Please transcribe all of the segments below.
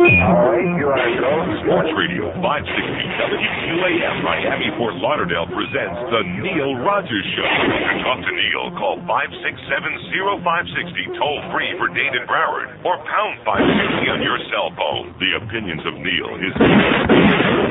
All right, you are go. Sports Radio 560 WQAM Miami Fort Lauderdale presents the Neil Rogers Show. To talk to Neil, call 567-0560 toll free for Dade and Broward, or pound 560 on your cell phone. The opinions of Neil, his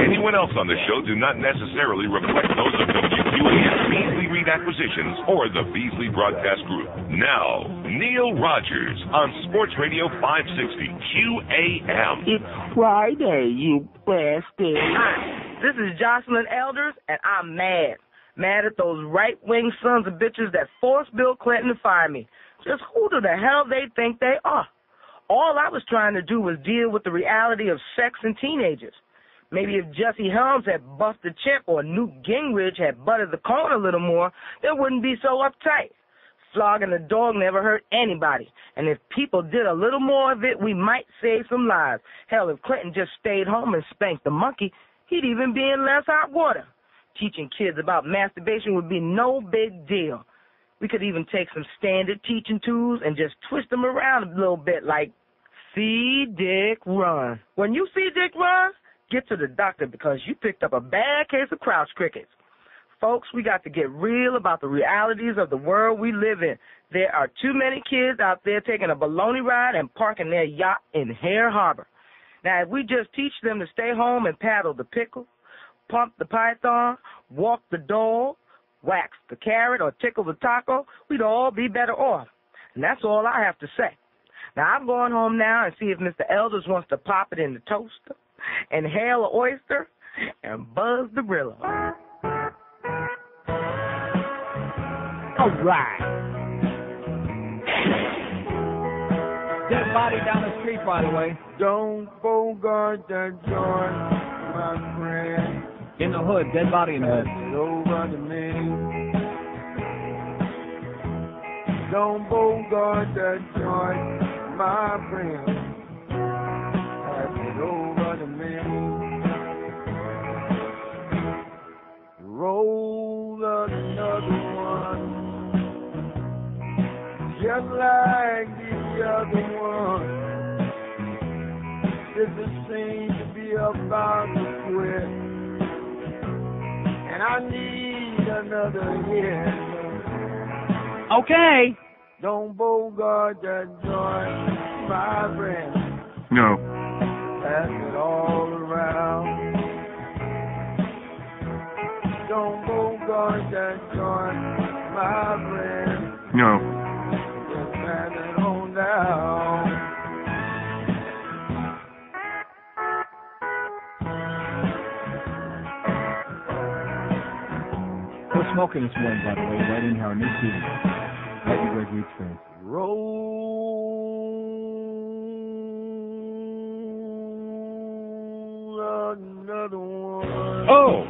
anyone else on the show do not necessarily reflect those of WQAM Beasley Reed Acquisitions or the Beasley Broadcast Group. Now, Neil Rogers on Sports Radio 560 QAM. It's Friday, you bastard. Hi, this is Jocelyn Elders, and I'm mad. Mad at those right-wing sons of bitches that forced Bill Clinton to fire me. Just who the hell they think they are? All I was trying to do was deal with the reality of sex and teenagers. Maybe if Jesse Helms had buffed the chip or Newt Gingrich had buttered the corn a little more, they wouldn't be so uptight. Flogging a dog never hurt anybody. And if people did a little more of it, we might save some lives. Hell, if Clinton just stayed home and spanked the monkey, he'd even be in less hot water. Teaching kids about masturbation would be no big deal. We could even take some standard teaching tools and just twist them around a little bit like, see Dick run. When you see Dick run, get to the doctor because you picked up a bad case of Crouch crickets. Folks, we got to get real about the realities of the world we live in. There are too many kids out there taking a baloney ride and parking their yacht in Hare Harbor. Now, if we just teach them to stay home and paddle the pickle, pump the python, walk the dog, wax the carrot, or tickle the taco, we'd all be better off. And that's all I have to say. Now, I'm going home now and see if Mr. Elders wants to pop it in the toaster, inhale an oyster, and buzz the Brillo. All right. Dead body down the street, by the way. Don't bogart that joint, my friend. In the hood, dead body in the hood. Pass it over to me. Don't bogart that joint, my friend. Pass it over to me. Roll another one, just like the other one. This seems to be about to quit, and I need another hit. Okay. Don't bogart that joint, my friend. No. Pass it all around. Don't bogart that joint, my friend. No. Just pass it on down. We're smoking this morning, by the way, right in here, our new studio. Right in Greg Reed's face. Roll another one. Oh!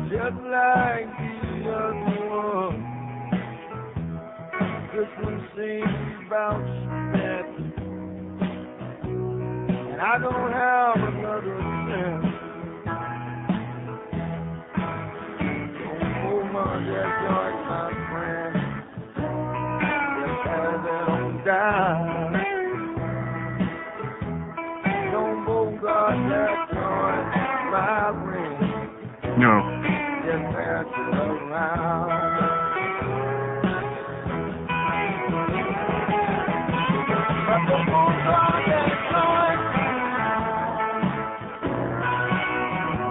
Just like the other one. This one seems about spent, and I don't have another cent. Don't hold my dead joint, my friend. Just pass it on down. Don't bogart that joint, my friend. No. Just pass it around. But don't bogart that joint.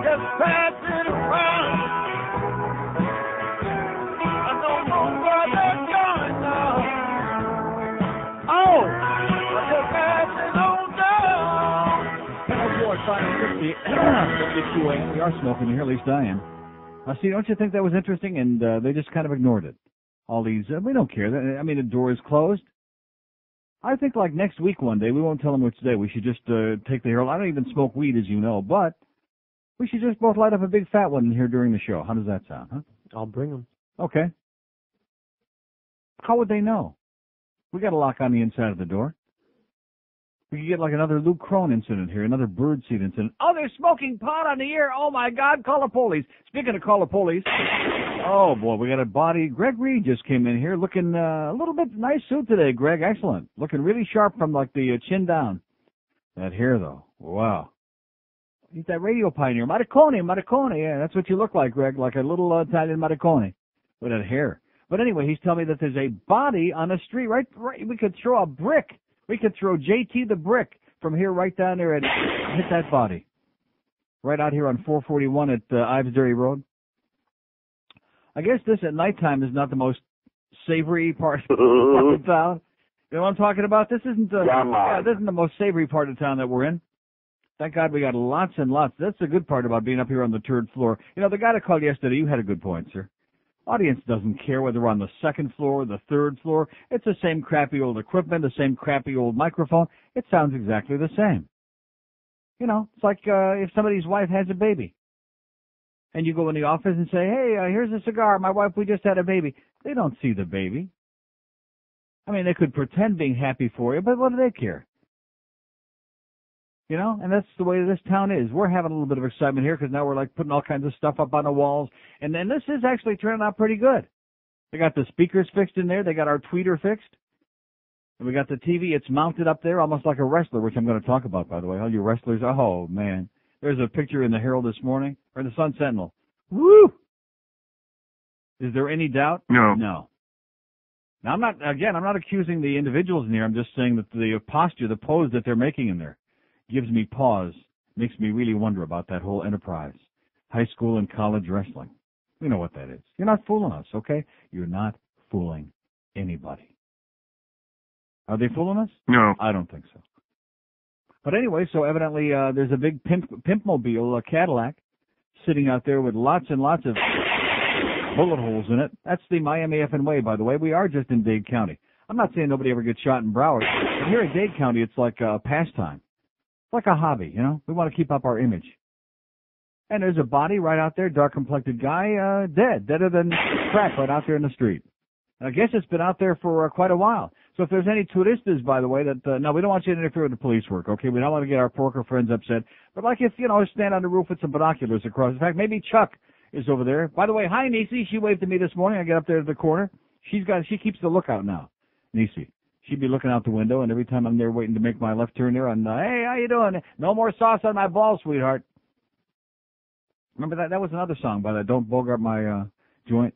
Just pass it around. I don't bogart that joint now. Oh! Just pass it on down. Oh, boy, 550 QAM. We are smoking here, at least I am. See, don't you think that was interesting? And they just kind of ignored it. All these, we don't care. I mean, the door is closed. I think like next week one day, we won't tell them which day. We should just take the Herald. I don't even smoke weed, as you know, but we should just both light up a big fat one here during the show. How does that sound, huh? I'll bring them. Okay. How would they know? We got a lock on the inside of the door. We could get like another Luke Crone incident here, another birdseed incident. Oh, they're smoking pot on the air. Oh, my God, call the police. Speaking of call the police, Oh, boy, we got a body. Greg Reed just came in here looking a little bit nice suit today, Greg. Excellent. Looking really sharp from, like, the chin down. That hair, though. Wow. He's that radio pioneer. Marconi. Yeah, that's what you look like, Greg, like a little Italian Marconi with that hair. But anyway, he's telling me that there's a body on the street. Right. We could throw a brick. We could throw JT the brick from here right down there and hit that body. Right out here on 441 at Ivesbury Road. I guess this at nighttime is not the most savory part of town. You know what I'm talking about? This isn't this isn't the most savory part of town that we're in. Thank God we got lots and lots. That's the good part about being up here on the third floor. You know, the guy that called yesterday, you had a good point, sir. Audience doesn't care whether we're on the second floor or the third floor. It's the same crappy old equipment, the same crappy old microphone. It sounds exactly the same. You know, it's like if somebody's wife has a baby. And you go in the office and say, hey, here's a cigar. My wife, we just had a baby. They don't see the baby. I mean, they could pretend being happy for you, but what do they care? You know, and that's the way this town is. We're having a little bit of excitement here because now we're like putting all kinds of stuff up on the walls. And then this is actually turning out pretty good. They got the speakers fixed in there. They got our tweeter fixed. And we got the TV. It's mounted up there almost like a wrestler, which I'm going to talk about, by the way. All you wrestlers. Oh, man. There's a picture in the Herald this morning, or in the Sun Sentinel. Woo! Is there any doubt? No. No. Now, I'm not accusing the individuals in here. I'm just saying that the posture, the pose that they're making in there gives me pause, makes me really wonder about that whole enterprise. High school and college wrestling. You know what that is. You're not fooling us, okay? You're not fooling anybody. Are they fooling us? No. I don't think so. But anyway, so evidently there's a big pimp-mobile, a Cadillac, sitting out there with lots and lots of bullet holes in it. That's the Miami effing way, by the way. We are just in Dade County. I'm not saying nobody ever gets shot in Broward, but here in Dade County, it's like a pastime. It's like a hobby, you know? We want to keep up our image. And there's a body right out there, dark-complected guy, deader than crack right out there in the street. And I guess it's been out there for quite a while. So if there's any turistas, by the way, that, no, we don't want you to interfere with the police work, okay? We don't want to get our porker friends upset. But like if, you know, stand on the roof with some binoculars across. In fact, maybe Chuck is over there. By the way, hi, Niecy. She waved to me this morning. I get up there to the corner. She keeps the lookout now, Niecy. She'd be looking out the window, and every time I'm there waiting to make my left turn there, I'm, hey, how you doing? No more sauce on my balls, sweetheart. Remember that? That was another song by that Don't Bogart My Joint.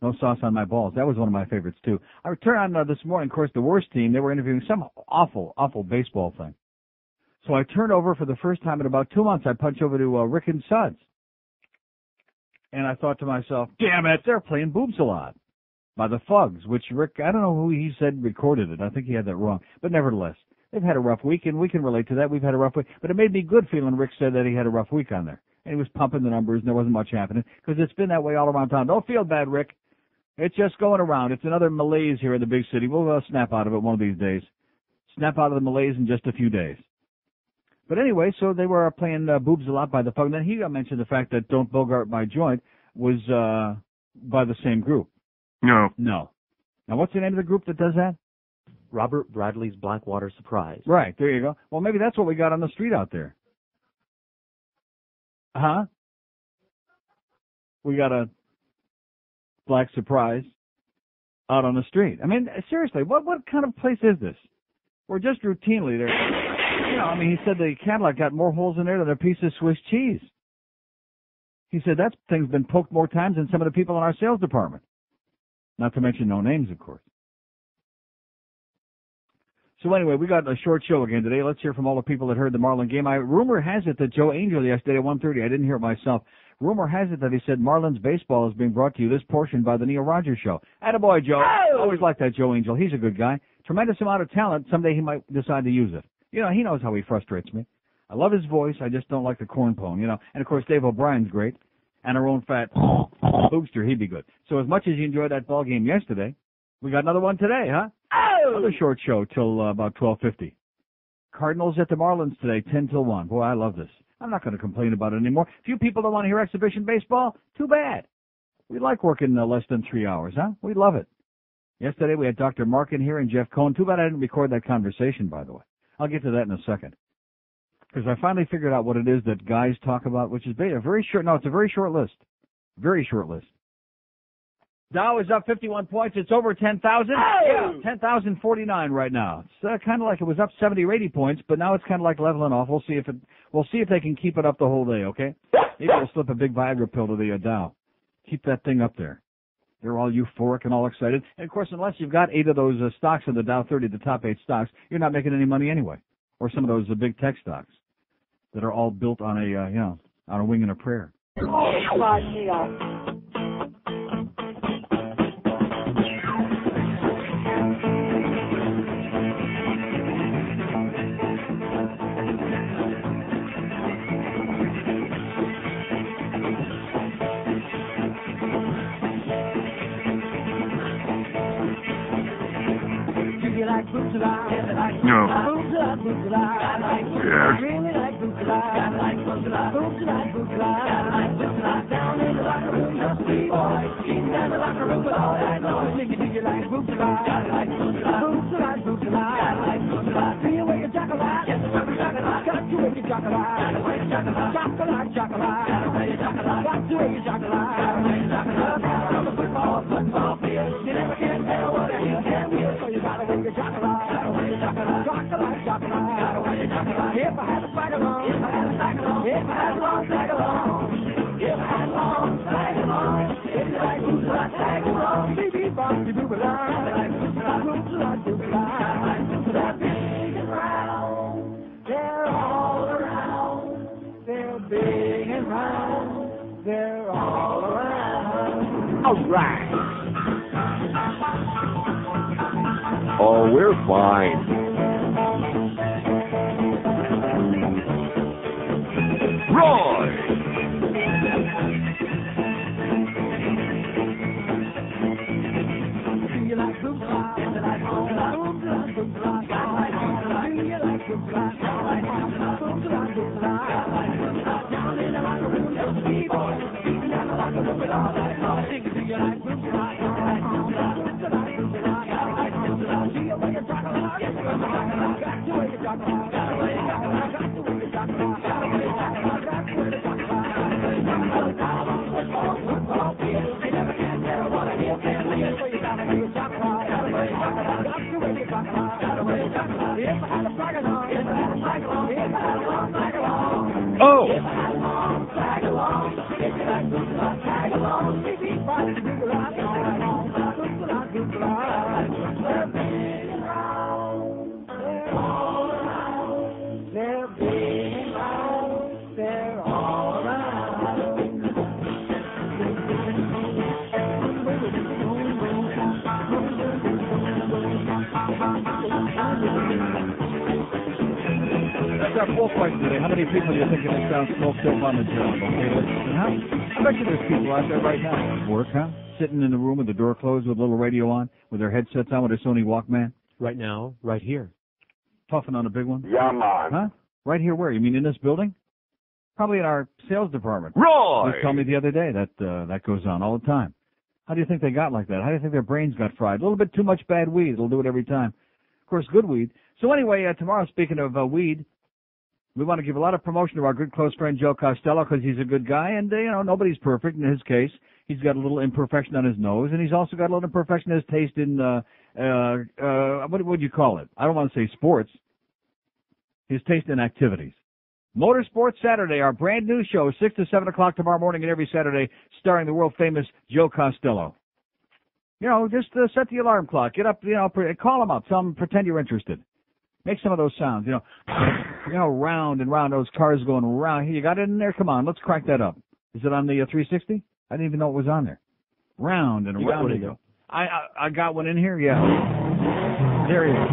No sauce on my balls. That was one of my favorites, too. I returned on this morning, of course, the worst team. They were interviewing some awful, awful baseball thing. So I turned over for the first time in about 2 months. I punched over to Rick and Suds. And I thought to myself, damn it, they're playing Boobs a Lot by the Fugs, which Rick, I don't know who he said recorded it. I think he had that wrong. But nevertheless, they've had a rough week, and we can relate to that. We've had a rough week. But it made me good feeling Rick said that he had a rough week on there. And he was pumping the numbers, and there wasn't much happening, because it's been that way all around town. Don't feel bad, Rick. It's just going around. It's another malaise here in the big city. We'll snap out of it one of these days. Snap out of the malaise in just a few days. But anyway, so they were playing Boobs a Lot by the Fug. And then he mentioned the fact that Don't Bogart My Joint was by the same group. No. No. Now, what's the name of the group that does that? Robert Bradley's Blackwater Surprise. Right, there you go. Well, maybe that's what we got on the street out there. Huh? We got a Black Surprise out on the street. I mean, seriously, what kind of place is this? We're just routinely there. You know, I mean, he said the Cadillac got more holes in there than a piece of Swiss cheese. He said that thing's been poked more times than some of the people in our sales department. Not to mention no names, of course. So anyway, we got a short show again today. Let's hear from all the people that heard the Marlin game. Rumor has it that Joe Angel yesterday at 1:30, I didn't hear it myself. Rumor has it that he said Marlins baseball is being brought to you this portion by the Neil Rogers Show. Attaboy, Joe. Oh! Always like that Joe Angel. He's a good guy. Tremendous amount of talent. Someday he might decide to use it. You know, he knows how he frustrates me. I love his voice. I just don't like the corn pone, you know. And, of course, Dave O'Brien's great. And our own fat Boogster, he'd be good. So as much as you enjoyed that ball game yesterday, we got another one today, huh? Oh! Another short show till about 12:50. Cardinals at the Marlins today, 10 till 1. Boy, I love this. I'm not going to complain about it anymore. Few people don't want to hear exhibition baseball. Too bad. We like working less than 3 hours, huh? We love it. Yesterday we had Dr. Mark in here and Jeff Cohn. Too bad I didn't record that conversation, by the way. I'll get to that in a second. Because I finally figured out what it is that guys talk about, which is a very short, no, it's a very short list. Very short list. Dow is up 51 points. It's over 10,000. Yeah, 10,049 right now. It's kind of like it was up 70 or 80 points, but now it's kind of like leveling off. We'll see if they can keep it up the whole day. Okay? Maybe we'll slip a big Viagra pill to the Dow. Keep that thing up there. They're all euphoric and all excited. And of course, unless you've got 8 of those stocks in the Dow 30, the top 8 stocks, you're not making any money anyway. Or some of those big tech stocks that are all built on a wing and a prayer. No. Oh, we're fine. Roy! Oh! That's our full question today. How many people do you think can sound smoke dope on the job? Okay, listen, huh? I bet you there's people out there right now at work, huh? Sitting in the room with the door closed with a little radio on, with their headsets on with a Sony Walkman. Right now, right here. Puffing on a big one. Yeah, man. Huh? Right here where? You mean in this building? Probably in our sales department. Roy! They told me the other day that that goes on all the time. How do you think they got like that? How do you think their brains got fried? A little bit too much bad weed. It'll do it every time. Of course, good weed. So anyway, tomorrow, speaking of weed, we want to give a lot of promotion to our good close friend Joe Costello because he's a good guy, and, nobody's perfect in his case. He's got a little imperfection on his nose, and he's also got a little imperfection in his taste in, what would you call it? I don't want to say sports. His taste in activities. Motorsports Saturday, our brand new show, 6 to 7 o'clock tomorrow morning and every Saturday, starring the world famous Joe Costello. Just set the alarm clock. Get up, call him up. Tell him, pretend you're interested. Make some of those sounds, round and round, those cars going round. Here, you got it in there? Come on, let's crank that up. Is it on the 360? I didn't even know it was on there. Round and round you go. I got one in here, yeah. There he is.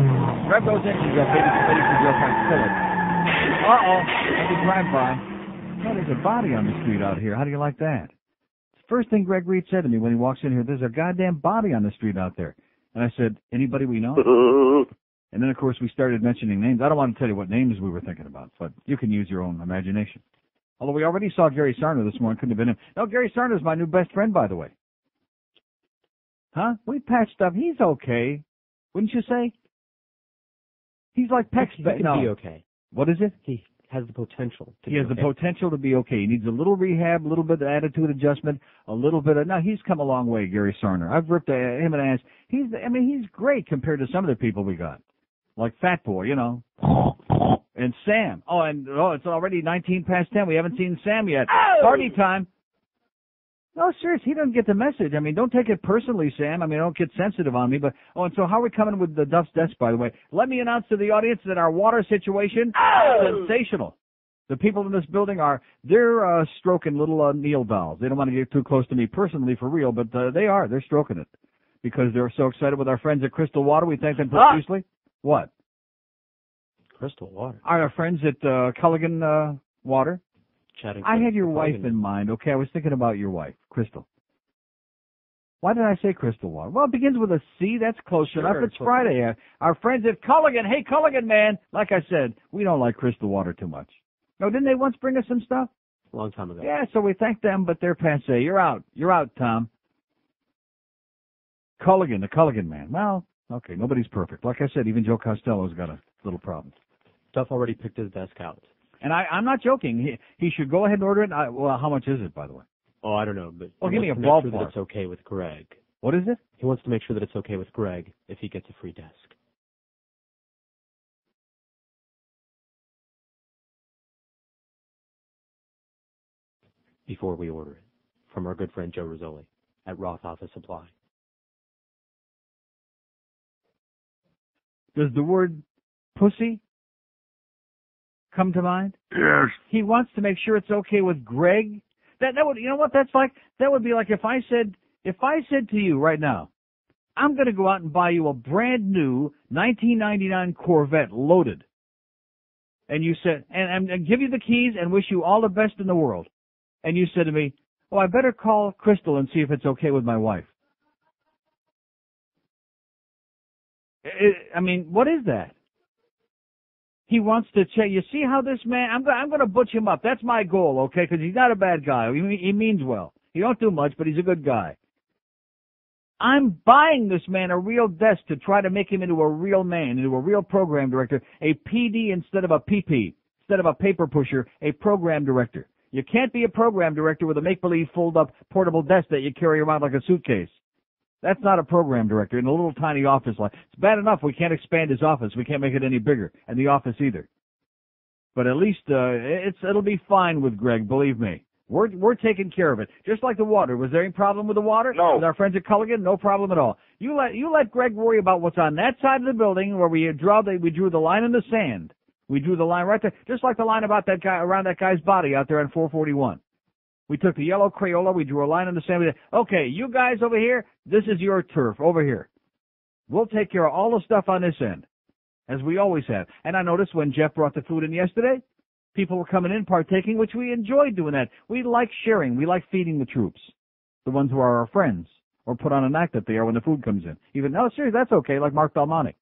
Rev those engines up, baby, ready for Joe Costello. Uh-oh, I did drive by. Oh, there's a body on the street out here. How do you like that? First thing Greg Reed said to me when he walks in here, there's a goddamn body on the street out there. And I said, anybody we know? And then, of course, we started mentioning names. I don't want to tell you what names we were thinking about, but you can use your own imagination. Although we already saw Gary Sarner this morning. Couldn't have been him. No, Gary Sarner's my new best friend, by the way. Huh? We patched up. He's okay. Wouldn't you say? He's like Peck's He can be okay. What is it? has the potential to He has the potential to be okay. He needs a little rehab, a little bit of attitude adjustment, a little bit of... Now, he's come a long way, Gary Sarner. I've ripped him an ass. He's great compared to some of the people we got. Like Fat Boy, you know. And Sam. It's already 19 past 10. We haven't seen Sam yet. Oh! Party time. No, seriously, he doesn't get the message. I mean, don't take it personally, Sam. I mean, don't get sensitive on me. But and so how are we coming with the Duff's desk, by the way? Let me announce to the audience that our water situation is sensational. The people in this building they're stroking little Neil dolls. They don't want to get too close to me personally for real, but they're stroking it because they're so excited with our friends at Crystal Water. We thank them profusely. What? Crystal Water. Our friends at Culligan Water. Chatting. I had your wife in mind, okay? I was thinking about your wife, Crystal. Why did I say Crystal Water? Well, it begins with a C. That's close enough. It's Friday. Our friends at Culligan. Hey, Culligan, man. Like I said, we don't like Crystal Water too much. No, didn't they once bring us some stuff? A long time ago. Yeah, so we thank them, but they're passé. You're out. You're out, Tom. Culligan, the Culligan man. Well, okay, nobody's perfect. Like I said, even Joe Costello's got a little problem. Duff already picked his desk out. And I'm not joking. He should go ahead and order it. Well, how much is it, by the way? Oh, I don't know, but give me a ballpark. ballpark. That it's okay with Greg. What is it? He wants to make sure that it's okay with Greg if he gets a free desk. Before we order it, from our good friend Joe Rizzoli at Roth Office Supply. Does the word pussy come to mind? Yes. He wants to make sure it's okay with Greg. That would, you know what that's like? That would be like if I said to you right now, I'm going to go out and buy you a brand new 1999 Corvette loaded. And you said, and give you the keys and wish you all the best in the world. And you said to me, oh, I better call Crystal and see if it's okay with my wife. I mean, what is that? He wants to check. You see how this man, I'm going to butch him up. That's my goal, okay? Because he's not a bad guy. He means well. He don't do much, but he's a good guy. I'm buying this man a real desk to try to make him into a real man, into a real program director, a PD instead of a PP, instead of a paper pusher, a program director. You can't be a program director with a make-believe fold-up portable desk that you carry around like a suitcase. That's not a program director in a little tiny office. It's bad enough we can't expand his office. We can't make it any bigger, and the office either. But at least it'll be fine with Greg, believe me. We're taking care of it. Just like the water. Was there any problem with the water? No. With our friends at Culligan? No problem at all. You let Greg worry about what's on that side of the building where we drew the line in the sand. We drew the line right there, just like the line about that guy around that guy's body out there on 441. We took the yellow Crayola, we drew a line in the sand. Okay, you guys over here, this is your turf over here. We'll take care of all the stuff on this end, as we always have. And I noticed when Jeff brought the food in yesterday, people were coming in, partaking, which we enjoyed doing that. We like sharing. We like feeding the troops, the ones who are our friends, or put on an act that they are when the food comes in. Even, no, seriously, that's okay, like Mark Belmonte.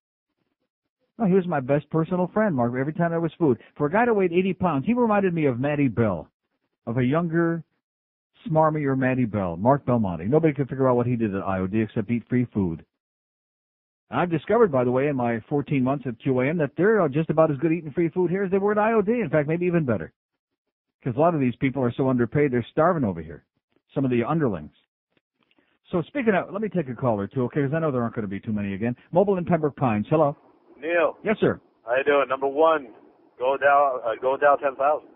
No, he was my best personal friend, Mark, every time there was food. For a guy that weighed 80 pounds, he reminded me of Matty Bell, of a younger, smarmier Matty Bell, Mark Belmonte. Nobody could figure out what he did at IOD except eat free food. I've discovered, by the way, in my 14 months at QAM that they're just about as good eating free food here as they were at IOD. In fact, maybe even better. Because a lot of these people are so underpaid, they're starving over here. Some of the underlings. So speaking of, let me take a call or two, okay, because I know there aren't going to be too many again. Mobile in Pembroke Pines. Hello. Neil. Yes, sir. How you doing? Number one, go down 10,000.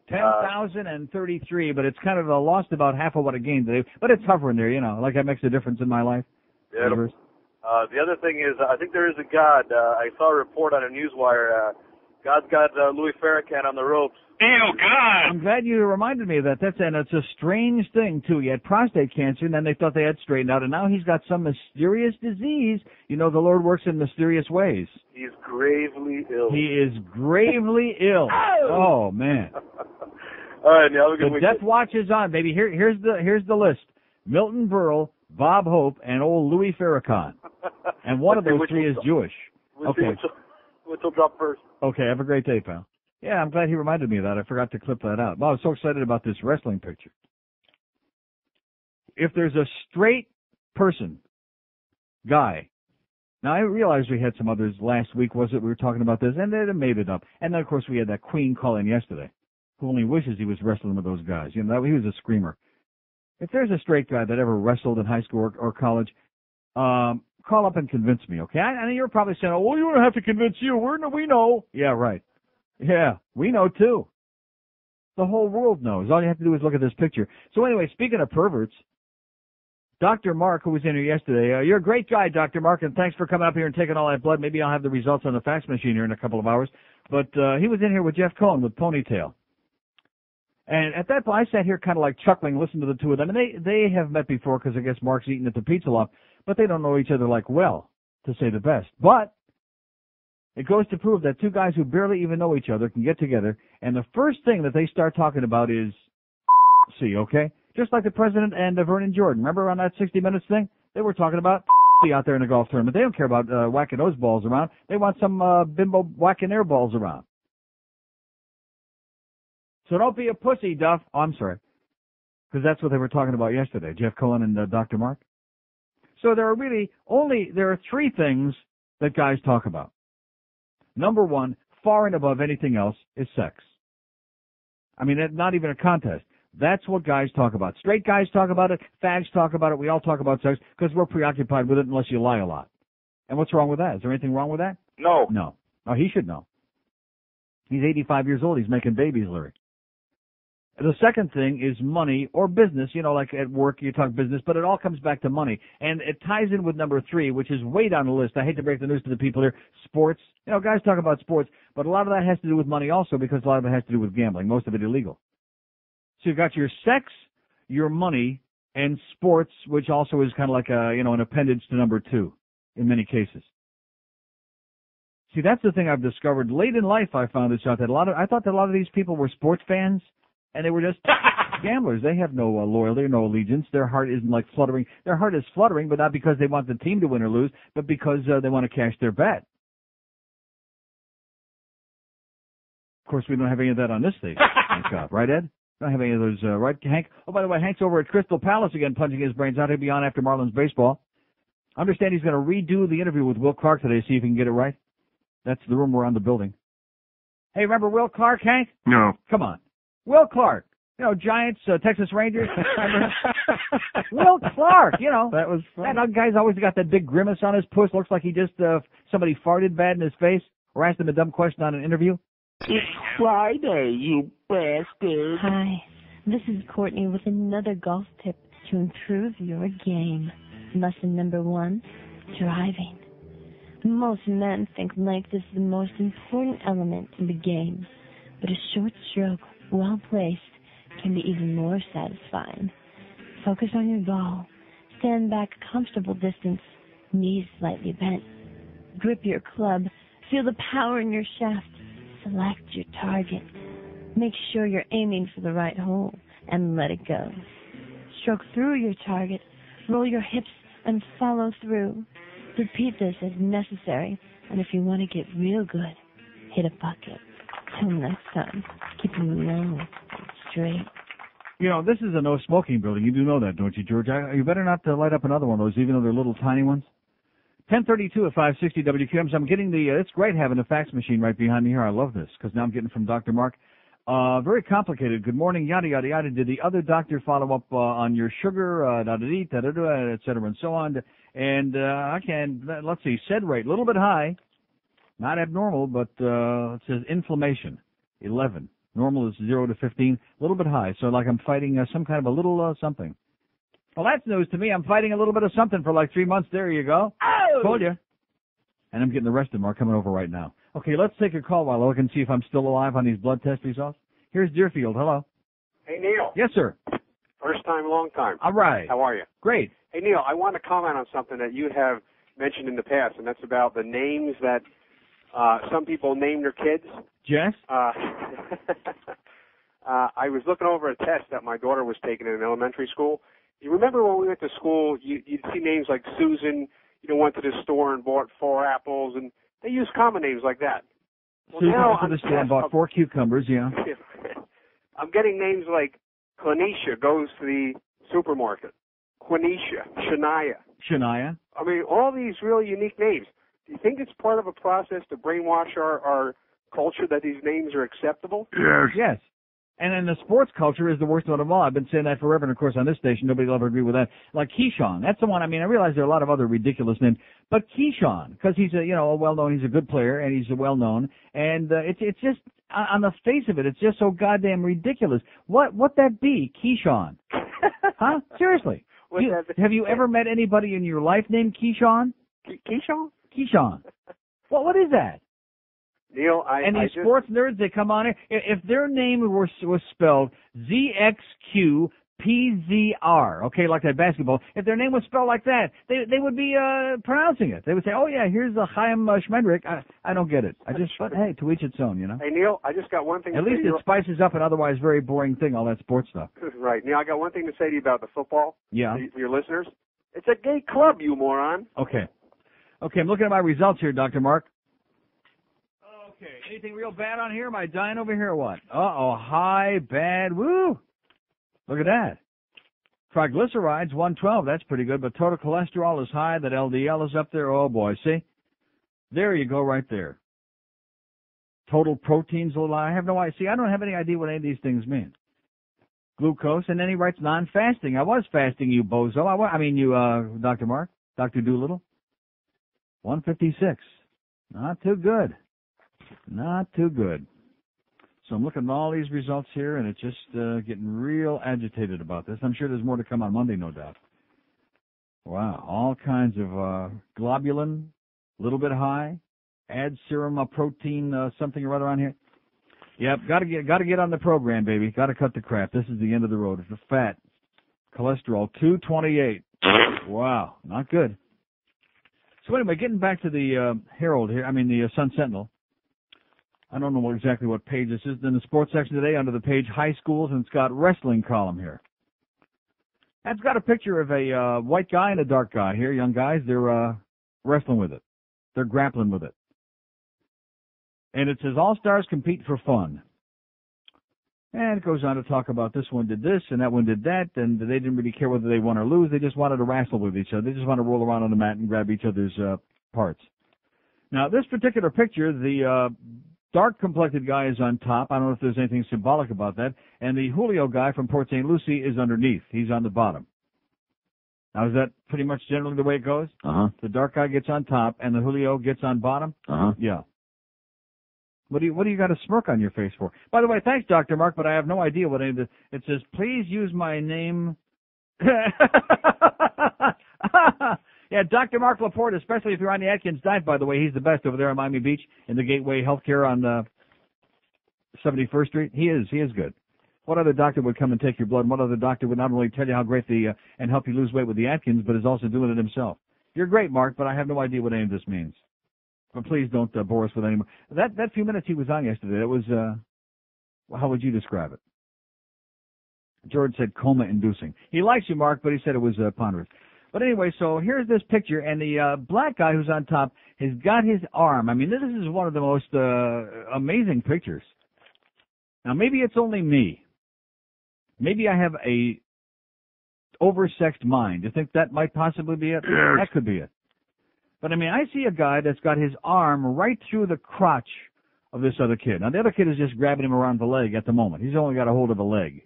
10,033, but it's kind of lost about half of what I gained today. But it's hovering there, you know, like that makes a difference in my life. Yeah. The other thing is, I think there is a God. I saw a report on a newswire. God's got Louis Farrakhan on the ropes. Ew, God! I'm glad you reminded me of that. It's a strange thing, too. He had prostate cancer, and then they thought they had straightened out, and now he's got some mysterious disease. You know, the Lord works in mysterious ways. He's gravely ill. He is gravely ill. Oh, man. All right, Neil, have a good The weekend. death watch is on, baby. Here's the list. Milton Berle, Bob Hope, and old Louis Farrakhan. And one of those three is Jewish. Okay. Which will drop first. Okay, have a great day, pal. Yeah, I'm glad he reminded me of that. I forgot to clip that out. Well, I was so excited about this wrestling picture. If there's a straight person, guy, Now, I realized we had some others last week, was it? We were talking about this, and they made it up. And then, of course, we had that Queen call in yesterday, who only wishes he was wrestling with those guys. You know, he was a screamer. If there's a straight guy that ever wrestled in high school or college, call up and convince me, okay? I know you're probably saying, oh, well, you don't have to convince you. We know. Yeah, right. Yeah, we know, too. The whole world knows. All you have to do is look at this picture. So anyway, speaking of perverts, Dr. Mark, who was in here yesterday, you're a great guy, Dr. Mark, and thanks for coming up here and taking all that blood. Maybe I'll have the results on the fax machine here in a couple of hours. But he was in here with Jeff Cohen with Ponytail. And at that point, I sat here kind of like chuckling, listening to the two of them. And they have met before because I guess Mark's eaten at the pizza lot, but they don't know each other like well, to say the best. But it goes to prove that two guys who barely even know each other can get together, and the first thing that they start talking about is okay? Just like the president and Vernon Jordan. Remember on that 60 Minutes thing? They were talking about out there in the golf tournament. They don't care about whacking those balls around. They want some bimbo whacking their balls around. So don't be a pussy, Duff. Oh, I'm sorry. Because that's what they were talking about yesterday, Jeff Cohen and Dr. Mark. So there are three things that guys talk about. Number one, far and above anything else, is sex. I mean, not even a contest. That's what guys talk about. Straight guys talk about it. Fags talk about it. We all talk about sex because we're preoccupied with it unless you lie a lot. And what's wrong with that? Is there anything wrong with that? No. No. Oh, he should know. He's 85 years old. He's making babies, Larry. The second thing is money or business. You know, like at work you talk business, but it all comes back to money. And it ties in with number three, which is way down the list. I hate to break the news to the people here. Sports. You know, guys talk about sports, but a lot of that has to do with money also because a lot of it has to do with gambling, most of it illegal. So you've got your sex, your money, and sports, which also is kind of like an appendage to number two in many cases. See, that's the thing I've discovered. Late in life I found this out that I thought that a lot of these people were sports fans. And they were just gamblers. They have no loyalty, no allegiance. Their heart isn't like fluttering. Their heart is fluttering, but not because they want the team to win or lose, but because they want to cash their bet. Of course, we don't have any of that on this station. Thank God. Right, Ed? Don't have any of those, right, Hank? Oh, by the way, Hank's over at Crystal Palace again, punching his brains out. He'll be on after Marlins baseball. I understand he's going to redo the interview with Will Clark today, see if he can get it right. That's the rumor around the building. Hey, remember Will Clark, Hank? No. Come on. Will Clark, Giants, Texas Rangers. Will Clark, That was fun. That guy's always got that big grimace on his puss. Looks like he just, somebody farted bad in his face or asked him a dumb question on an interview. It's Friday, you bastard. Hi, this is Courtney with another golf tip to improve your game. Lesson number 1, driving. Most men think length is the most important element in the game, but a short stroke, well placed, can be even more satisfying. Focus on your ball. Stand back a comfortable distance, knees slightly bent. Grip your club. Feel the power in your shaft. Select your target. Make sure you're aiming for the right hole and let it go. Stroke through your target. Roll your hips and follow through. Repeat this as necessary, and if you want to get real good, hit a bucket. Till next time, keep them low and straight. This is a no-smoking building. You do know that, don't you, George? You better not light up another one of those, even though they're little tiny ones. 1032 at 560 WQM. So I'm getting it's great having a fax machine right behind me here. I love this, because now I'm getting from Dr. Mark. Very complicated. Good morning, yada, yada, yada. Did the other doctor follow up on your sugar, et cetera, and so on? And let's see, SED rate, a little bit high. Not abnormal, but it says inflammation, 11. Normal is 0 to 15, a little bit high. So like I'm fighting some kind of a little something. Well, that's news to me. I'm fighting a little bit of something for like 3 months. There you go. Oh! Told you. And I'm getting the rest of them are coming over right now. Okay, let's take a call while I look and see if I'm still alive on these blood test results. Here's Deerfield. Hello. Hey, Neil. Yes, sir. First time, long time. All right. How are you? Great. Hey, Neil, I want to comment on something that you have mentioned in the past, and that's about the names that some people name their kids. Jess? I was looking over a test that my daughter was taking in elementary school. You remember when we went to school, you'd see names like Susan, went to the store and bought 4 apples, and they use common names like that. Well, Susan now went to the store and bought 4 cucumbers, yeah. I'm getting names like Quenisha goes to the supermarket. Quenisha, Shania. Shania. I mean, all these really unique names. Do you think it's part of a process to brainwash our culture that these names are acceptable? Yes. And then the sports culture is the worst one of all. I've been saying that forever, and of course on this station nobody will ever agree with that. Like Keyshawn, that's the one. I mean, I realize there are a lot of other ridiculous names, but Keyshawn, because he's a well-known, he's a good player, and he's well-known, and it's just on the face of it, it's just so goddamn ridiculous. What that be, Keyshawn? Huh? Seriously? Have you ever met anybody in your life named Keyshawn? Keyshawn? Keyshawn. Well, what is that? Neil, these sports nerds, they come on here. If their name was spelled ZXQPZR, okay, like that basketball, if their name was spelled like that, they would be pronouncing it. They would say, oh, yeah, here's the Chaim Schmendrick. I don't get it. But, hey, to each its own, you know. Hey, Neil, I just got one thing to say. At least it spices up an otherwise very boring thing, all that sports stuff. Right. Neil, I got one thing to say to you about the football. Yeah. For your listeners. It's a gay club, you moron. Okay, I'm looking at my results here, Dr. Mark. Okay, anything real bad on here? Am I dying over here or what? High, bad, woo! Look at that. Triglycerides, 112, that's pretty good, but total cholesterol is high, that LDL is up there, oh boy, see? There you go right there. Total protein's a little high, I have no idea. See, I don't have any idea what any of these things mean. Glucose, and then he writes non-fasting. I was fasting, you bozo. You, Dr. Mark, Dr. Doolittle. 156. Not too good. Not too good. So I'm looking at all these results here, and it's just getting real agitated about this. I'm sure there's more to come on Monday, no doubt. Wow, all kinds of globulin, a little bit high, add serum protein, something or other on here. Yep, got to get on the program, baby. Got to cut the crap. This is the end of the road. It's the fat, cholesterol, 228. Wow, not good. So anyway, getting back to the Herald here, the Sun Sentinel. I don't know exactly what page this is. In the sports section today, under the page High Schools, and it's got wrestling column here. That's got a picture of a white guy and a dark guy here, young guys. They're wrestling with it. They're grappling with it. And it says, all-stars compete for fun. And it goes on to talk about this one did this and that one did that, and they didn't really care whether they won or lose. They just wanted to wrestle with each other. They just wanted to roll around on the mat and grab each other's parts. Now, this particular picture, the dark-complected guy is on top. I don't know if there's anything symbolic about that. And the Julio guy from Port St. Lucie is underneath. He's on the bottom. Now, is that pretty much generally the way it goes? Uh-huh. The dark guy gets on top, and the Julio gets on bottom? Uh-huh. Yeah. What do you got a smirk on your face for? By the way, thanks, Dr. Mark, but I have no idea what any of this. It says, please use my name. Yeah, Dr. Mark Laporte, especially if you're on the Atkins diet, by the way. He's the best over there on Miami Beach in the Gateway Healthcare on 71st Street. He is good. What other doctor would come and take your blood? And what other doctor would not only tell you how great and help you lose weight with the Atkins, but is also doing it himself? You're great, Mark, but I have no idea what any of this means. But please don't bore us with any more. That few minutes he was on yesterday, it was, how would you describe it? George said coma-inducing. He likes you, Mark, but he said it was ponderous. But anyway, so here's this picture, and the black guy who's on top has got his arm. This is one of the most amazing pictures. Now, maybe it's only me. Maybe I have a oversexed mind. You think that might possibly be it? Yes. That could be it. But, I see a guy that's got his arm right through the crotch of this other kid. Now, the other kid is just grabbing him around the leg at the moment. He's only got a hold of a leg.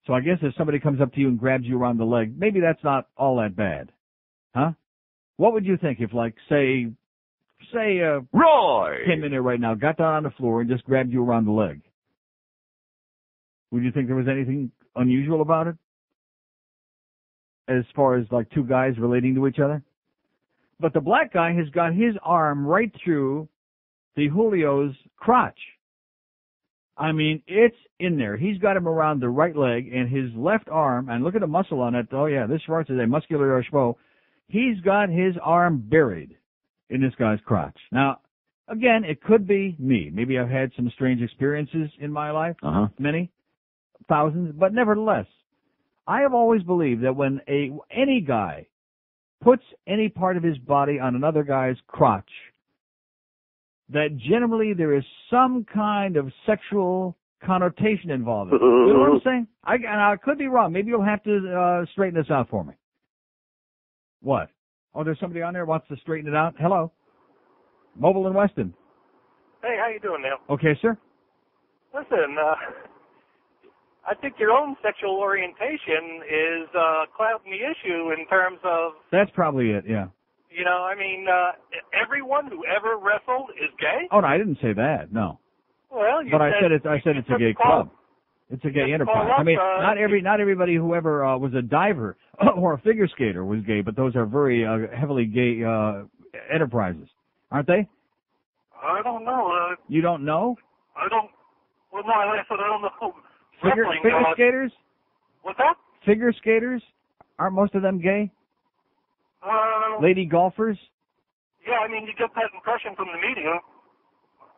So I guess if somebody comes up to you and grabs you around the leg, maybe that's not all that bad. Huh? What would you think if, like, say, Roy came in there right now, got down on the floor and just grabbed you around the leg? Would you think there was anything unusual about it? As far as, like, two guys relating to each other? But the black guy has got his arm right through the Julio's crotch. It's in there. He's got him around the right leg, and his left arm, and look at the muscle on it. Oh, yeah, this Schwartz is a muscular schmo. He's got his arm buried in this guy's crotch. Now, again, it could be me. Maybe I've had some strange experiences in my life, many, thousands, but nevertheless, I have always believed that when any guy puts any part of his body on another guy's crotch, that generally there is some kind of sexual connotation involved. You know what I'm saying? I could be wrong. Maybe you'll have to straighten this out for me. What? Oh, there's somebody on there who wants to straighten it out? Hello? Mobile and Weston. Hey, how you doing, Neil? Okay, sir. Listen, I think your own sexual orientation is clouding the issue in terms of... That's probably it, yeah. You know, I mean, everyone who ever wrestled is gay? Oh, no, I didn't say that, no. Well, you but said... I said it's a gay club. It's a gay enterprise. Up, I mean, not everybody who ever was a diver or a figure skater was gay, but those are very heavily gay enterprises, aren't they? I don't know. You don't know? I don't... Well, no, I said I don't know. Figure skaters? What's that? Figure skaters? Aren't most of them gay? Lady golfers? Yeah, I mean, you get that impression from the media.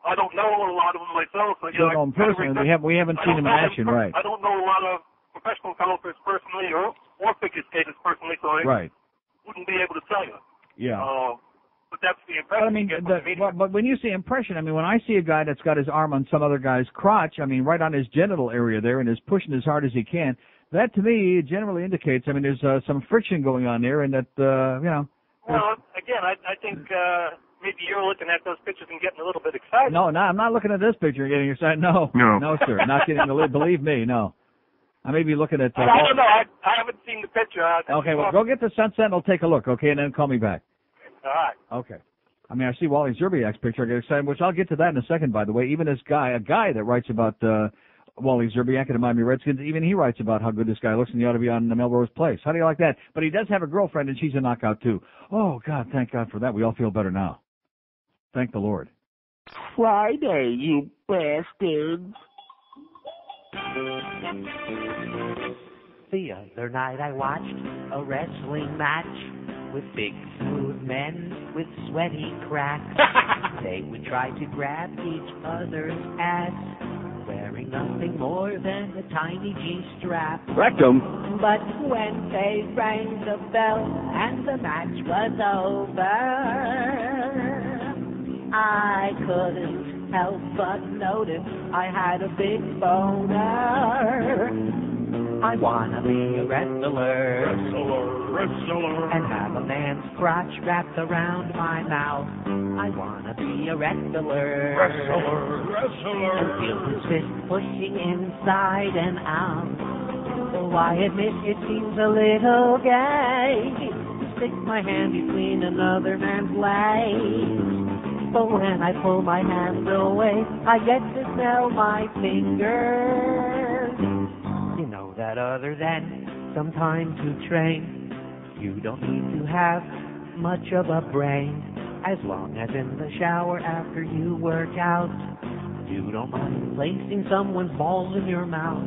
I don't know a lot of them myself. But, you don't know them personally. We haven't seen them in action, right? I don't know a lot of professional golfers personally or figure skaters personally, so I wouldn't be able to tell you. Yeah. But that's the impression you get from the media. But when you say impression, I mean, when I see a guy that's got his arm on some other guy's crotch, I mean, right on his genital area there and is pushing as hard as he can, that to me generally indicates, I mean, there's some friction going on there and that, you know. Well, again, I think maybe you're looking at those pictures and getting a little bit excited. No, I'm not looking at this picture and getting excited. No, sir. Not getting believe me, no. I may be looking at... I don't know. I haven't seen the picture. Okay, well, go get the Sun Sentinel, take a look, okay, and then call me back. All right. Okay. I mean, I see Wally Zerbiak's picture. I get excited, which I'll get to that in a second, by the way. Even this guy, a guy that writes about Wally Zerbiak and the Miami Redskins, even he writes about how good this guy looks and he ought to be on Melrose Place. How do you like that? But he does have a girlfriend, and she's a knockout, too. Oh, God, thank God for that. We all feel better now. Thank the Lord. Friday, you bastards. The other night I watched a wrestling match with big smooth men with sweaty cracks. They would try to grab each other's ass, wearing nothing more than a tiny G-strap. Rectum. But when they rang the bell and the match was over, I couldn't help but notice I had a big boner. I wanna be a wrestler, and have a man's crotch wrapped around my mouth. I wanna be a wrestler, and feel his fist pushing inside and out. Though I admit it seems a little gay to stick my hand between another man's legs. But when I pull my hand away, I get to smell my fingers. You know that other than some time to train, you don't need to have much of a brain. As long as in the shower after you work out, you don't mind placing someone's balls in your mouth.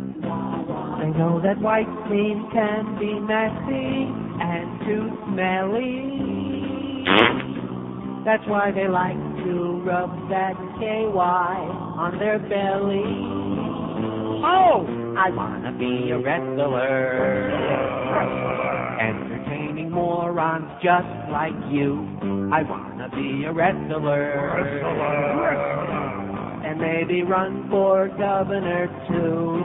They know that white meat can be messy and too smelly. That's why they like to rub that KY on their belly. Oh! I wanna be a wrestler, entertaining morons just like you. I wanna be a wrestler, and maybe run for governor too.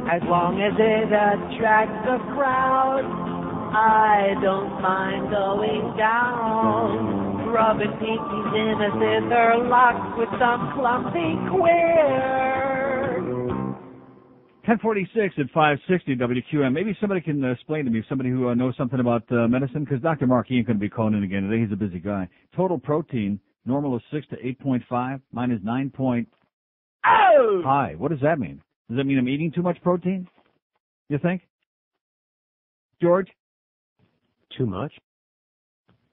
As long as it attracts a crowd, I don't mind going down, rubbing pinkies in a zither lock with some clumsy queer. 1046 at 560 WQM. Maybe somebody can explain to me, somebody who knows something about medicine, because Dr. Mark, he ain't going to be calling in again today. He's a busy guy. Total protein, normal is 6 to 8.5. Mine is 9. Oh! High. What does that mean? Does that mean I'm eating too much protein? You think? George? Too much?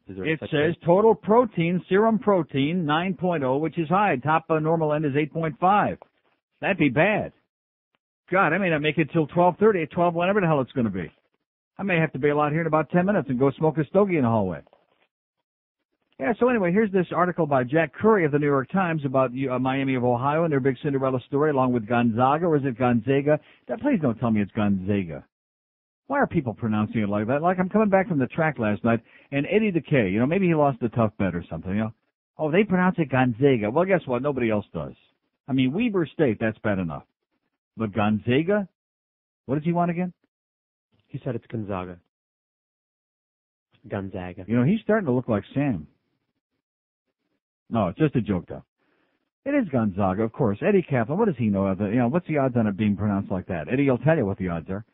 It says total protein, serum protein, 9.0, which is high. Top normal end is 8.5. That'd be bad. God, I may not make it till 12:30, 12, whatever the hell it's going to be. I may have to bail out here in about 10 minutes and go smoke a stogie in the hallway. Yeah, so anyway, here's this article by Jack Curry of the New York Times about Miami of Ohio and their big Cinderella story, along with Gonzaga, or is it Gonzaga? Please don't tell me it's Gonzaga. Why are people pronouncing it like that? Like I'm coming back from the track last night, and Eddie the K, maybe he lost a tough bet or something, Oh, they pronounce it Gonzaga. Well, guess what? Nobody else does. I mean, Weber State, that's bad enough. But Gonzaga? What does he want again? He said it's Gonzaga. Gonzaga. He's starting to look like Sam. No, it's just a joke, though. It is Gonzaga, of course. Eddie Kaplan, what does he know? What's the odds on it being pronounced like that? Eddie will tell you what the odds are.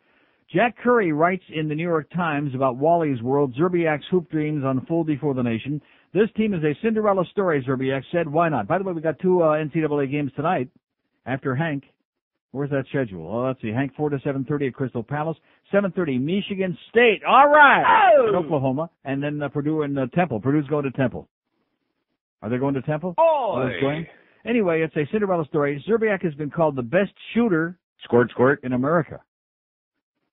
Jack Curry writes in the New York Times about Wally's world. Zerbiak's hoop dreams unfold before the nation. This team is a Cinderella story, Zerbiak said. Why not? By the way, we got 2 NCAA games tonight after Hank. Where's that schedule? Oh, let's see. Hank 4 to 7:30 at Crystal Palace. 7:30, Michigan State. All right. Oh! In Oklahoma. And then Purdue and Temple. Purdue's going to Temple. Are they going to Temple? Boy! Anyway, it's a Cinderella story. Zerbiak has been called the best shooter Squirt. in America.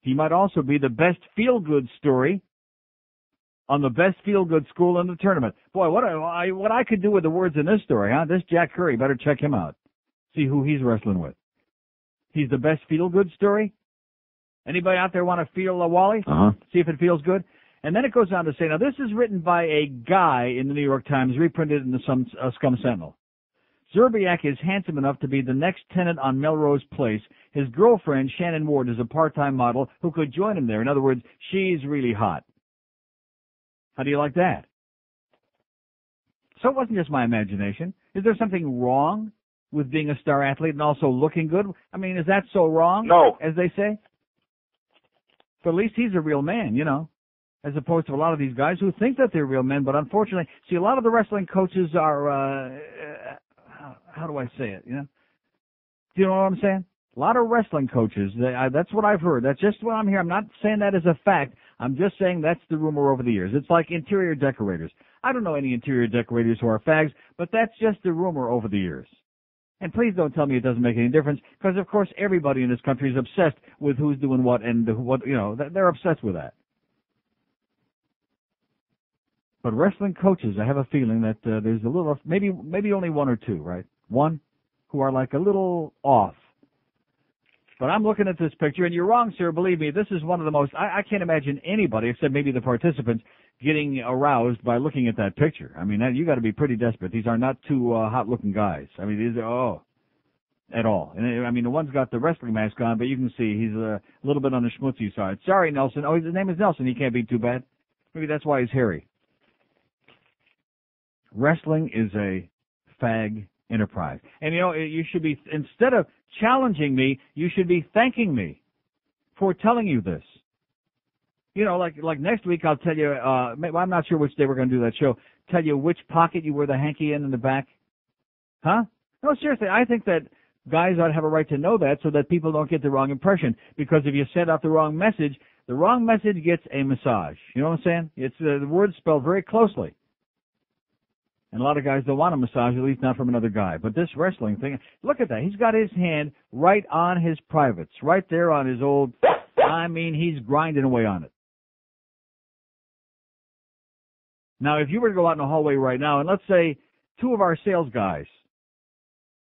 He might also be the best feel-good story on the best feel-good school in the tournament. Boy, what I could do with the words in this story, huh? This Jack Curry, better check him out. See who he's wrestling with. He's the best feel-good story. Anybody out there want to feel Wally? Uh-huh. See if it feels good? And then it goes on to say, now this is written by a guy in the New York Times, reprinted in the Scum Sentinel. Zerbiak is handsome enough to be the next tenant on Melrose Place. His girlfriend, Shannon Ward, is a part-time model who could join him there. In other words, she's really hot. How do you like that? So it wasn't just my imagination. Is there something wrong with being a star athlete and also looking good? I mean, is that so wrong? No. As they say? But at least he's a real man, as opposed to a lot of these guys who think that they're real men. But unfortunately, see, a lot of the wrestling coaches are, how do I say it, Do you know what I'm saying? A lot of wrestling coaches, that's what I've heard. That's just what I'm hearing. I'm not saying that as a fact. I'm just saying that's the rumor over the years. It's like interior decorators. I don't know any interior decorators who are fags, but that's just the rumor over the years. And please don't tell me it doesn't make any difference, because of course everybody in this country is obsessed with who's doing what and what, they're obsessed with that. But wrestling coaches, I have a feeling that there's a little, maybe only 1 or 2, right? 1 who are like a little off. But I'm looking at this picture, and you're wrong, sir. Believe me, this is one of the most, I can't imagine anybody, except maybe the participants, getting aroused by looking at that picture. I mean, you got to be pretty desperate. These are not 2 hot-looking guys. I mean, these are, at all. And I mean, the one's got the wrestling mask on, but you can see he's a little bit on the schmutzy side. Sorry, Nelson. Oh, his name is Nelson. He can't be too bad. Maybe that's why he's hairy. Wrestling is a fag enterprise. And you should be, instead of challenging me, you should be thanking me for telling you this. Like next week I'll tell you, I'm not sure which day we're going to do that show, tell you which pocket you wear the hanky in the back. Huh? No, seriously, I think that guys ought to have a right to know that so that people don't get the wrong impression. Because if you send out the wrong message gets a massage. You know what I'm saying? It's the word's spelled very closely. And a lot of guys don't want a massage, at least not from another guy. But this wrestling thing, look at that. He's got his hand right on his privates, right there on his old, he's grinding away on it. Now, if you were to go out in the hallway right now, and let's say 2 of our sales guys,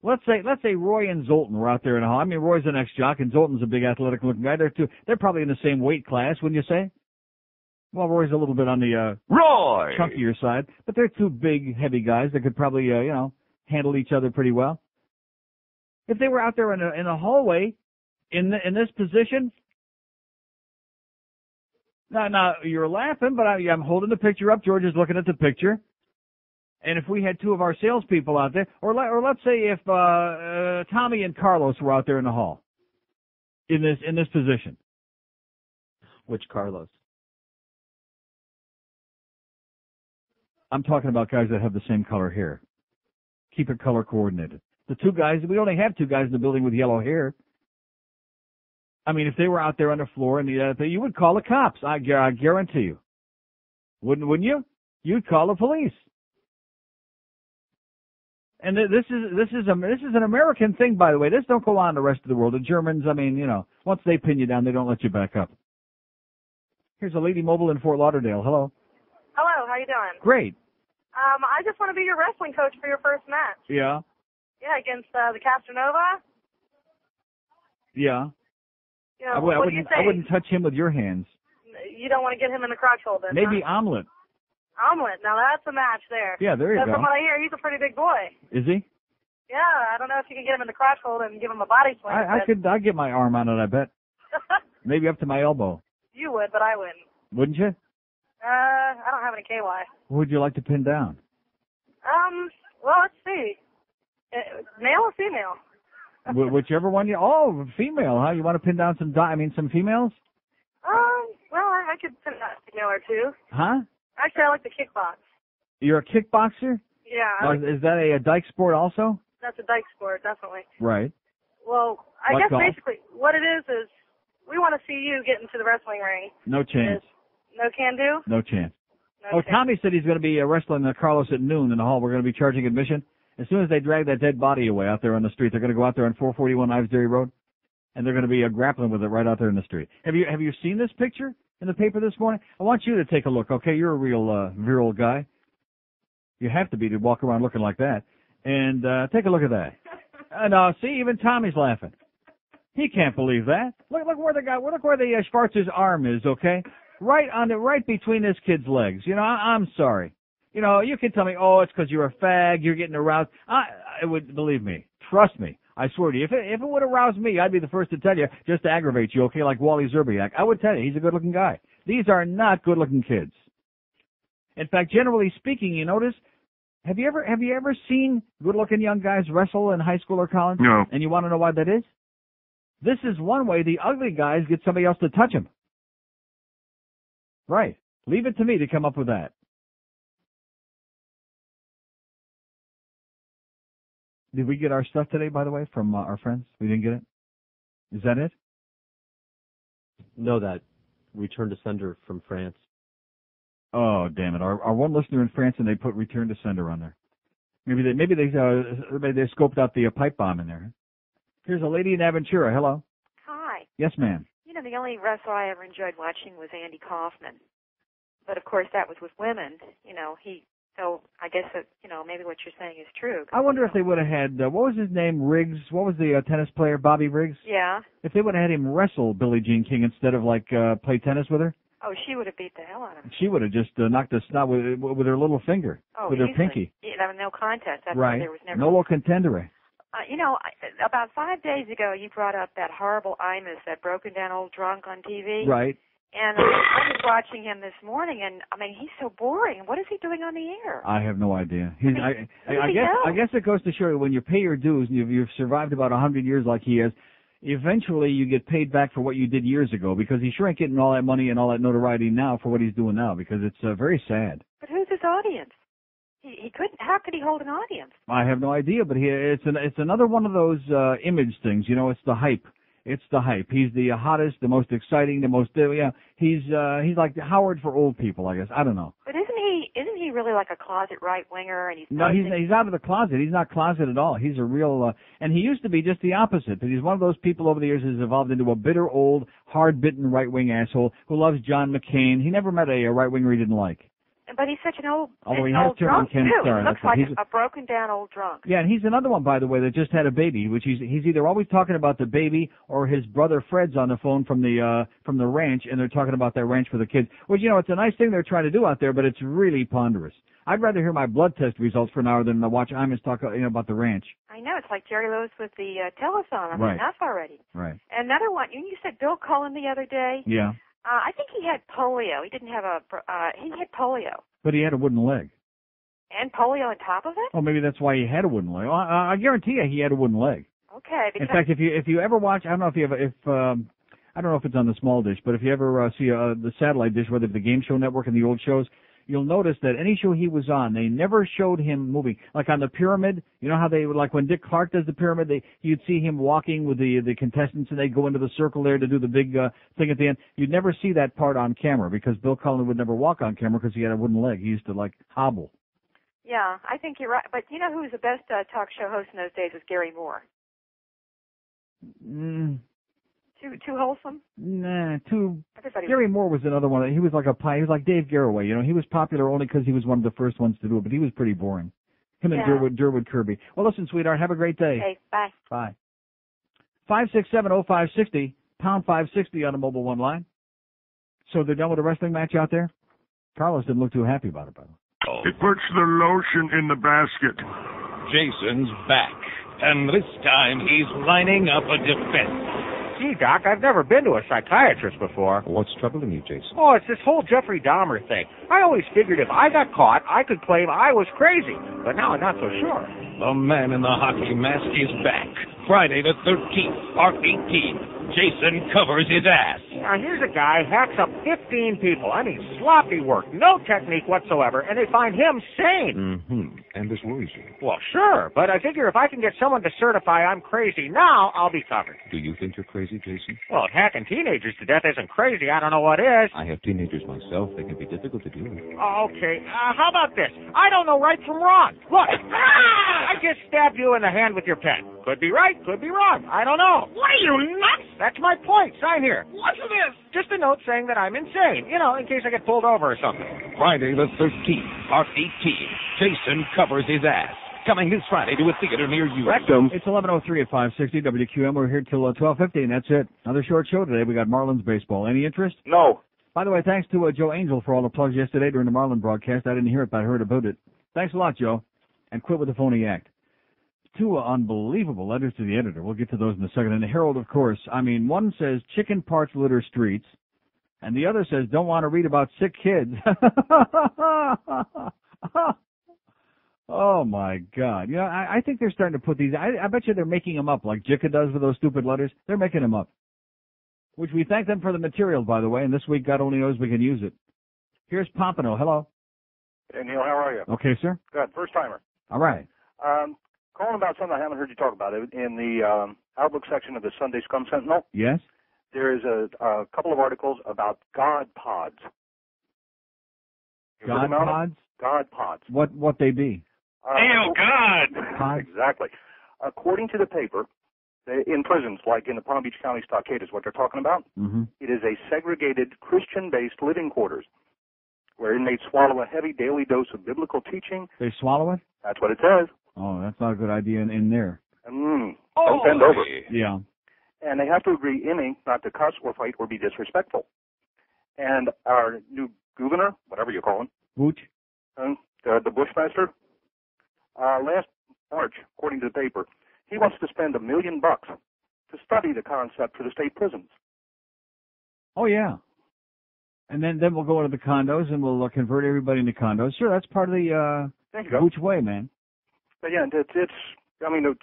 let's say Roy and Zoltan were out there in the hall. I mean, Roy's an ex-jock, and Zoltan's a big athletic-looking guy. They're probably in the same weight class, wouldn't you say? Well, Roy's a little bit on the chunkier side, but they're 2 big, heavy guys that could probably, handle each other pretty well. If they were out there in a hallway, in this position, now you're laughing, but I'm holding the picture up. George is looking at the picture, and if we had 2 of our salespeople out there, or let's say if Tommy and Carlos were out there in the hall, in this position. Which Carlos? I'm talking about guys that have the same color hair. Keep it color coordinated. The 2 guys, we only have 2 guys in the building with yellow hair. I mean, if they were out there on the floor and you would call the cops. I guarantee you. Wouldn't you? You'd call the police. And this is an American thing, by the way. This don't go on in the rest of the world. The Germans, once they pin you down, they don't let you back up. Here's a Lady Mobile in Fort Lauderdale. Hello. Hello, how you doing? Great. I just want to be your wrestling coach for your first match. Yeah. Yeah, against the Castronova. Yeah. What do you think? I wouldn't touch him with your hands. You don't want to get him in the crotch hole then? Maybe huh? Omelet. Omelet. Now that's a match there. Yeah, there you go. From what I hear, he's a pretty big boy. Is he? Yeah, I don't know if you can get him in the crotch hole and give him a body slam. I'd get my arm on it, I bet. Maybe up to my elbow. You would, but I wouldn't. Wouldn't you? I don't have any KY. Who would you like to pin down? Well, let's see. Male or female? Whichever one you... Oh, female, huh? You want to pin down some females? Well, I could pin down a female or two. Huh? Actually, I like the kickbox. You're a kickboxer? Yeah. Is that a dyke sport also? That's a dyke sport, definitely. Right. Well, I guess basically what it is we want to see you get into the wrestling ring. No chance. No can do? No chance. No chance. Tommy said he's going to be wrestling Carlos at noon in the hall. We're going to be charging admission. As soon as they drag that dead body away out there on the street, they're going to go out there on 441 Ives Dairy Road, and they're going to be grappling with it right out there in the street. Have you seen this picture in the paper this morning? I want you to take a look, okay? You're a real virile guy. You have to be to walk around looking like that. And take a look at that. No, see, even Tommy's laughing. He can't believe that. Look where the Schwarz's arm is, okay? Right between this kid's legs. You know, I'm sorry. You know, you can tell me, oh, it's because you're a fag, you're getting aroused. It would, believe me, trust me, I swear to you, if it would arouse me, I'd be the first to tell you, just to aggravate you, okay, like Wally Zerbiak. I would tell you, he's a good-looking guy. These are not good-looking kids. In fact, generally speaking, you notice, have you ever seen good-looking young guys wrestle in high school or college? No. And you want to know why that is? This is one way the ugly guys get somebody else to touch them. Right. Leave it to me to come up with that. Did we get our stuff today, by the way, from our friends? We didn't get it? Is that it? No, that return to sender from France. Oh, damn it. Our one listener in France, and they put return to sender on there. Maybe they scoped out the pipe bomb in there. Here's a lady in Aventura. Hello. Hi. Yes, ma'am. You know, the only wrestler I ever enjoyed watching was Andy Kaufman. But, of course, that was with women. You know, so I guess that, you know, maybe what you're saying is true. I wonder if they would have had, what was his name, Riggs? What was the tennis player, Bobby Riggs? Yeah. If they would have had him wrestle Billie Jean King instead of, play tennis with her? Oh, she would have beat the hell out of him. She would have just knocked the snot with her little finger, with her pinky. Yeah, there was no contest. That's right. Why there was never... No contendere. You know, about 5 days ago, you brought up that horrible Imus, that broken down old drunk on TV. Right. And I was watching him this morning, and I mean, he's so boring. What is he doing on the air? I have no idea. I guess it goes to show you when you pay your dues, and you've survived about 100 years like he has. Eventually, you get paid back for what you did years ago, because he sure ain't getting all that money and all that notoriety now for what he's doing now, because it's very sad. But who's his audience? He couldn't. How could he hold an audience? I have no idea, but it's another one of those image things. You know, it's the hype. It's the hype. He's the hottest, the most exciting, the most he's like Howard for old people, I guess. I don't know. But isn't he really like a closet right winger? And he's out of the closet. He's not closet at all. He's a real and he used to be just the opposite. But he's one of those people over the years who's evolved into a bitter old, hard bitten right wing asshole who loves John McCain. He never met a right winger he didn't like. But he's such an old drunk too. He looks like a broken down old drunk. Yeah, and he's another one, by the way, that just had a baby, which he's either always talking about the baby or his brother Fred's on the phone from the ranch, and they're talking about that ranch for the kids. Which, you know, it's a nice thing they're trying to do out there, but it's really ponderous. I'd rather hear my blood test results for an hour than watch Imus talk about the ranch. I know, it's like Jerry Lewis with the telethon. I mean, enough already. Right. Another one. You said Bill Cullen the other day. Yeah. I think he had polio. He didn't have he had polio. But he had a wooden leg. And polio on top of it? Oh, maybe that's why he had a wooden leg. Well, I guarantee you he had a wooden leg. Okay. In fact, if you ever watch, I don't know if I don't know if it's on the small dish, but if you ever see the satellite dish, whether it's the Game Show Network and the old shows, you'll notice that any show he was on, they never showed him moving. Like on the Pyramid, you know how they would, like when Dick Clark does the Pyramid, you'd see him walking with the contestants, and they'd go into the circle there to do the big thing at the end. You'd never see that part on camera because Bill Cullen would never walk on camera because he had a wooden leg. He used to hobble. Yeah, I think you're right. But you know who was the best talk show host in those days was Gary Moore. Too wholesome? Nah, Everybody Gary Moore was another one. He was like he was like Dave Garroway. You know, he was popular only because he was one of the first ones to do it, but he was pretty boring. Him and Durwood Kirby. Well, listen, sweetheart, have a great day. Okay, bye. Bye. 567-0560, pound 560 on the Mobile One line. So they're done with a wrestling match out there? Carlos didn't look too happy about it, by the way. It puts the lotion in the basket. Jason's back, and this time he's lining up a defense. Gee, Doc, I've never been to a psychiatrist before. What's troubling you, Jason? Oh, it's this whole Jeffrey Dahmer thing. I always figured if I got caught, I could claim I was crazy. But now I'm not so sure. The man in the hockey mask is back. Friday the 13th, Part 18. Jason covers his ass. Now, here's a guy hacks up 15 people. I mean, sloppy work, no technique whatsoever, and they find him sane. Mm-hmm. And this worries you. Well, sure, but I figure if I can get someone to certify I'm crazy now, I'll be covered. Do you think you're crazy, Jason? Well, hacking teenagers to death isn't crazy. I don't know what is. I have teenagers myself. They can be difficult to deal with. Okay, how about this? I don't know right from wrong. Look, I just stabbed you in the hand with your pen. Could be right, could be wrong. I don't know. What are you, nuts? That's my point. Sign here. What's this? Just a note saying that I'm insane. You know, in case I get pulled over or something. Friday the 13th, Part 18. Jason covers his ass. Coming this Friday to a theater near you. Rectum. It's 11:03 at 560 WQM. We're here till 12:50, and that's it. Another short show today. We got Marlins baseball. Any interest? No. By the way, thanks to Joe Angel for all the plugs yesterday during the Marlin broadcast. I didn't hear it, but I heard about it. Thanks a lot, Joe. And quit with the phony act. Two unbelievable letters to the editor. We'll get to those in a second. And the Herald, of course. I mean, one says chicken parts litter streets, and the other says don't want to read about sick kids. Oh, my God. You know, I think they're starting to put these, I bet you they're making them up like Jicka does with those stupid letters. They're making them up. Which we thank them for the material, by the way, and this week God only knows we can use it. Here's Pompano. Hello. Hey, Neil, how are you? Okay, sir. Good. First timer. All right. Calling about something I haven't heard you talk about. In the Outlook section of the Sunday Scum Sentinel, Yes? there is a couple of articles about God pods. You heard God about them? pods? God pods. What they be? God! Pods? Exactly. According to the paper, in prisons, like in the Palm Beach County Stockade is what they're talking about, Mm-hmm. it is a segregated Christian-based living quarters where inmates swallow a heavy daily dose of biblical teaching. They swallow it? That's what it says. Oh, that's not a good idea in there. Don't bend over. Yeah. And they have to agree in ink not to cuss or fight or be disrespectful. And our new governor, whatever you call him, Booch? the Bushmaster, last March, according to the paper, he wants to spend $1 million to study the concept for the state prisons. Oh, yeah. And then we'll go into the condos and we'll convert everybody into condos. Sure, that's part of the Booch way, man. But yeah, it's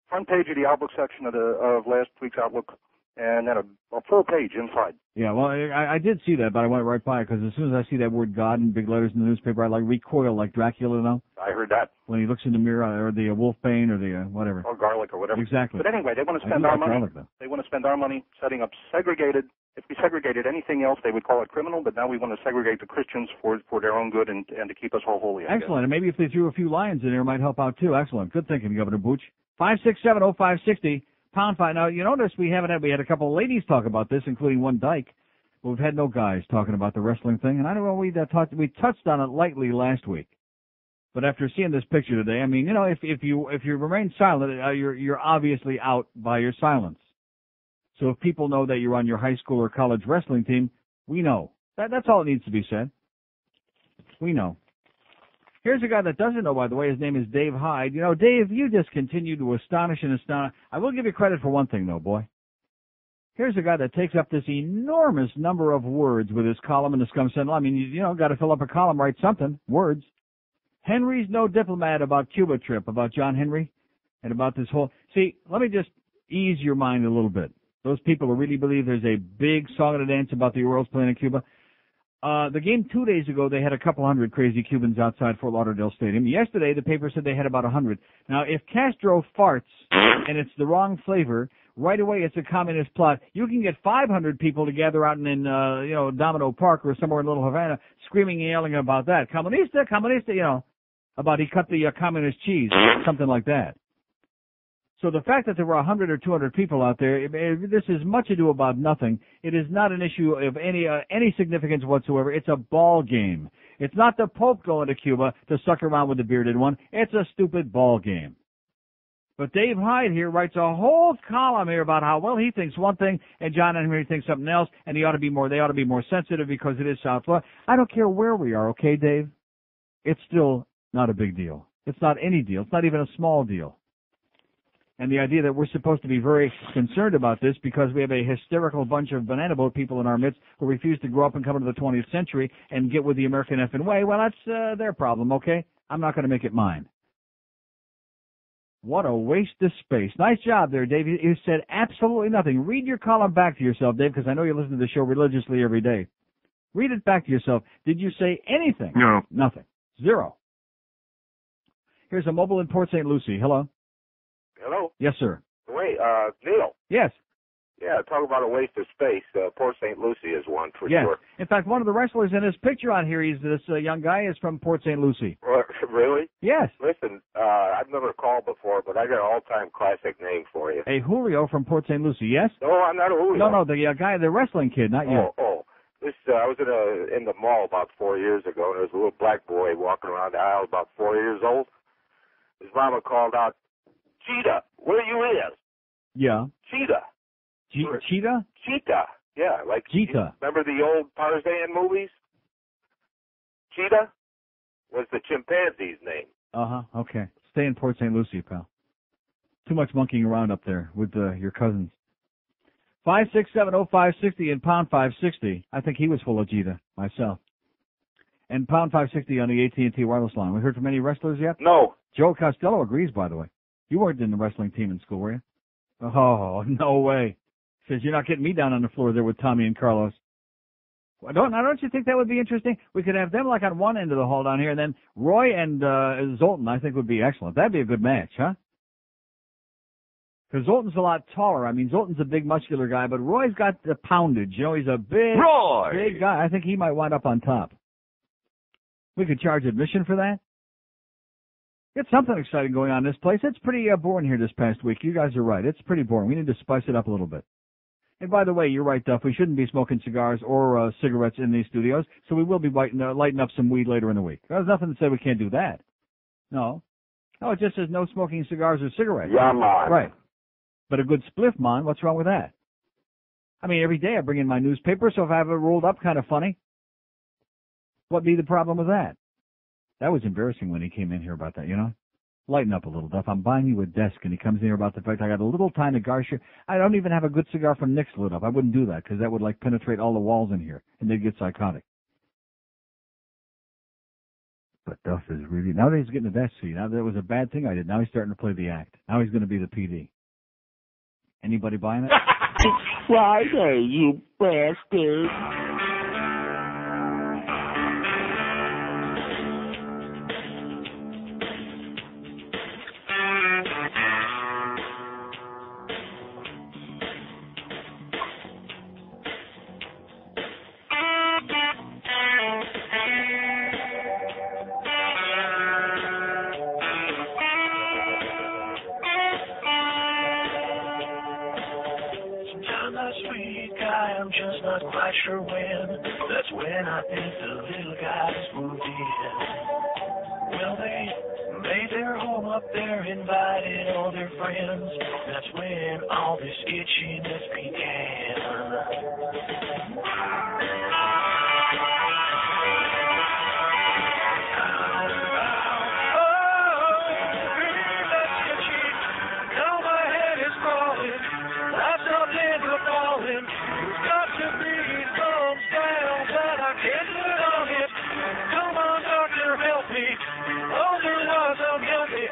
front page of the Outlook section of last week's Outlook, and then a full page inside. Yeah, well, I did see that, but I went right by it because as soon as I see that word God in big letters in the newspaper, I recoil like Dracula now. I heard that. When he looks in the mirror, or the Wolfbane, or the whatever. Or garlic, or whatever. Exactly. But anyway, they want to spend our money. They want to spend our money setting up segregated. If we segregated anything else, they would call it criminal, but now we want to segregate the Christians for their own good and to keep us all holy. Excellent. And maybe if they threw a few lions in there, it might help out, too. Excellent. Good thinking, Governor Booch. 5670560, pound 5. Now, you notice we had a couple of ladies talk about this, including one dyke. But we've had no guys talking about the wrestling thing. And I don't know, we touched on it lightly last week. But after seeing this picture today, I mean, you know, if you remain silent, you're obviously out by your silence. So if people know that you're on your high school or college wrestling team, we know. That's all that needs to be said. We know. Here's a guy that doesn't know, by the way. His name is Dave Hyde. You know, Dave, you just continue to astonish and astonish. I will give you credit for one thing, though, boy. Here's a guy that takes up this enormous number of words with his column in the Scum Sentinel. I mean, you know, got to fill up a column, write something, words. Henry's no diplomat about Cuba trip, about John Henry, and about this whole... See, let me just ease your mind a little bit. Those people who really believe there's a big song and a dance about the Orioles playing in Cuba. The game 2 days ago, they had a couple hundred crazy Cubans outside Fort Lauderdale Stadium. Yesterday, the paper said they had about 100. Now, if Castro farts and it's the wrong flavor, right away it's a communist plot. You can get 500 people to gather out in Domino Park or somewhere in Little Havana screaming and yelling about that. Comunista, comunista, you know, about he cut the communist cheese, something like that. So the fact that there were 100 or 200 people out there, this is much ado about nothing. It is not an issue of any significance whatsoever. It's a ball game. It's not the Pope going to Cuba to suck around with the bearded one. It's a stupid ball game. But Dave Hyde here writes a whole column here about how, well, he thinks one thing and John Henry thinks something else, and they ought to be more sensitive because it is South Florida. I don't care where we are, okay, Dave? It's still not a big deal. It's not any deal. It's not even a small deal. And the idea that we're supposed to be very concerned about this because we have a hysterical bunch of banana boat people in our midst who refuse to grow up and come into the 20th century and get with the American effing way, well, that's their problem, okay? I'm not going to make it mine. What a waste of space. Nice job there, Dave. You said absolutely nothing. Read your column back to yourself, Dave, because I know you listen to the show religiously every day. Read it back to yourself. Did you say anything? No. Nothing. Zero. Here's a mobile in Port St. Lucie. Hello? Hello? Yes, sir. Wait, Neil. Yes. Yeah, talk about a waste of space. Port St. Lucie is one for yes. sure. In fact, one of the wrestlers in his picture on here, this young guy is from Port St. Lucie. Really? Yes. Listen, I've never called before, but I got an all-time classic name for you. A Julio from Port St. Lucie, yes? No, I'm not a Julio. No, the guy, the wrestling kid, not you. This, I was in the mall about 4 years ago, and there was a little black boy walking around the aisle about 4 years old. His mama called out, "Cheetah, where you is?" Yeah. Cheetah. Cheetah? Cheetah. Yeah, like Cheetah. Remember the old Tarzan movies? Cheetah was the chimpanzee's name. Okay. Stay in Port St. Lucie, pal. Too much monkeying around up there with your cousins. 5670560 and pound 560. I think he was full of cheetah myself. And pound 560 on the AT&T wireless line. We heard from any wrestlers yet? No. Joe Costello agrees, by the way. You weren't in the wrestling team in school, were you? Oh, no way. Says you're not getting me down on the floor there with Tommy and Carlos. Don't you think that would be interesting? We could have them like on one end of the hall down here, and then Roy and Zoltan, I think, would be excellent. That'd be a good match, huh? Because Zoltan's a lot taller. I mean, Zoltan's a big, muscular guy, but Roy's got the poundage. You know, he's a big guy. I think he might wind up on top. We could charge admission for that. It's something exciting going on in this place. It's pretty boring here this past week. You guys are right. It's pretty boring. We need to spice it up a little bit. And by the way, you're right, Duff. We shouldn't be smoking cigars or cigarettes in these studios, so we will be lighting up some weed later in the week. There's nothing to say we can't do that. No, it just says no smoking cigars or cigarettes. Yeah, man. Right. But a good spliff, man, what's wrong with that? I mean, every day I bring in my newspaper, so if I have it rolled up kind of funny, what'd be the problem with that? That was embarrassing when he came in here about that, you know? Lighten up a little, Duff. I'm buying you a desk, and he comes in here about the fact I got a little tiny Garcia. I don't even have a good cigar from Nick's lit up. I wouldn't do that, because that would, like, penetrate all the walls in here, and they'd get psychotic. But Duff is really... Now that he's getting a desk seat, now that was a bad thing I did. Now he's starting to play the act. Now he's going to be the PD. Anybody buying it? It's Friday, you bastard. I'm just not quite sure when. That's when I think the little guys moved in. Well, they made their home up there, invited all their friends. That's when all this itchiness began.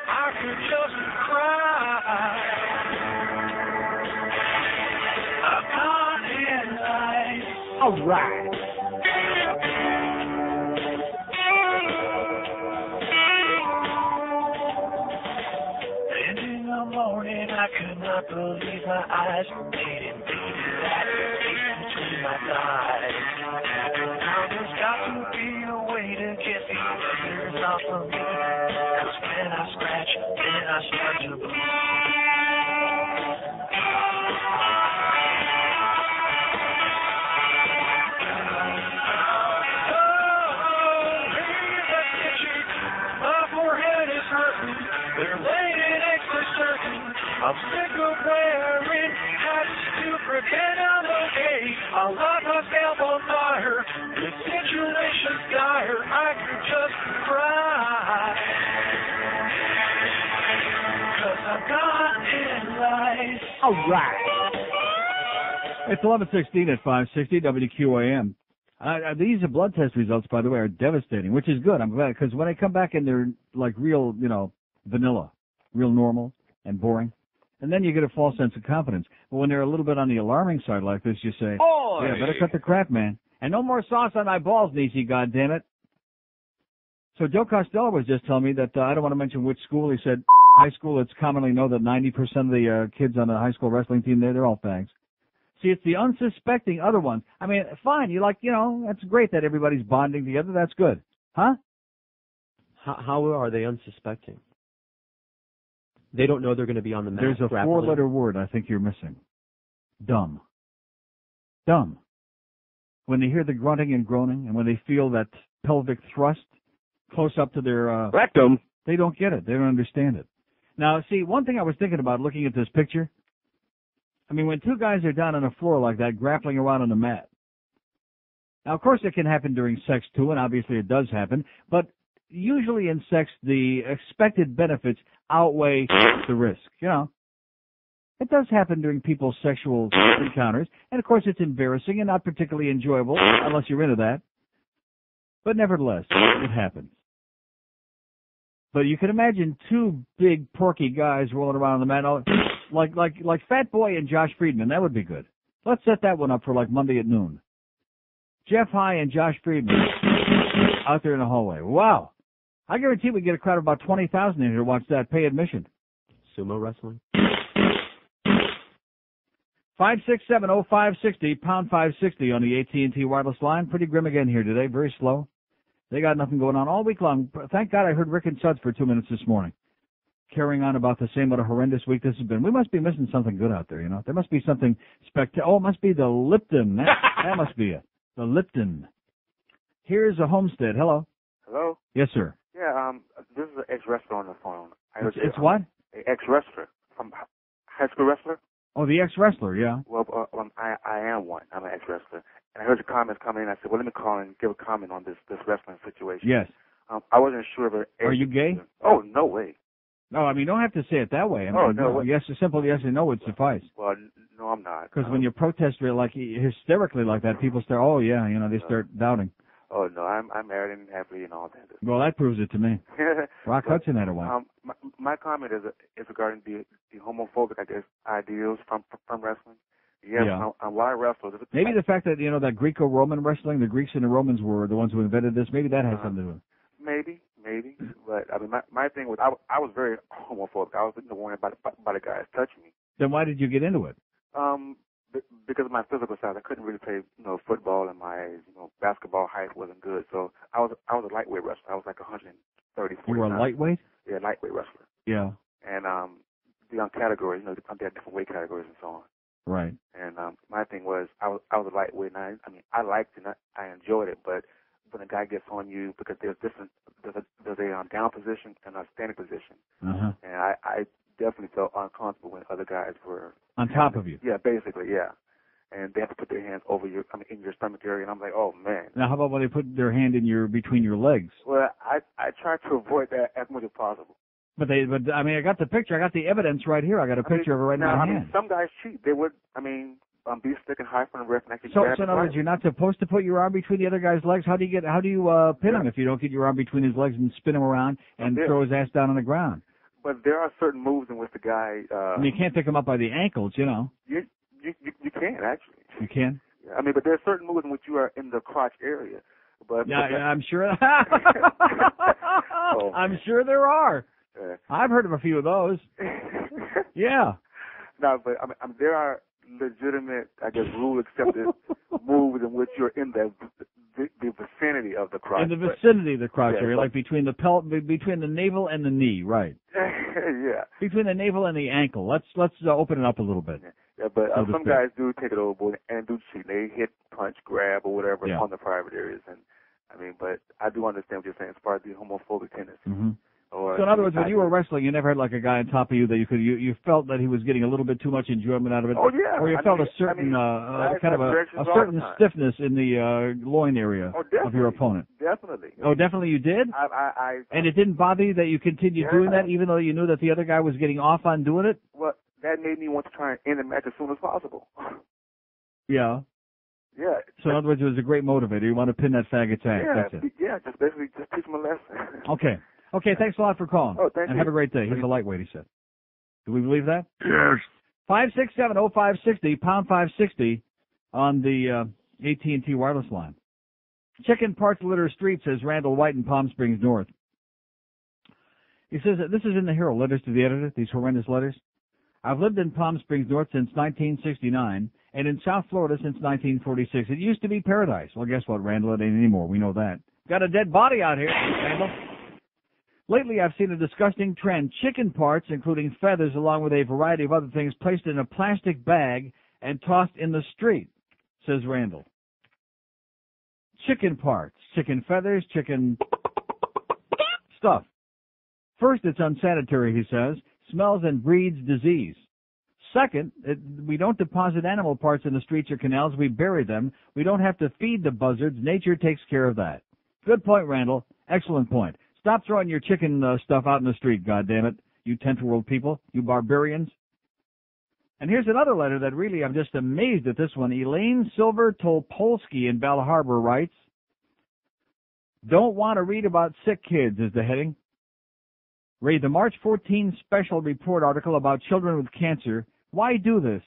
I could just cry. I've got in life. All right. And in the morning, I could not believe my eyes. Didn't beat that space between my thighs. Now there's got to be a way to get these tears off of me. When I scratch, then I start to bleed. My forehead is hurting. They're laying it extra certain. I'm sick of wearing hats to pretend I'm okay. I light my scalp on fire. The situation's dire. I could just cry. I've got in All right. It's 11:16 at 560 WQAM. These blood test results, by the way, are devastating, which is good. I'm glad, because when they come back and they're like real, vanilla, real normal and boring, and then you get a false sense of confidence. But when they're a little bit on the alarming side like this, you say, Oy! yeah, better cut the crap, man. And no more sauce on my balls, Niecy, goddammit. So Joe Costello was just telling me that, I don't want to mention which school, he said, high school, it's commonly known that 90% of the kids on the high school wrestling team, they're all fags. See, it's the unsuspecting other ones. I mean, fine, that's great that everybody's bonding together, that's good. Huh? How are they unsuspecting? They don't know they're going to be on the mat. There's a four-letter word I think you're missing. Dumb. Dumb. When they hear the grunting and groaning, and when they feel that pelvic thrust close up to their rectum, they don't get it. They don't understand it. Now, see, one thing I was thinking about looking at this picture, I mean, when two guys are down on the floor like that, grappling around on the mat. Now, of course, it can happen during sex, too, and obviously it does happen, but usually in sex, the expected benefits outweigh the risk, It does happen during people's sexual encounters, and of course it's embarrassing and not particularly enjoyable, unless you're into that. But nevertheless, it happens. But you can imagine two big, porky guys rolling around on the mat, like Fat Boy and Josh Friedman. That would be good. Let's set that one up for like Monday at noon. Jeff High and Josh Friedman out there in the hallway. Wow. I guarantee we get a crowd of about 20,000 in here to watch that. Pay admission. Sumo wrestling. 5670560, pound 560 on the AT&T wireless line. Pretty grim again here today. Very slow. They got nothing going on all week long. Thank God I heard Rick and Suds for 2 minutes this morning. Carrying on about the same what a horrendous week this has been. We must be missing something good out there, There must be something spectacular. Oh, it must be the Lipton. That must be it. The Lipton. Here's a Homestead. Hello. Hello? Yes, sir. Yeah, this is an ex-wrestler on the phone. It's what? An ex-wrestler. From high school wrestler? Oh, the ex-wrestler, yeah. Well, I am one. I'm an ex-wrestler. And I heard your comments coming in. I said, well, let me call and give a comment on this wrestling situation. Yes. I wasn't sure if... Are you gay? Oh, no way. No, I mean, you don't have to say it that way. I mean, no. Yes, a simple yes or no would suffice. Well, no, I'm not. Because when you protest like hysterically like that, people start, oh, yeah, they start doubting. Oh, no, I'm married and happy and all that. Well, that proves it to me. Rock Hudson had a wife. My comment is regarding the homophobic, I guess, ideals from wrestling. Yes, yeah. Why wrestlers? Maybe the fact that, that Greco-Roman wrestling, the Greeks and the Romans were the ones who invented this, maybe that has something to do with it. Maybe. But, I mean, my thing was, I was very homophobic. I was worried about the guys touching me. Then why did you get into it? Because of my physical size. I couldn't really play, football, and my, basketball height wasn't good. So I was a lightweight wrestler. I was like 130. You were a lightweight? Yeah, lightweight wrestler. Yeah. And beyond categories, there are different weight categories and so on. Right. And my thing was, I was a lightweight, and I liked it, and I enjoyed it, but when a guy gets on you, because there's a down position and a standing position, and I definitely felt uncomfortable when other guys were on top of you. Yeah, basically, yeah. And they have to put their hands over in your stomach area, and I'm like, oh man. Now, how about when they put their hand in between your legs? Well, I try to avoid that as much as possible. But I mean, I got the picture. I got the evidence right here. I got a picture of it right in my hand. Some guys cheat. They would, be sticking high from the ref and actually So in other words, you're not supposed to put your arm between the other guy's legs. How do you pin him if you don't get your arm between his legs and spin him around and throw his ass down on the ground? But there are certain moves in which the guy. You can't pick him up by the ankles, You can actually. You can. But there are certain moves in which you are in the crotch area. But I'm sure. I'm sure there are. I've heard of a few of those. Yeah. No, but there are legitimate, I guess, rule-accepted moves in which you're in the vicinity of the crotch. In the vicinity of the crotch area, like between the navel and the knee, right? Yeah. Between the navel and the ankle. Let's open it up a little bit. Yeah, but some guys do take it overboard and do cheat. They hit, punch, grab, or whatever on the private areas, and but I do understand what you're saying as far as the homophobic tendency. Mm-hmm. So in other words, when you were wrestling, you never had like a guy on top of you that you felt that he was getting a little bit too much enjoyment out of it. Oh yeah. Or you felt a certain kind of a certain stiffness in the loin area of your opponent. Definitely. Oh, definitely you did? I and it didn't bother you that you continued doing that even though you knew that the other guy was getting off on doing it? Well, that made me want to try and end the match as soon as possible. Yeah. Yeah. So in other words, it was a great motivator. You want to pin that faggot's ass. Yeah, That's it. yeah, just basically just teach him a lesson. Okay. Okay, thanks a lot for calling. Oh, thank and you. have a great day. He's a lightweight, he said. Do we believe that? Yes. 567-0560, pound 560 on the AT&T wireless line. Chicken parts litter street, says Randall White in Palm Springs North. He says that this is in the Herald, letters to the editor, these horrendous letters. I've lived in Palm Springs North since 1969 and in South Florida since 1946. It used to be paradise. Well, guess what, Randall? It ain't anymore. We know that. Got a dead body out here, Randall. Lately, I've seen a disgusting trend. Chicken parts, including feathers, along with a variety of other things, placed in a plastic bag and tossed in the street, says Randall. Chicken parts, chicken feathers, chicken stuff. First, it's unsanitary, he says. Smells and breeds disease. Second, we don't deposit animal parts in the streets or canals. We bury them. We don't have to feed the buzzards. Nature takes care of that. Good point, Randall. Excellent point. Stop throwing your chicken stuff out in the street, goddammit, you 10th world people, you barbarians. And here's another letter that really, I'm just amazed at this one. Elaine Silver Tolpolsky in Bell Harbor writes, don't want to read about sick kids is the heading. Read the March 14 special report article about children with cancer. Why do this?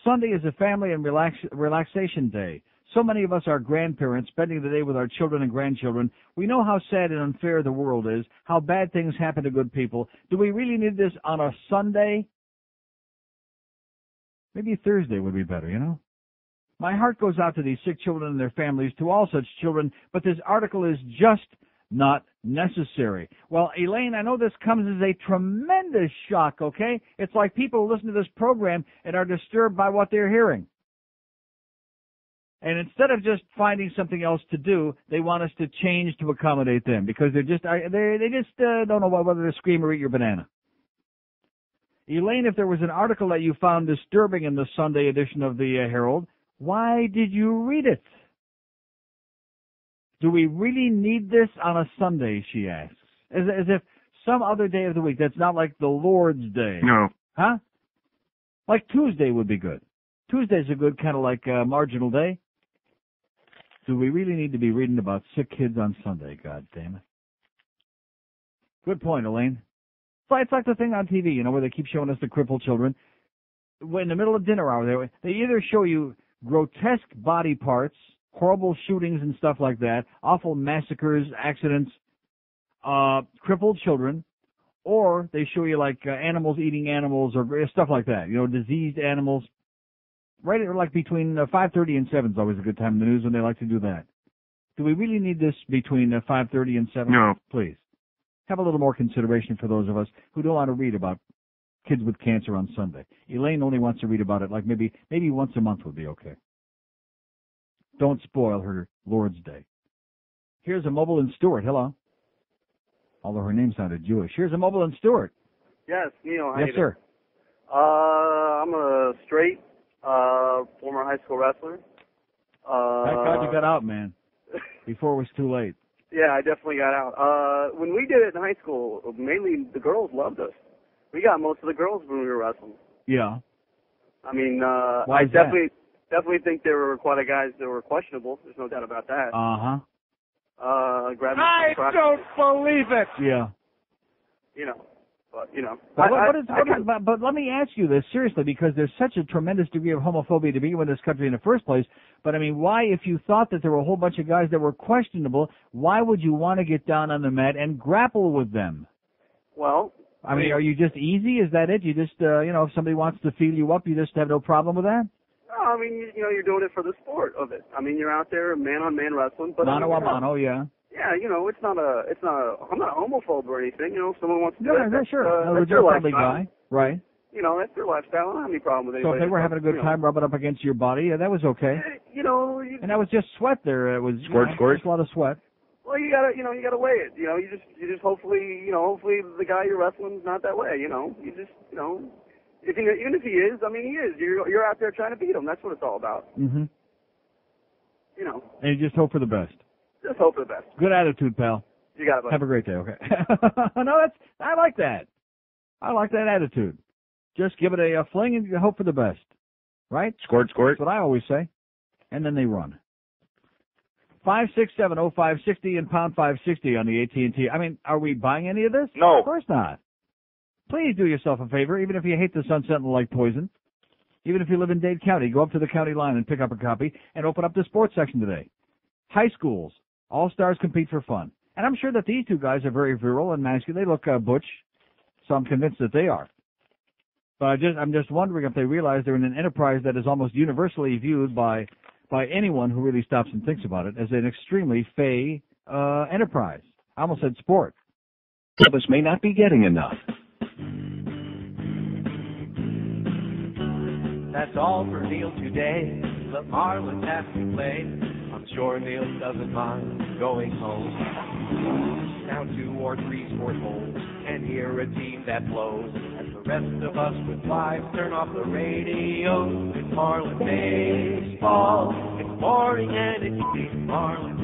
Sunday is a family and relaxation day. So many of us are grandparents, spending the day with our children and grandchildren. We know how sad and unfair the world is, how bad things happen to good people. Do we really need this on a Sunday? Maybe Thursday would be better, you know? My heart goes out to these sick children and their families, to all such children, but this article is just not necessary. Well, Elaine, I know this comes as a tremendous shock, okay? It's like people listen to this program and are disturbed by what they're hearing. And instead of just finding something else to do, they want us to change to accommodate them because they just don't know whether to scream or eat your banana. Elaine, if there was an article that you found disturbing in the Sunday edition of the Herald, why did you read it? Do we really need this on a Sunday, she asks, as if some other day of the week that's not like the Lord's Day. No. Huh? Like Tuesday would be good. Tuesday's a good kind of like marginal day. Do we really need to be reading about sick kids on Sunday? God damn it. Good point, Elaine. It's like the thing on TV, you know, where they keep showing us the crippled children. In the middle of dinner hour, they either show you grotesque body parts, horrible shootings and stuff like that, awful massacres, accidents, crippled children, or they show you like animals eating animals or stuff like that, you know, diseased animals. Right at like between 5:30 and 7 is always a good time in the news when they like to do that. Do we really need this between 5:30 and 7? No. Please. Have a little more consideration for those of us who don't want to read about kids with cancer on Sunday. Elaine only wants to read about it like maybe once a month would be okay. Don't spoil her Lord's Day. Here's a mobile in Stewart. Hello. Although her name sounded Jewish. Here's a mobile in Stewart. Yes, Neil. Yes, sir. I'm a straight former high school wrestler. Thank God you got out, man. Before it was too late. Yeah, I definitely got out. When we did it in high school, mainly the girls loved us. We got most of the girls when we were wrestling. Yeah. I mean, Why I is that? definitely think there were quite a guys that were questionable. There's no doubt about that. Uh-huh. I don't believe it. Yeah. You know, but you know. But let me ask you this seriously, because there's such a tremendous degree of homophobia to begin with in this country in the first place. But I mean, why, if you thought that there were a whole bunch of guys that were questionable, why would you want to get down on the mat and grapple with them? Well, I mean, are you just easy? Is that it? You just, if somebody wants to feel you up, you just have no problem with that? no, I mean, you know, you're doing it for the sport of it. I mean, you're out there man-on-man wrestling. But mano a mano, yeah. Yeah, you know, I'm not a homophobe or anything. You know, if someone wants to do Yeah, it, sure. that's their friendly lifestyle. guy, right? You know, that's their lifestyle. I don't have any problem with So anybody. if they were having a good time rubbing up against your body, that was okay. You know, and that was just sweat there. It was Squirt. just a lot of sweat. Well, you gotta weigh it. You know, you just hopefully the guy you're wrestling's not that way. You know, even if he is, I mean, he is. You're out there trying to beat him. That's what it's all about. Mm-hmm. You know. And you just hope for the best. Just hope for the best. Good attitude, pal. You got it, buddy. Have a great day, okay? No, I like that. I like that attitude. Just give it a fling and hope for the best. Right? Squirt, squirt. That's what I always say. And then they run. 5670560 and pound 560 on the AT&T. I mean, are we buying any of this? No. Of course not. Please do yourself a favor, even if you hate the Sun Sentinel like poison. Even if you live in Dade County, go up to the county line and pick up a copy and open up the sports section today. High schools, all-stars compete for fun. And I'm sure that these two guys are very virile and masculine. They look butch, so I'm convinced that they are. But I'm just wondering if they realize they're in an enterprise that is almost universally viewed by anyone who really stops and thinks about it as an extremely fey enterprise. I almost said sport. Some of us may not be getting enough. That's all for Neil today. The Marlins have to play. I'm sure Neil doesn't mind going home. Now 2 or 3 sport holes and hear a team that blows. As the rest of us with wives turn off the radio. It's Marlins baseball. It's boring and it's Marlins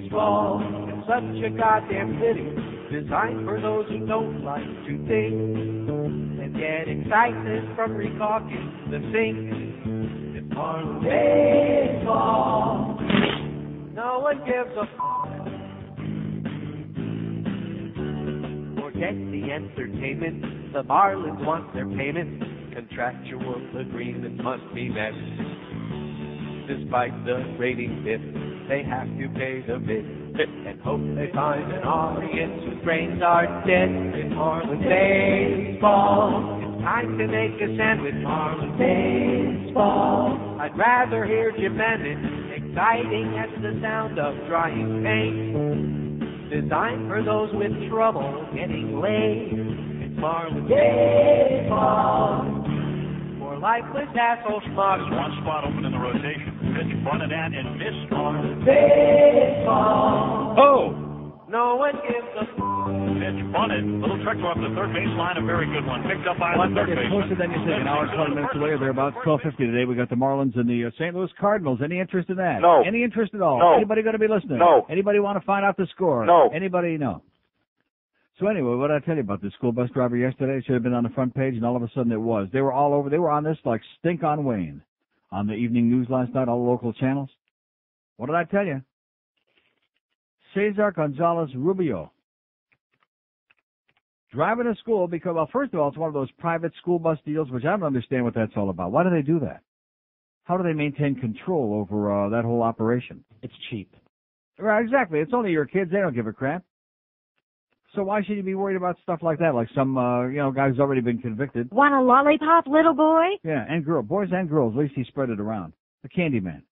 baseball. It's such a goddamn pity, designed for those who don't like to think and get excited from recalking the sink. It's Marlins baseball. No one gives a Forget the entertainment. The Marlins want their payment. Contractual agreements must be met. Despite the rating dip, they have to pay the bid and hope they find an audience whose brains are dead. It's Marlins baseball. It's time to make a stand with Marlins baseball. I'd rather hear Jim Bennett exciting as the sound of drying paint. Designed for those with trouble getting laid. It's Marlins baseball. For lifeless asshole schmucks. One spot open in the rotation. Pitch bunted at and missed. Marlins baseball. Oh! No one gives a Pitch bunted. Little trick off the third baseline. A very good one. Picked up by the third It's baseman. closer than you think. An hour and 20 minutes away. They're about 12:50 today. We got the Marlins and the St. Louis Cardinals. Any interest in that? No. Any interest at all? No. Anybody going to be listening? No. Anybody want to find out the score? No. Anybody? No. So anyway, what did I tell you about this school bus driver yesterday? It should have been on the front page, and all of a sudden it was. They were all over. They were on this like stink on Wayne on the evening news last night, all the local channels. What did I tell you? Cesar Gonzalez Rubio. Driving to school because, well, first of all, it's one of those private school bus deals, which I don't understand what that's all about. Why do they do that? How do they maintain control over that whole operation? It's cheap. Right, exactly. It's only your kids. They don't give a crap. So why should you be worried about stuff like that? Like some, guy who's already been convicted. Want a lollipop, little boy? Yeah, and boys and girls. At least he spread it around. The candy man.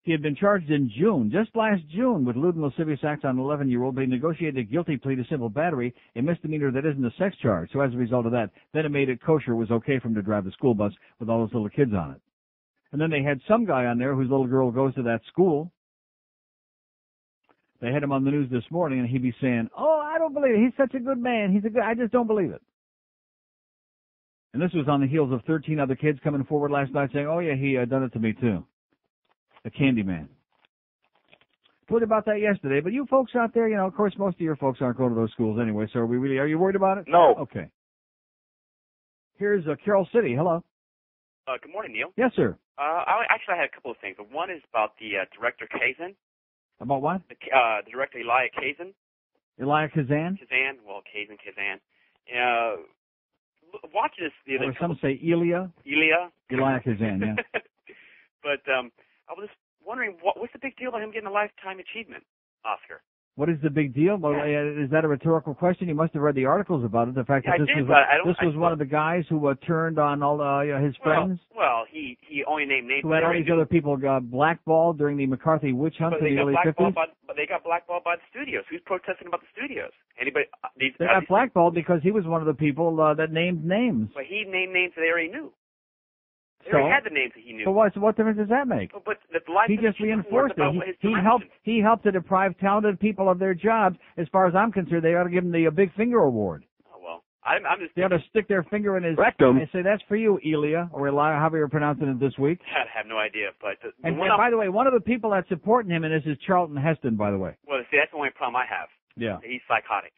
He had been charged in June, just last June, with lewd and lascivious acts on an 11-year-old. They negotiated a guilty plea to simple battery, a misdemeanor that isn't a sex charge. So as a result of that, then it made it kosher. It was okay for him to drive the school bus with all those little kids on it. And then they had some guy on there whose little girl goes to that school. They had him on the news this morning, and he'd be saying, "Oh, I don't believe it. He's such a good man. I just don't believe it." And this was on the heels of 13 other kids coming forward last night saying, "Oh, yeah, he done it to me, too." The candy man. Told you about that yesterday, but you folks out there, of course, most of your folks aren't going to those schools anyway, so are you worried about it? No. Okay. Here's Carroll City. Hello. Good morning, Neil. Yes, sir. I had a couple of things. One is about the director Kazan. About what? The director Elia Kazan. Elia Kazan? Kazan. Watch this. Or some say Elia. Elia Kazan, yeah. But I was just wondering, what's the big deal about him getting a Lifetime Achievement Oscar? What is the big deal? Well, is that a rhetorical question? You must have read the articles about it. The fact that this was one of the guys who turned on all his friends. Well, he only named names. Who had all these other people got blackballed during the McCarthy witch hunt in the early 50s. But they got blackballed by the studios. Who's protesting about the studios? Anybody? They got blackballed because he was one of the people that named names. But he named names that they already knew. They So, already had the names that he knew. So what difference does that make? But the Lifetime He just Achievement reinforced Award it. is about He helped to deprive talented people of their jobs. As far as I'm concerned, they ought to give him the big finger award. Oh, well, I'm just. They ought to stick their finger in his rectum and say, "That's for you, Elia," or Elia, however you're pronouncing it this week. I have no idea, but And by the way, one of the people that's supporting him in this is Charlton Heston, by the way. Well, see, that's the only problem I have. Yeah. He's psychotic.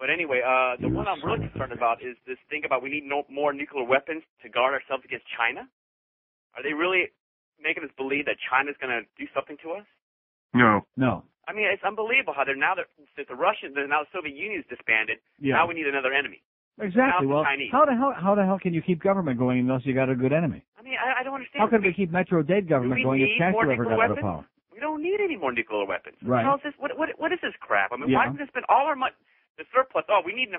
But anyway, the one I'm really concerned about is this thing about we need more nuclear weapons to guard ourselves against China. Are they really making us believe that China's going to do something to us? No. I mean, it's unbelievable how since the Russians, now the Soviet Union's disbanded, now we need another enemy. Exactly. Now Well, the Chinese. how the hell can you keep government going unless you got a good enemy? I mean, I don't understand. How can we keep Metro-Dade government going if Castro ever got out of power? We don't need any more nuclear weapons. Right. What is this crap? I mean, why don't we spend all our money, the surplus? Oh, we need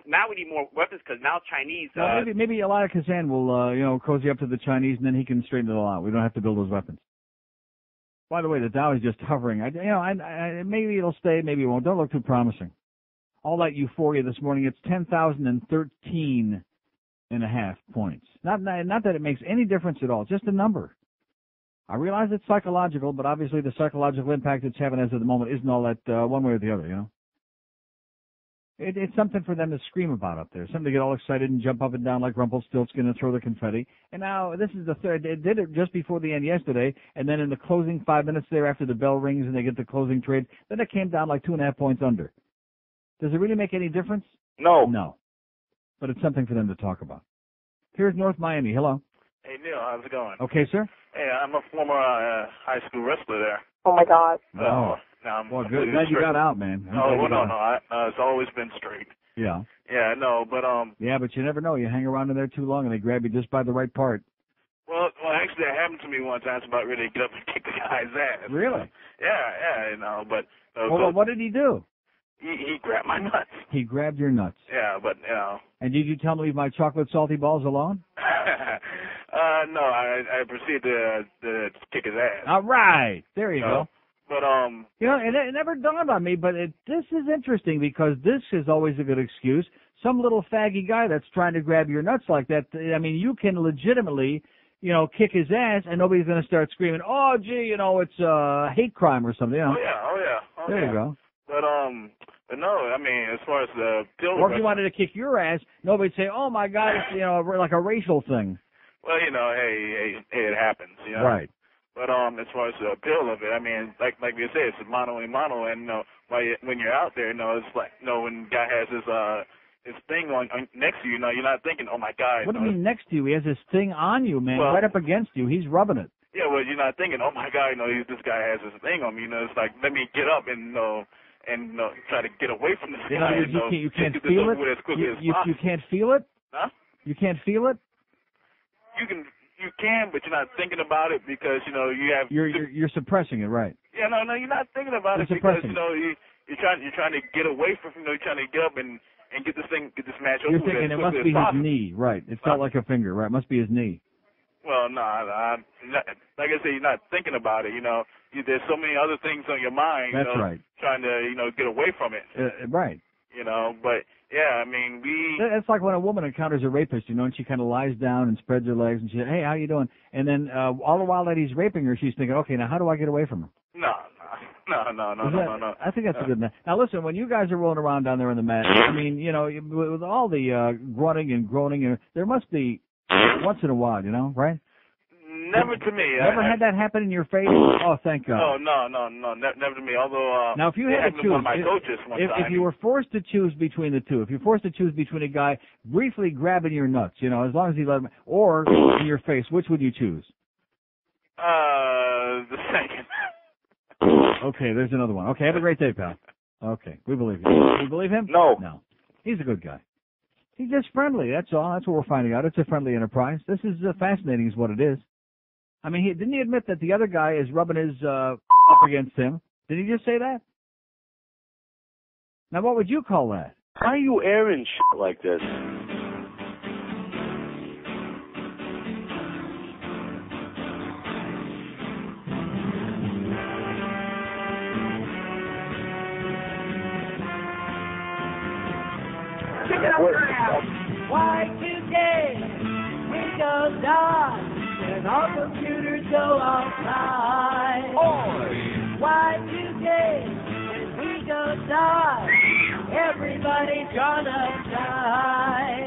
more weapons because now Chinese. Well, maybe Elia Kazan will cozy up to the Chinese and then he can straighten it all out. We don't have to build those weapons. By the way, the Dow is just hovering. Maybe it'll stay, maybe it won't. Don't look too promising. All that euphoria this morning. It's 10,013.5 points. Not that it makes any difference at all. Just a number. I realize it's psychological, but obviously the psychological impact it's having as of the moment isn't all that one way or the other, you know. It's something for them to scream about up there, something to get all excited and jump up and down like Rumpelstiltskin and throw the confetti. And now this is the third. They did it just before the end yesterday, and then in the closing 5 minutes there after the bell rings and they get the closing trade, then it came down like 2.5 points under. Does it really make any difference? No. No. But it's something for them to talk about. Here's North Miami. Hello. Hey, Neil, how's it going? Okay, sir. Hey, I'm a former high school wrestler there. Oh, my God. Oh. Now I'm Well, good. Glad you got out, man. No. It's always been straight. Yeah. Yeah, no, but Yeah, but you never know. You hang around in there too long and they grab you just by the right part. Well, actually, that happened to me once. I was about ready to get up and kick the guy's ass. Really? Yeah, but. Well, what did he do? He grabbed my nuts. He grabbed your nuts. Yeah, but And did you tell me to leave my chocolate salty balls alone? No, I proceeded to kick his ass. All right. There you go. But You know, it never dawned on me, but this is interesting because this is always a good excuse. Some little faggy guy that's trying to grab your nuts like that, I mean, you can legitimately, kick his ass and nobody's going to start screaming, oh, gee, it's a hate crime or something. Oh yeah. There you go. But no, I mean, as far as the pill. Or if you wanted to kick your ass, nobody'd say, oh, my God, it's, like a racial thing. Well, hey, it happens, Right. But as far as the appeal of it, I mean, like you say, it's mono a mono, and when you're out there, it's like when guy has his thing on next to you, you're not thinking, oh my God. What do you mean next to you? He has his thing on you, man, right up against you. He's rubbing it. Yeah, well, you're not thinking, oh my God, this guy has his thing on me. It's like, let me get up and try to get away from this guy. You can't feel it. You can't feel it. Huh? You can't feel it. You can, but you're not thinking about it because you have. You're suppressing it, right? Yeah, no, you're not thinking about it because you're trying to get away from you're trying to get up and get this match over. You're thinking it must be his knee, right? It felt like a finger, right? It must be his knee. Well, no, like I said, you're not thinking about it. There's so many other things on your mind. That's right. Trying to get away from it. Right. But yeah, I mean It's like when a woman encounters a rapist, and she kind of lies down and spreads her legs, and she says, "Hey, how you doing?" And then all the while that he's raping her, she's thinking, "Okay, now how do I get away from him?" No. I think that's a good. Now listen, when you guys are rolling around down there in the mat, I mean, with all the grunting and groaning, there must be once in a while, right? Never to me. Never had that happen in your face? Oh, thank God. No, never to me. Although now, if you had to choose, one of my coaches one time. If you were forced to choose between the two, if you're forced to choose between a guy briefly grabbing your nuts, as long as he let him, or in your face, which would you choose? The second. Okay, there's another one. Okay, have a great day, pal. Okay, we believe you. You believe him? No. He's a good guy. He's just friendly. That's all. That's what we're finding out. It's a friendly enterprise. This is fascinating, is what it is. I mean, didn't he admit that the other guy is rubbing his up against him? Did he just say that? Now, what would you call that? Why are you airing shit like this? Y2K, Windows die, and all computers go offline. Y2K, when Windows die, everybody's gonna die.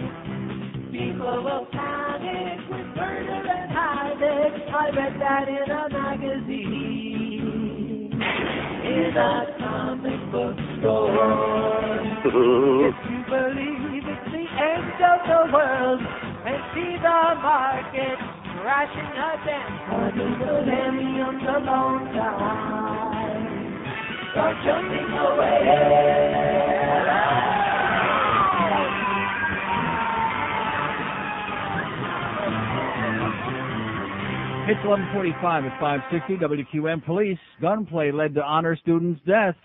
People will panic with murder and havoc. I read that in a magazine, in a comic book store. If you've believe it's the end of the world and see the market crashing again. But the millennium's a long time. Start jumping away. It's 11:45 at 560 WQM. Police gunplay led to honor student's death.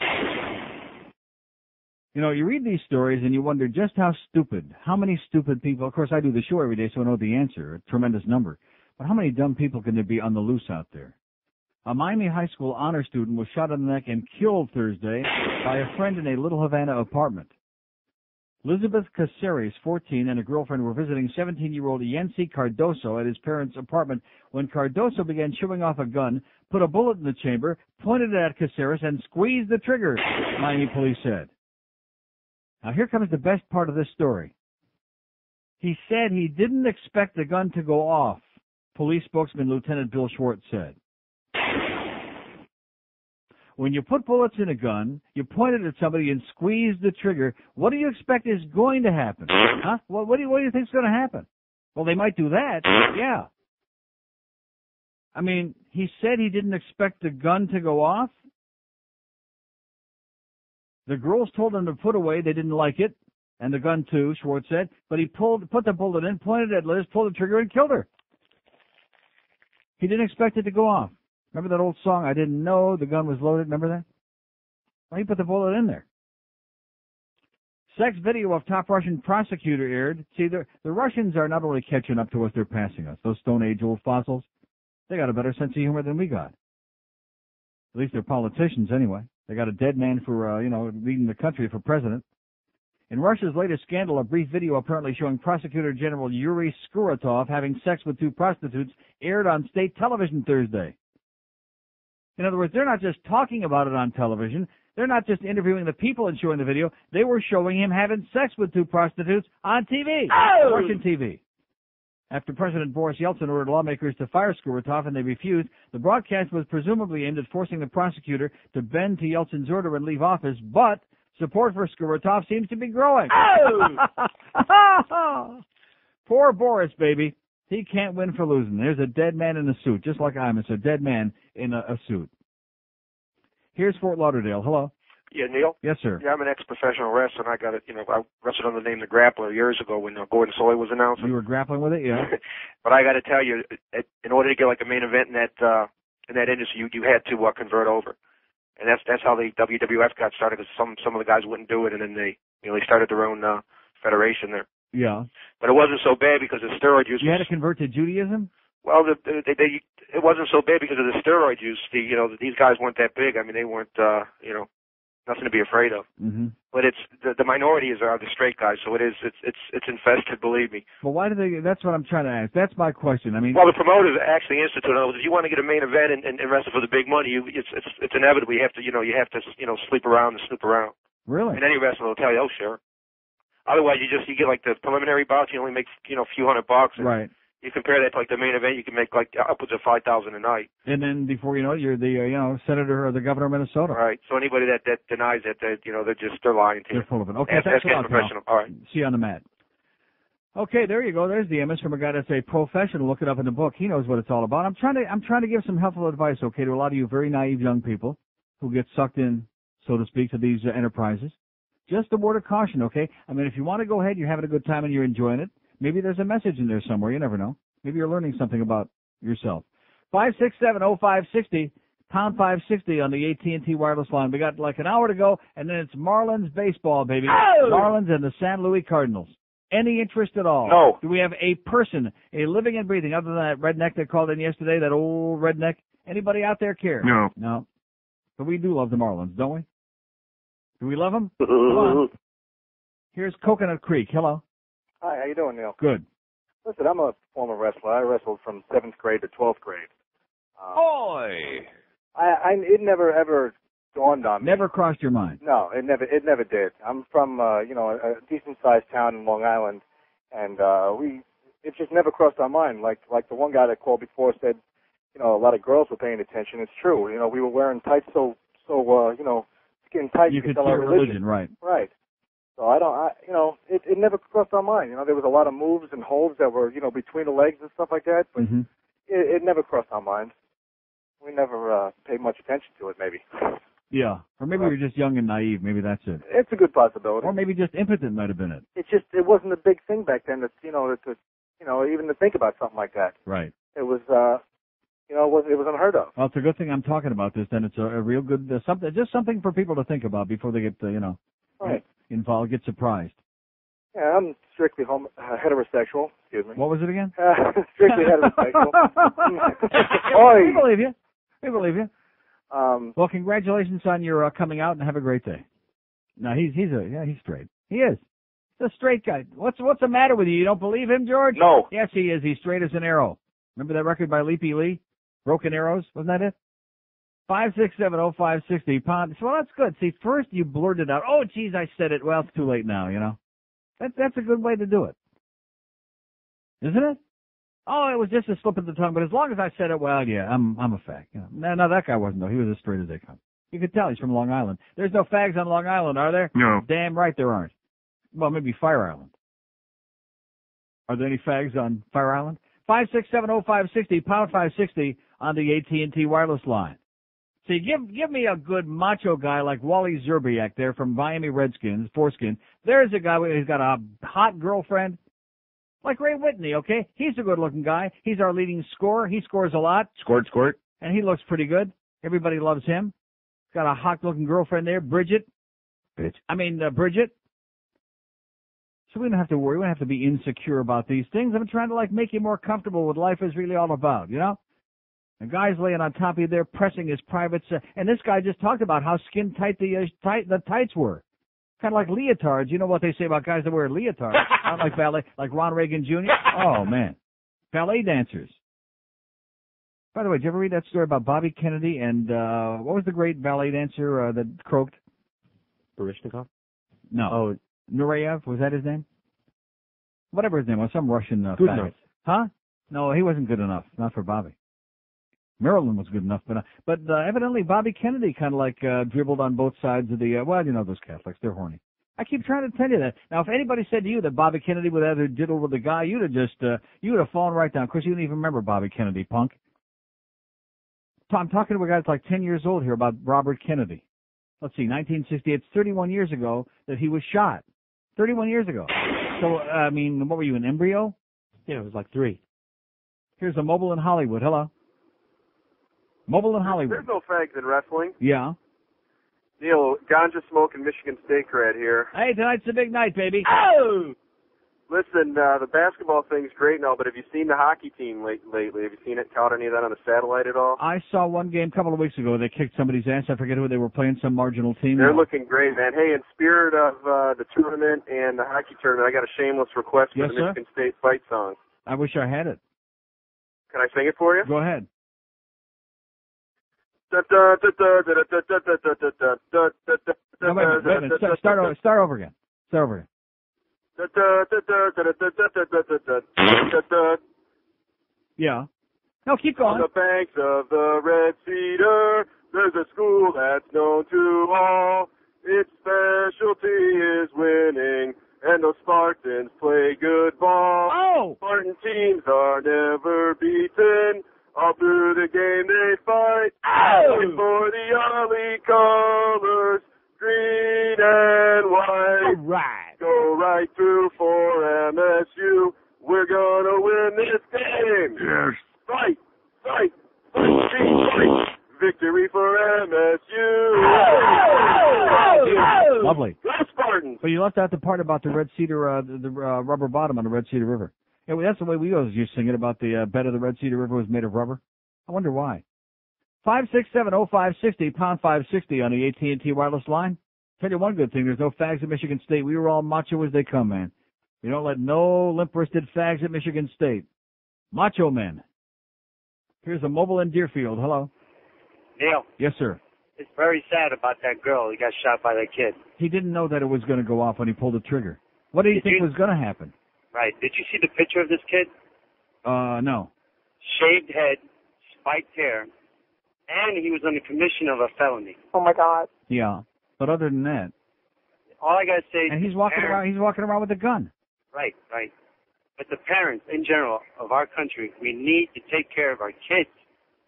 You know, you read these stories and you wonder just how many stupid people, of course I do the show every day so I know the answer, a tremendous number, but how many dumb people can there be on the loose out there? A Miami high school honor student was shot in the neck and killed Thursday by a friend in a Little Havana apartment. Elizabeth Caceres, 14, and a girlfriend were visiting 17-year-old Yancy Cardoso at his parents' apartment when Cardoso began showing off a gun, put a bullet in the chamber, pointed it at Caceres, and squeezed the trigger, Miami police said. Now here comes the best part of this story. He said he didn't expect the gun to go off, police spokesman Lieutenant Bill Schwartz said. When you put bullets in a gun, you point it at somebody and squeeze the trigger, what do you expect is going to happen? Huh? What do you think is going to happen? Well, they might do that, yeah. I mean, he said he didn't expect the gun to go off. The girls told him to put away, they didn't like it, and the gun too, Schwartz said, but he put the bullet in, pointed at Liz, pulled the trigger, and killed her. He didn't expect it to go off. Remember that old song, I didn't know the gun was loaded? Remember that? Well, he put the bullet in there. Sex video of top Russian prosecutor aired. See, the Russians are not only catching up to us, they're passing us. Those Stone Age old fossils, they got a better sense of humor than we got. At least they're politicians anyway. They got a dead man for, leading the country for president. In Russia's latest scandal, a brief video apparently showing Prosecutor General Yuri Skuratov having sex with two prostitutes aired on state television Thursday. In other words, they're not just talking about it on television. They're not just interviewing the people and showing the video. They were showing him having sex with two prostitutes on TV, Russian TV. After President Boris Yeltsin ordered lawmakers to fire Skuratov and they refused, the broadcast was presumably aimed at forcing the prosecutor to bend to Yeltsin's order and leave office, but support for Skuratov seems to be growing. Poor Boris, baby. He can't win for losing. There's a dead man in a suit, just like I'm. It's a dead man in a suit. Here's Fort Lauderdale. Hello. Yeah, Neil? Yes, sir. Yeah, I'm an ex-professional wrestler, and I got it, I wrestled under the name The Grappler years ago when Gordon Soy was announced. You were grappling with it, yeah. But I got to tell you, in order to get like a main event in that industry, you had to convert over. And that's how the WWF got started, because some of the guys wouldn't do it, and then they started their own federation there. Yeah. But it wasn't so bad because the steroid use. You had to convert to Judaism? Well, it wasn't so bad because of the steroid use. These guys weren't that big. I mean, they weren't, nothing to be afraid of. Mm-hmm. But it's the minorities are the straight guys, so it's infested. Believe me. Well, why do they? That's what I'm trying to ask. That's my question. I mean, well, the promoters actually institute. In other words, if you want to get a main event and wrestle for the big money, it's inevitable. You have to sleep around and snoop around. Really? And any wrestler will tell you, oh, sure. Otherwise, you get like the preliminary bouts. You only make a few $100. And right. You compare that to like the main event, you can make like upwards of $5,000 a night. And then before you know it, you're the senator or the governor of Minnesota. Right. So anybody that denies that, they're lying to you. They're full of it. Okay, that's a lot, professional. All right. See you on the mat. Okay, there you go. There's the image from a guy that's a professional. Look it up in the book. He knows what it's all about. I'm trying to give some helpful advice, okay, to a lot of you very naive young people who get sucked in, so to speak, to these enterprises. Just a word of caution, okay? I mean, if you want to go ahead, you're having a good time and you're enjoying it. Maybe there's a message in there somewhere. You never know. Maybe you're learning something about yourself. 567-0560, pound 560 on the AT&T wireless line. We got like an hour to go, and then it's Marlins baseball, baby. Oh! Marlins and the San Luis Cardinals. Any interest at all? No. Do we have a person, a living and breathing, other than that redneck that called in yesterday, that old redneck? Anybody out there care? No. No. But we do love the Marlins, don't we? Do we love them? Come on. Here's Coconut Creek. Hello. Hi, how you doing, Neil? Good. Listen, I'm a former wrestler. I wrestled from 7th grade to 12th grade. It never ever dawned on me. Never crossed your mind? No, it never did. I'm from a decent-sized town in Long Island, and it just never crossed our mind. Like the one guy that called before said, a lot of girls were paying attention. It's true. We were wearing tights so skin tight. You could tell see our religion, right? Right. So it never crossed our mind. There was a lot of moves and holds that were, between the legs and stuff like that, but it never crossed our minds. We never paid much attention to it, maybe. Yeah, or maybe you're just young and naive. Maybe that's it. It's a good possibility. Or maybe just impotent might have been it. It wasn't a big thing back then. Even to think about something like that. Right. It was, it was unheard of. Well, it's a good thing I'm talking about this. Then it's a real good something for people to think about before they get right. involved, get surprised. Yeah, I'm strictly heterosexual. Excuse me. What was it again? Strictly heterosexual. We believe you. We believe you. Well, congratulations on your coming out, and have a great day. No, he's straight. He is. He's a straight guy. What's the matter with you? You don't believe him, George? No. Yes, he is. He's straight as an arrow. Remember that record by Leapy Lee? Broken Arrows? Wasn't that it? 5670560 pound. Well, that's good. See, first you blurted out, "Oh, geez, I said it." Well, it's too late now. That's a good way to do it, isn't it? Oh, it was just a slip of the tongue, but as long as I said it, well, yeah, I'm a fag. No, that guy wasn't, though. He was as straight as they come. You could tell he's from Long Island. There's no fags on Long Island, are there? No. Damn right there aren't. Well, maybe Fire Island. Are there any fags on Fire Island? 5670560, pound 560 on the AT&T wireless line. See, give me a good macho guy like Wally Zerbiak there from Miami Redskins, foreskin. There's a guy who's got a hot girlfriend. Like Ray Whitney, okay? He's a good-looking guy. He's our leading scorer. He scores a lot. Squirt. And he looks pretty good. Everybody loves him. He's got a hot-looking girlfriend there, Bridget. Bridget. So we don't have to worry. We don't have to be insecure about these things. I'm trying to, make you more comfortable with life is really all about, The guy's laying on top of you there, pressing his privates. And this guy just talked about how skin tight the tights were. Kind of like leotards. You know what they say about guys that wear leotards? Not like ballet, like Ron Reagan Jr.? Oh, man. Ballet dancers. By the way, did you ever read that story about Bobby Kennedy and, what was the great ballet dancer that croaked? Baryshnikov? No. Oh, Nureyev? Was that his name? Whatever his name was, some Russian good faggot. enough. Huh? No, he wasn't good enough. Not for Bobby. Marilyn was good enough, but evidently Bobby Kennedy kind of dribbled on both sides of the, those Catholics, they're horny. I keep trying to tell you that. Now, if anybody said to you that Bobby Kennedy would ever diddle with a guy, you would have fallen right down. Of course, you didn't even remember Bobby Kennedy, punk. I'm talking to a guy that's like 10 years old here about Robert Kennedy. Let's see, 1968, it's 31 years ago that he was shot. 31 years ago. So, what were you, an embryo? Yeah, it was like 3. Here's a mobile in Hollywood. Hello. Mobile in Hollywood. There's no fags in wrestling. Yeah. Neil, ganja smoking Michigan State crad here. Hey, tonight's the big night, baby. Oh! Listen, the basketball thing's great now, but have you seen the hockey team lately? Have you seen it? Caught any of that on the satellite at all? I saw one game a couple of weeks ago. They kicked somebody's ass. I forget who they were playing, some marginal team. They're looking great, man. Hey, in spirit of the tournament and the hockey tournament, I got a shameless request for the Michigan State fight song. I wish I had it. Can I sing it for you? Go ahead. No, wait a minute. Start over again. Yeah. No, keep going. On the banks of the Red Cedar, there's a school that's known to all. Its specialty is winning, and the Spartans play good ball. Oh! Spartan teams are never beaten. All through the game they fight. Fight for the Ollie colors, green and white. All right. Go right through for MSU. We're gonna win this game. Yes. Fight. Victory for MSU. Lovely. Go Spartans. But you left out the part about the Red Cedar, the rubber bottom on the Red Cedar River. Yeah, well, that's the way we always used to sing it, about the bed of the Red Cedar River was made of rubber. I wonder why. 5670560, pound 560 on the AT&T wireless line. Tell you one good thing, there's no fags at Michigan State. We were all macho as they come, man. You don't let no limp-wristed fags at Michigan State. Macho men. Here's a mobile in Deerfield. Hello. Neil. Yes, sir. It's very sad about that girl. He got shot by that kid. He didn't know that it was going to go off when he pulled the trigger. What did you think was going to happen? Right. Did you see the picture of this kid? No. Shaved head, spiked hair, and he was under commission of a felony. Oh, my God. Yeah. But other than that. all I gotta say. And he's walking around with a gun. Right. But the parents, in general, of our country, we need to take care of our kids.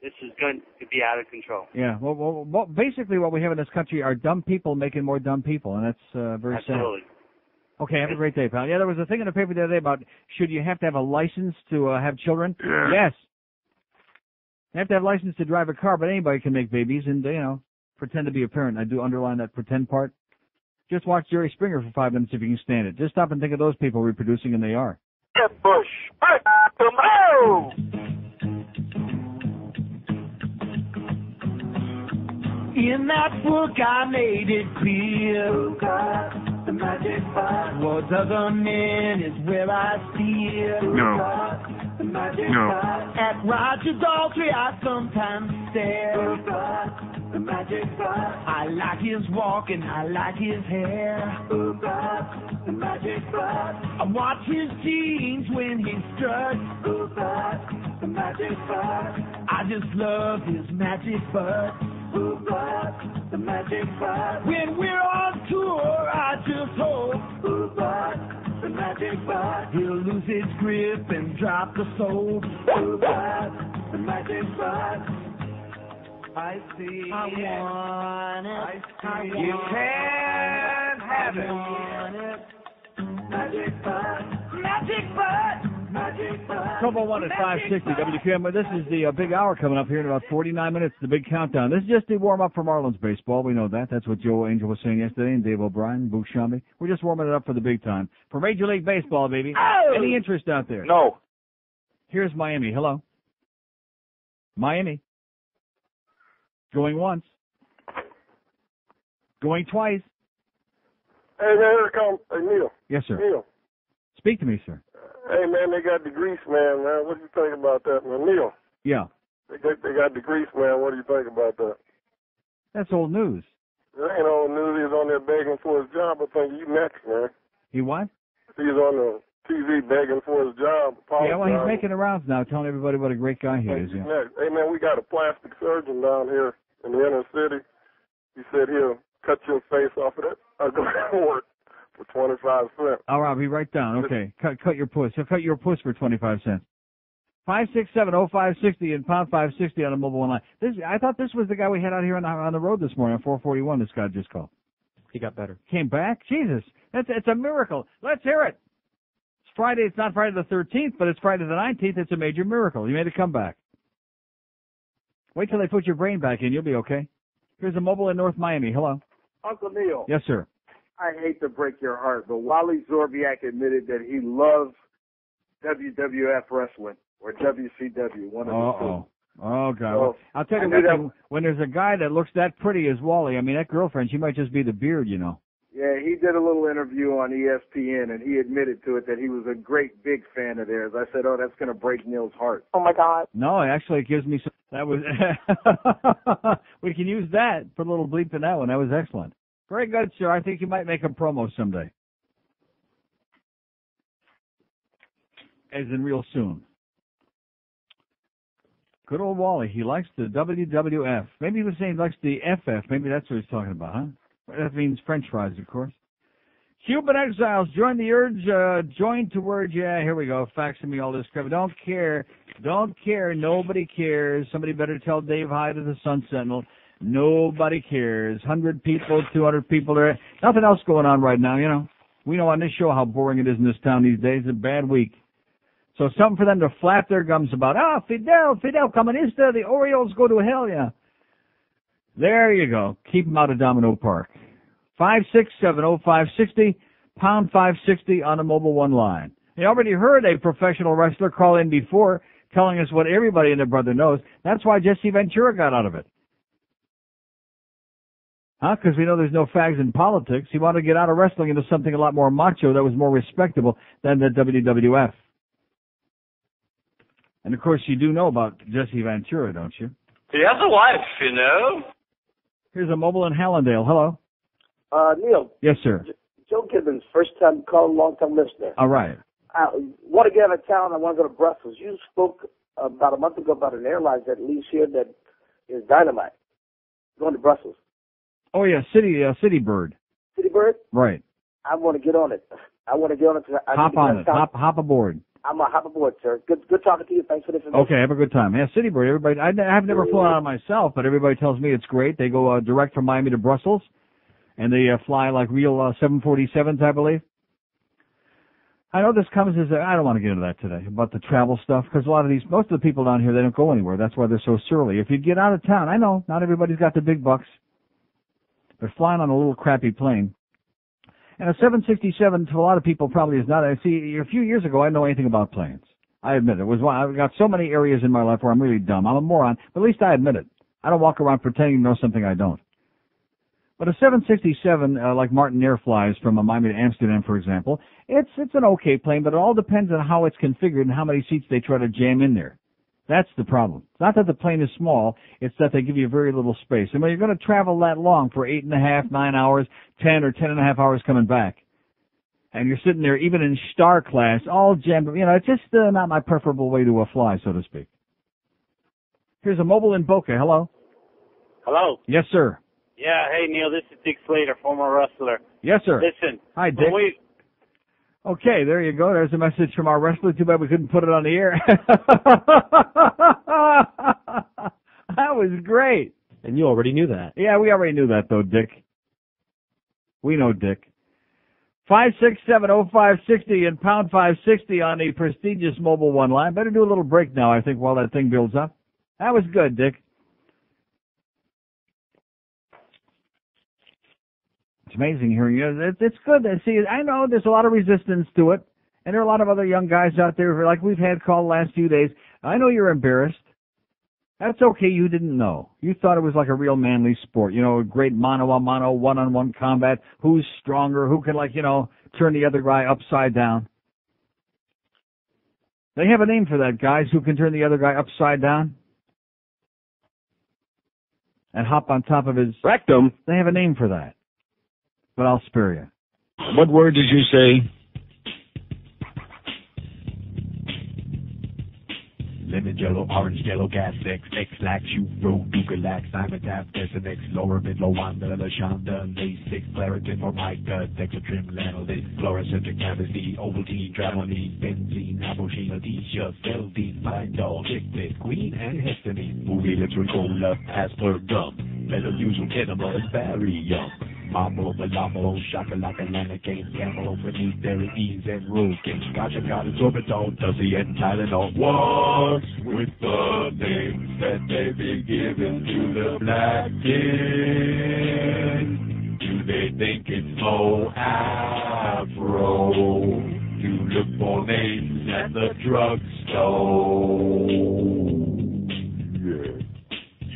This is going to be out of control. Yeah. Well, basically, what we have in this country are dumb people making more dumb people, and that's very Absolutely. sad. Okay. Have a great day, pal. Yeah, there was a thing in the paper the other day about should you have to have a license to have children? Yeah. Yes. You have to have a license to drive a car, but anybody can make babies and pretend to be a parent. I do underline that pretend part. Just watch Jerry Springer for 5 minutes if you can stand it. Just stop and think of those people reproducing, and they are. Bush. Tomorrow. In that book I made it clear, the magic button. Towards other men is where I steer. No. The magic No. button. At Roger Daltrey I sometimes stare. The magic button. I like his walk and I like his hair. The magic button. I watch his jeans when he struts. The magic button. I just love his magic butt. The magic button. When we're on tour, I just hope the magic button. He'll lose his grip and drop the soap. The magic button. I see. I want it. You can't have it. I want it. Magic button. Magic button. Magic button. Trouble 1 at 560 WQM. This is the big hour coming up here in about 49 minutes, the big countdown. This is just the warm-up for Marlins baseball. We know that. That's what Joe Angel was saying yesterday, and Dave O'Brien, Boo Shambi. We're just warming it up for the big time. For Major League Baseball, baby. Oh! Any interest out there? No. Here's Miami. Hello. Miami. Going once. Going twice. Hey, man, here it comes. Hey, Neil. Yes, sir. Neil. Speak to me, sir. Hey, man, they got the grease man. What do you think about that, man? Neil. Yeah. They got the grease man. What do you think about that? That's old news. It ain't old news. He's on there begging for his job. I think you next, man. He what? He's on the TV begging for his job. Yeah, well, he's making the rounds now, telling everybody what a great guy he is. Yeah. Next. Hey, man, we got a plastic surgeon down here in the inner city. He said he'll cut your face off of that ugly wart for 25 cents. All right, I'll be right down. Okay. Cut your puss. He'll cut your puss for 25 cents. 567-0560 and pound 560 on the mobile line. I thought this was the guy we had out here on the road this morning on 441. This guy just called. He got better. Came back? Jesus. It's a miracle. Let's hear it. It's Friday. It's not Friday the 13th, but it's Friday the 19th. It's a major miracle. You made a comeback. Wait till they put your brain back in. You'll be okay. Here's a mobile in North Miami. Hello. Uncle Neil. Yes, sir. I hate to break your heart, but Wally Zorbiak admitted that he loves WWF wrestling or WCW, one of the two. Oh, God. So, well, I'll tell you when there's a guy that looks that pretty as Wally, I mean, that girlfriend, she might just be the beard, you know. Yeah, he did a little interview on ESPN, and he admitted to it that he was a great big fan of theirs. I said, oh, that's going to break Neil's heart. Oh, my God. No, actually, it gives me some. That was. We can use that. Put a little bleep in that one. That was excellent. Very good, sir. I think you might make a promo someday. As in real soon. Good old Wally. He likes the WWF. Maybe he was saying he likes the FF. Maybe that's what he's talking about, huh? That means French fries, of course. Cuban exiles, join the urge, join towards, yeah, here we go, faxing me all this crap. Don't care, nobody cares. Somebody better tell Dave hi to the Sun Sentinel. Nobody cares. 100 people, 200 people there. Nothing else going on right now, you know. We know on this show how boring it is in this town these days. It's a bad week. So something for them to flap their gums about. Fidel, Comunista, the Orioles go to hell, yeah. There you go. Keep them out of Domino Park. 5670560, pound 560 on the Mobile One line. You already heard a professional wrestler call in before telling us what everybody and their brother knows. That's why Jesse Ventura got out of it. Huh? Because we know there's no fags in politics. He wanted to get out of wrestling into something a lot more macho that was more respectable than the WWF. And, of course, you do know about Jesse Ventura, don't you? He has a wife, you know. Here's a mobile in Hallandale. Hello. Neil. Yes, sir. Joe Gibbons, first time caller, long time listener. All right. I want to get out of town. I want to go to Brussels. You spoke about a month ago about an airline that leaves here that is dynamite. Going to Brussels. Oh, yeah, City Bird. City Bird? Right. I want to get on it. I want to get on it. Hop on it. Hop aboard. I'm going to hop aboard, sir. Good talking to you. Thanks for this information. Okay, have a good time. Yeah, City Bird, everybody, I've never flown out myself, but everybody tells me it's great. They go direct from Miami to Brussels, and they fly like real 747s, I believe. I know this comes as I don't want to get into that today, about the travel stuff, because most of the people down here, they don't go anywhere. That's why they're so surly. If you get out of town, I know, not everybody's got the big bucks. They're flying on a little crappy plane. And a 767 to a lot of people probably is not. See, a few years ago, I didn't know anything about planes. I admit it. I've got so many areas in my life where I'm really dumb. I'm a moron, but at least I admit it. I don't walk around pretending to know something I don't. But a 767, like Martin flies from Miami to Amsterdam, for example, it's an okay plane, but it all depends on how it's configured and how many seats they try to jam in there. That's the problem. It's not that the plane is small, it's that they give you very little space. And when you're going to travel that long for 8.5, 9 hours, 10 or 10.5 hours coming back, and you're sitting there, even in star class, all jammed, it's just not my preferable way to fly, so to speak. Here's a mobile in Boca. Hello. Hello. Yes, sir. Yeah, hey, Neil, this is Dick Slater, former wrestler. Yes, sir. Listen. Hi, Dick. Okay, there you go. There's a message from our wrestler. Too bad we couldn't put it on the air. That was great. And you already knew that. Yeah, we already knew that, though, Dick. We know Dick. 5670560 and pound 560 on the prestigious Mobile One line. Better do a little break now, I think, while that thing builds up. That was good, Dick. It's amazing hearing you. It's good to see. I know there's a lot of resistance to it, and there are a lot of other young guys out there, like we've had called the last few days. I know you're embarrassed. That's okay. You didn't know. You thought it was like a real manly sport. Great mano-a-mano, one-on-one combat. Who's stronger? Who can, turn the other guy upside down? They have a name for that, guys, who can turn the other guy upside down and hop on top of his rectum. They have a name for that. But I'll spare you. What word did you say? Lemon, yellow, orange, yellow, gas, X, lax, you, road, Dugalax, Simon, Tap, Desenex, Lower, Mid, Lowanda, Lashonda, Lasix, Claritin, Formica, Dexatrim, Lanolin, Fluorescent, Cavity, Ovaltine, Dramamine, Benzene, Aboshine, Adhesia, Feldine, Pindol, Chiclet, Queen, and Histamine, Movie, Cola, Aspergum, Melaleusil, Enema, and Barium. Mambo, Malamo, Shakalaka, Lanacane, Camel, Benitary, Ease, and Rokin. Gotcha, got it, Sorbitol, Duzzy, and Tylenol. What's with the names that they be given to the black kid? Do they think it's Mo Afro? You look for names at the drugstore. Yeah.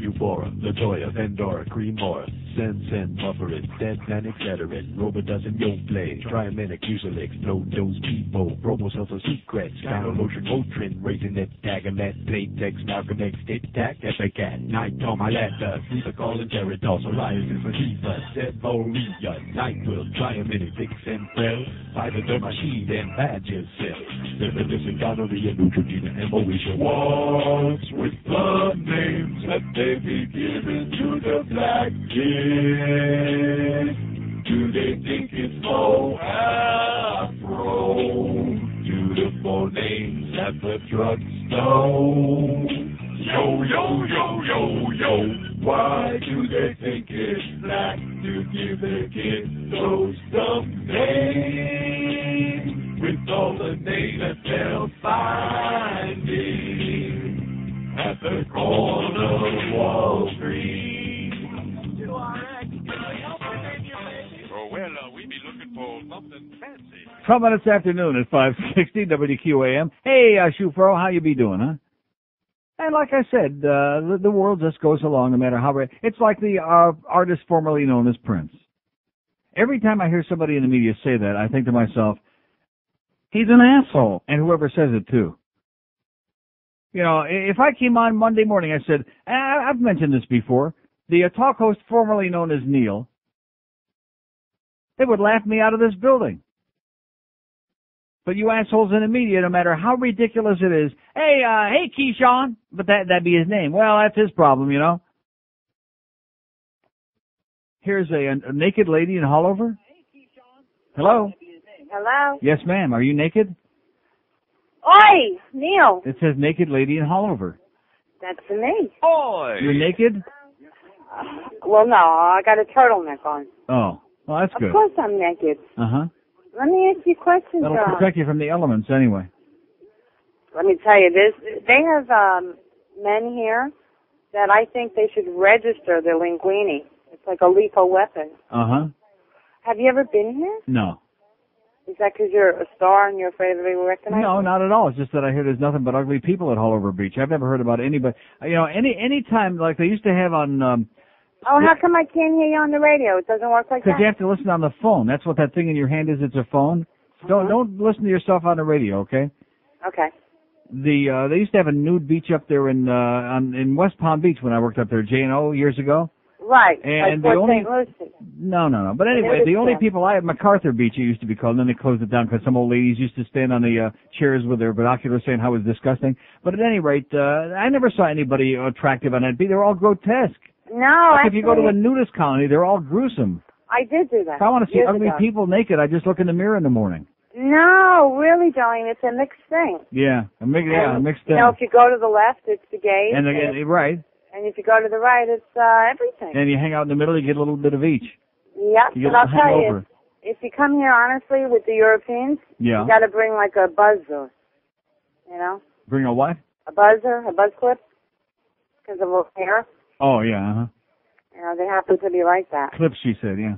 Euphoria, Latoya, Vendora, Cremora, Sen, Bufferin, Dead Man, etc. Robitussin, Yoplay, Triaminic, Usalix, Low Dose, People, Bromocells, Secrets, Gynolotion, Motrin, Raisinette, Tagamet, Playtex, Malcolmex, Tic-Tac, Epicat, Nightom, Ilata, Lethacol, and Teratol, Psoriasis, Latifa, Sevoria, NyQuil, Triaminic, Vix, and Prel, Phytodermachine, and Vagisil, Syphilis, and Gonorrhea, Neutrogena, and Moesha. What's with the names that they be given to the black kid? Do they think it's Mo Afro? Beautiful names at the drugstore. Yo, yo, yo, yo, yo. Why do they think it's black to give their kids those dumb names? With all the names that they'll find at the corner of Wall Street. We be looking for something fancy. 12 minutes afternoon at 560 WQAM. Hey, Shufro, how you be doing, huh? And like I said, the world just goes along no matter how... It's like the artist formerly known as Prince. Every time I hear somebody in the media say that, I think to myself, he's an asshole. And whoever says it, too. If I came on Monday morning, I said, I've mentioned this before, the talk host formerly known as Neil, they would laugh me out of this building. But you assholes in the media, no matter how ridiculous it is, hey, Keyshawn, but that'd be his name. Well, that's his problem, Here's a naked lady in Hollover. Hello? Hello? Yes, ma'am. Are you naked? Oi, Neil. It says naked lady in Hollover. That's me. Oi! You're naked? Well, no, I got a turtleneck on. Oh, well, that's good. Of course I'm naked. Uh-huh. Let me ask you questions. That'll protect you from the elements anyway. Let me tell you this. They have men here that I think they should register their linguini. It's like a lethal weapon. Uh-huh. Have you ever been here? No. Is that because you're a star and you're afraid of being recognized? No, not at all. It's just that I hear there's nothing but ugly people at Hollover Beach. I've never heard about anybody. You know, any time like they used to have on. Oh, how come I can't hear you on the radio? It doesn't work like that? Because you have to listen on the phone. That's what that thing in your hand is. It's a phone. Don't listen to yourself on the radio, okay? Okay. They used to have a nude beach up there in West Palm Beach when I worked up there, J&O, years ago. Right. And like the only St. Lucie. no. But anyway, the only people MacArthur Beach it used to be called, and then they closed it down because some old ladies used to stand on the chairs with their binoculars saying how it was disgusting. But at any rate, I never saw anybody attractive on that beach. They were all grotesque. No, like actually, if you go to a nudist colony, they're all gruesome. I did do that. If I want to see years ugly ago. people naked, I just look in the mirror in the morning. No, really, darling, it's a mixed thing. Yeah, a mixed thing. You know, if you go to the left, it's the gays. And again, right. And if you go to the right, it's everything. And you hang out in the middle, you get a little bit of each. Yep, You get but I'll a tell you, hangover. if you come here honestly with the Europeans, Yeah. you got to bring like a buzzer, you know? Bring a what? A buzzer, a buzz clip, because of her hair. Oh, yeah, uh-huh. You know, they happen to be like that. Clips, she said, yeah.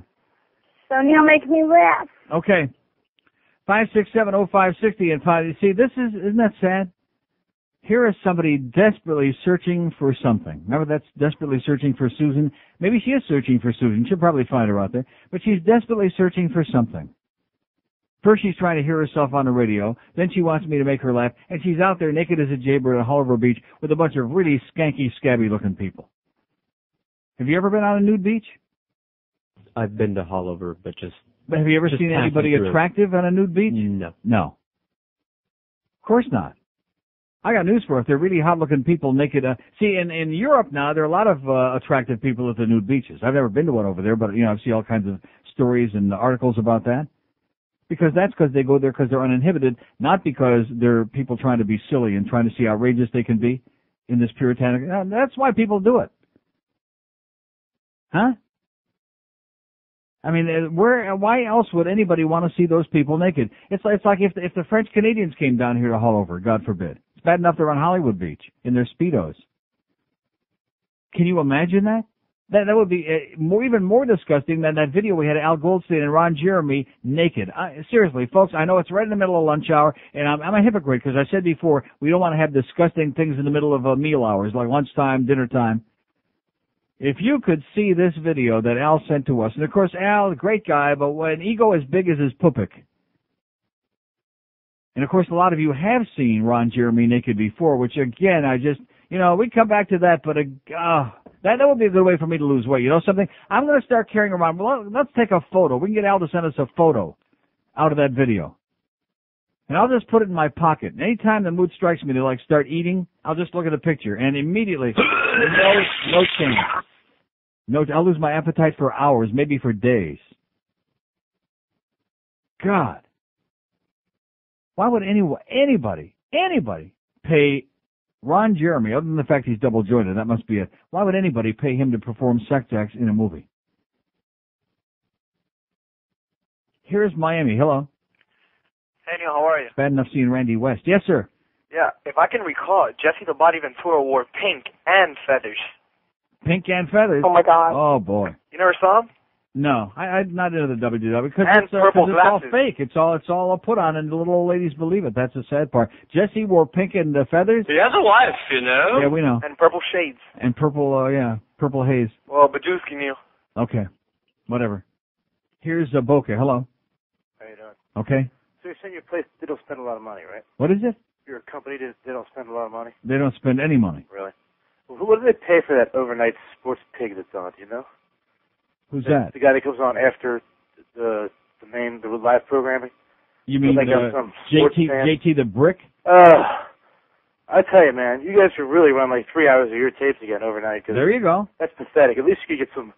So Neil, make me laugh. Okay. 5670560 and 5. See, isn't that sad? Here is somebody desperately searching for something. Remember that's desperately searching for Susan? Maybe she is searching for Susan. She'll probably find her out there. But she's desperately searching for something. First she's trying to hear herself on the radio. Then she wants me to make her laugh. And she's out there naked as a jaybird at Holliver Beach with a bunch of really skanky, scabby-looking people. Have you ever been on a nude beach? I've been to Holliver, but just... But have you ever just seen anybody passing through. attractive on a nude beach? No. No. Of course not. I got news for you. If they're really hot-looking people naked... see, in Europe now, there are a lot of attractive people at the nude beaches. I've never been to one over there, but, you know, I've seen all kinds of stories and articles about that. Because they go there because they're uninhibited, not because they're people trying to be silly and trying to see how outrageous they can be in this puritanic... that's why people do it. Huh? I mean, why else would anybody want to see those people naked? It's like if the French Canadians came down here to Holliver, God forbid. It's bad enough they're on Hollywood Beach in their Speedos. Can you imagine that? That would be even more disgusting than that video we had of Al Goldstein and Ron Jeremy naked. Seriously, folks, I know it's right in the middle of lunch hour, and I'm a hypocrite because I said before, we don't want to have disgusting things in the middle of meal hours, like lunchtime, dinner time. If you could see this video that Al sent to us, and of course, Al, great guy, but an ego as big as his pupik. And of course, a lot of you have seen Ron Jeremy naked before, which again, we come back to that, but that would be a good way for me to lose weight. You know something? I'm going to start carrying around. Well, let's take a photo. We can get Al to send us a photo out of that video. And I'll just put it in my pocket. And anytime the mood strikes me to start eating, I'll just look at the picture and immediately, no change. No, I'll lose my appetite for hours, maybe for days. God. Why would anybody pay Ron Jeremy, other than the fact he's double-jointed, that must be it. Why would anybody pay him to perform sex acts in a movie? Here's Miami. Hello. Hey, Neil, how are you? It's bad enough seeing Randy West. Yes, sir. Yeah, if I can recall, Jesse the Body Ventura wore pink and feathers. Pink and feathers? Oh, my God. Oh, boy. You never saw him? No, I'm not into the WWF because and it's purple all glasses. fake. It's all a put on, and the little old ladies believe it. That's the sad part. Jesse wore pink and feathers. He has a wife, you know. Yeah, we know. And purple shades. And purple, purple haze. Well, Bajewski, Neil. Okay, whatever. Here's Boca. Hello. How you doing? Okay. So you're saying your place, they don't spend a lot of money, right? What is it? Your company, they don't spend a lot of money? They don't spend any money. Really? Well, what do they pay for that overnight sports pig that's on, do you know? Who's that? The guy that comes on after the live programming? You mean some sports fan? JT the Brick? I tell you, man, you guys should really run like 3 hours of your tapes again overnight. Cause there you go. That's pathetic. At least you could get some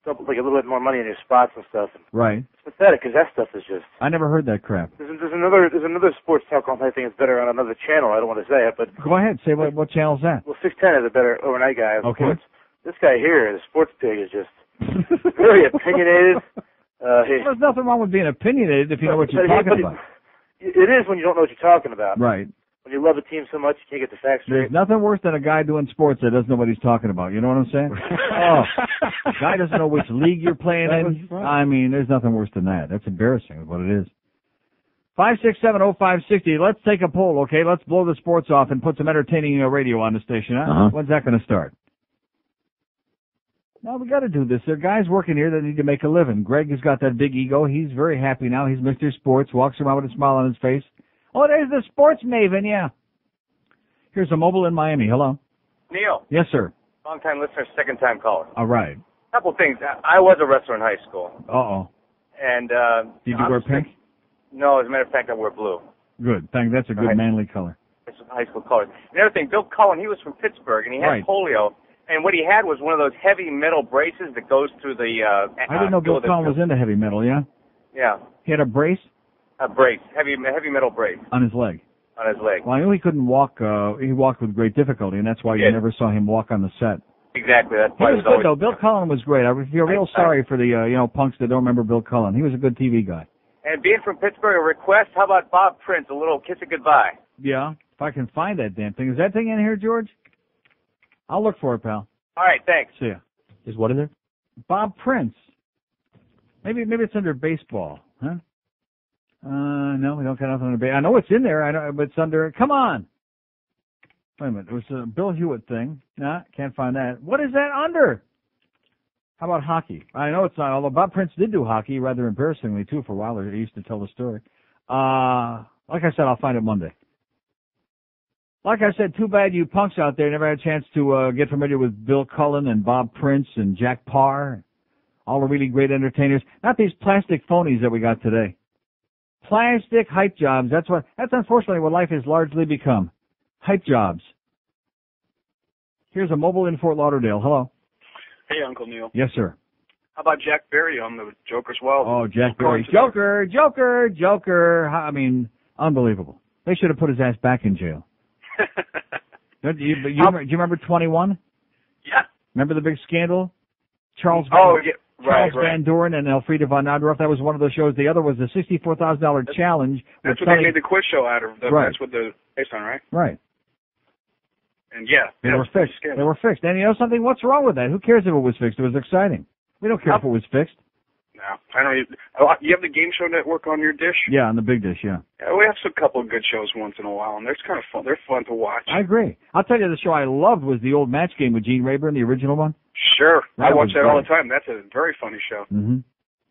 like a little bit more money in your spots and stuff. Right. It's pathetic because that stuff is just. I never heard that crap. There's another sports talk I think it's better on another channel. I don't want to say it, but go ahead. Say what channel is that? Well, 610 is a better overnight guy. Okay. This guy here, the sports pig, is just very opinionated. There's nothing wrong with being opinionated if you know what you're talking about. It is when you don't know what you're talking about. Right. When you love a team so much, you can't get the facts straight. There's nothing worse than a guy doing sports that doesn't know what he's talking about. You know what I'm saying? Oh, guy doesn't know which league you're playing in. I mean, there's nothing worse than that. That's embarrassing is what it is. 5670560. Let's take a poll, okay? Let's blow the sports off and put some entertaining radio on the station. Huh? When's that going to start? No, we got to do this. There are guys working here that need to make a living. Greg has got that big ego. He's very happy now. He's Mr. Sports, walks around with a smile on his face. Oh, there's the sports maven, yeah. Here's a mobile in Miami. Hello. Neil. Yes, sir. Long-time listener, second-time caller. All right. A couple of things. I was a wrestler in high school. Uh-oh. And did you wear pink? No, as a matter of fact, I wore blue. Good. That's a good manly color. It's a high school color. Another thing, Bill Cullen, he was from Pittsburgh, and he had polio. And what he had was one of those heavy metal braces that goes through the... I didn't know Bill Cullen was into heavy metal, yeah? Yeah. He had a brace? A brace, heavy metal brace. On his leg? On his leg. Well, I knew he couldn't walk. He walked with great difficulty, and that's why you never saw him walk on the set. Exactly. That's He why was good, though. Bill Cullen was great. I feel real sorry for the punks that don't remember Bill Cullen. He was a good TV guy. And being from Pittsburgh, a request, how about Bob Prince, a little kiss of goodbye? Yeah, if I can find that damn thing. Is that thing in here, George? I'll look for it, pal. All right, thanks. See ya. Is what in there? Bob Prince. Maybe it's under baseball, huh? No, we don't got nothing under baseball. I know it's in there. I know, but it's under. Come on. Wait a minute. It was a Bill Hewitt thing. Nah, can't find that. What is that under? How about hockey? I know it's not. Although Bob Prince did do hockey, rather embarrassingly too, for a while. He used to tell the story. Like I said, I'll find it Monday. Like I said, too bad you punks out there never had a chance to get familiar with Bill Cullen and Bob Prince and Jack Parr, all the really great entertainers. Not these plastic phonies that we got today. Plastic hype jobs. That's unfortunately what life has largely become. Hype jobs. Here's a mobile in Fort Lauderdale. Hello. Hey, Uncle Neil. Yes, sir. How about Jack Berry on the Joker's Well? Oh, Jack Berry. Joker. I mean, unbelievable. They should have put his ass back in jail. Do you remember 21? Yeah. Remember the big scandal? Charles Van Doren and Elfriede von Adorf. That was one of the shows. The other was the $64,000 challenge. That's what they made the quiz show out of. That's what the based on, right? Right. And yeah, they were fixed. They were fixed. And you know something? What's wrong with that? Who cares if it was fixed? It was exciting. We don't care if it was fixed. No, I don't. You have the Game Show Network on your dish? Yeah, on the big dish. Yeah. We have a couple of good shows once in a while, and they're kind of fun. They're fun to watch. I agree. I'll tell you, the show I loved was the old Match Game with Gene Rayburn, the original one. Sure, I watch that all the time. That's a very funny show. Mm-hmm.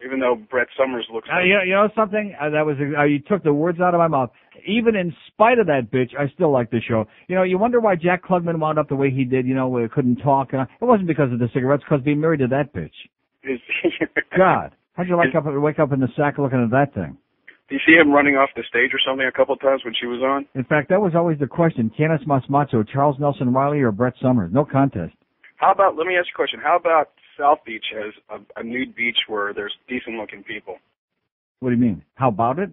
Even though Brett Summers looks. You know something? You took the words out of my mouth. Even in spite of that bitch, I still like the show. You know, you wonder why Jack Klugman wound up the way he did. You know, where he couldn't talk. It wasn't because of the cigarettes, because being married to that bitch. God, how'd you wake up in the sack looking at that thing? Do you see him running off the stage or something a couple of times when she was on? In fact, that was always the question: Canis Masmacho, Charles Nelson Riley, or Brett Summers? No contest. How about? Let me ask you a question. How about South Beach has a nude beach where there's decent-looking people? What do you mean? How about it?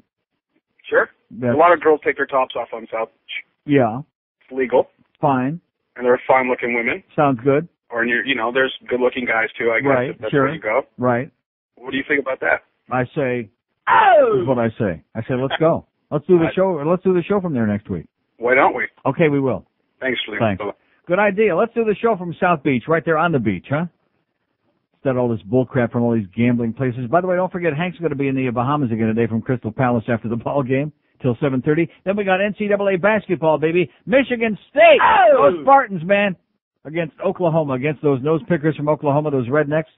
Sure. A lot of girls take their tops off on South Beach. Yeah. It's legal. Fine. And there are fine-looking women. Sounds good. Or there's good-looking guys too. I guess right. That's sure. where you go. Right. What do you think about that? I say, oh! Is what I say. I say, let's go. Let's do the show. Let's do the show from there next week. Why don't we? Okay, we will. Thanks, Lee. Thanks. Good idea. Let's do the show from South Beach, right there on the beach, huh? Instead of all this bullcrap from all these gambling places. By the way, don't forget, Hank's going to be in the Bahamas again today from Crystal Palace after the ball game till 7:30. Then we got NCAA basketball, baby. Michigan State, those Spartans, man, against Oklahoma, against those nose pickers from Oklahoma, those rednecks.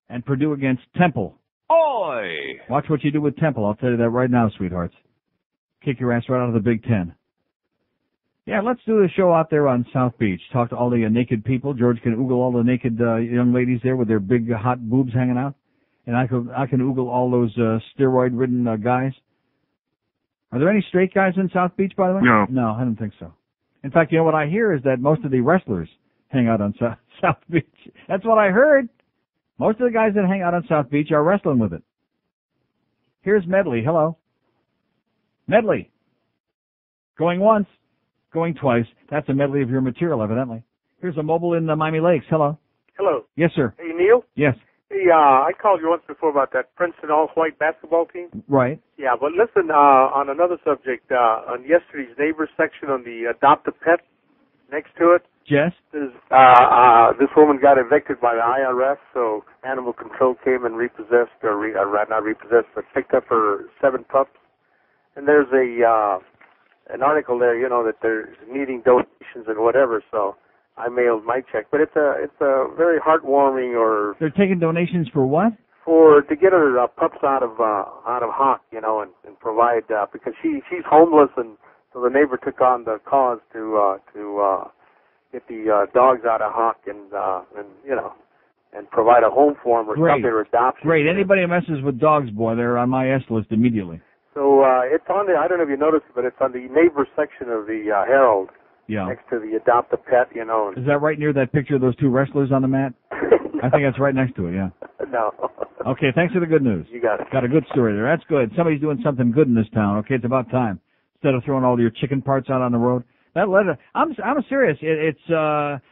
And Purdue against Temple. Oi! Watch what you do with Temple. I'll tell you that right now, sweethearts. Kick your ass right out of the Big Ten. Yeah, let's do the show out there on South Beach. Talk to all the naked people. George can oogle all the naked young ladies there with their big hot boobs hanging out. And I can oogle all those steroid-ridden guys. Are there any straight guys in South Beach, by the way? No. No, I don't think so. In fact, you know what I hear is that most of the wrestlers hang out on South Beach. That's what I heard. Most of the guys that hang out on South Beach are wrestling with it. Here's Medley. Hello. Medley. Going once. Going twice. That's a medley of your material, evidently. Here's a mobile in Miami Lakes. Hello. Hello. Yes, sir. Hey, Neil? Yes. Hey, I called you once before about that Princeton all-white basketball team. Right. Yeah, but listen, on another subject, on yesterday's neighbors section on the adopt a pet next to it, yes. This woman got evicted by the IRS, so animal control came and repossessed, not repossessed, but picked up her 7 pups. And there's an article there, that they're needing donations and whatever, so I mailed my check. But it's a very heartwarming, or they're taking donations for what? To get her pups out of hock, and provide because she's homeless, and so the neighbor took on the cause to get the dogs out of hock and provide a home for them or something, or adoption. Great. Anybody who messes with dogs, boy, they're on my S list immediately. So it's on the, I don't know if you noticed it, but it's on the neighbor section of the Herald. Yeah. Next to the adopt a pet, Is that right near that picture of those 2 wrestlers on the mat? I think that's right next to it, yeah. No. Okay, thanks for the good news. You got it. Got a good story there. That's good. Somebody's doing something good in this town. Okay, it's about time. Instead of throwing all your chicken parts out on the road. That letter, I'm serious. It's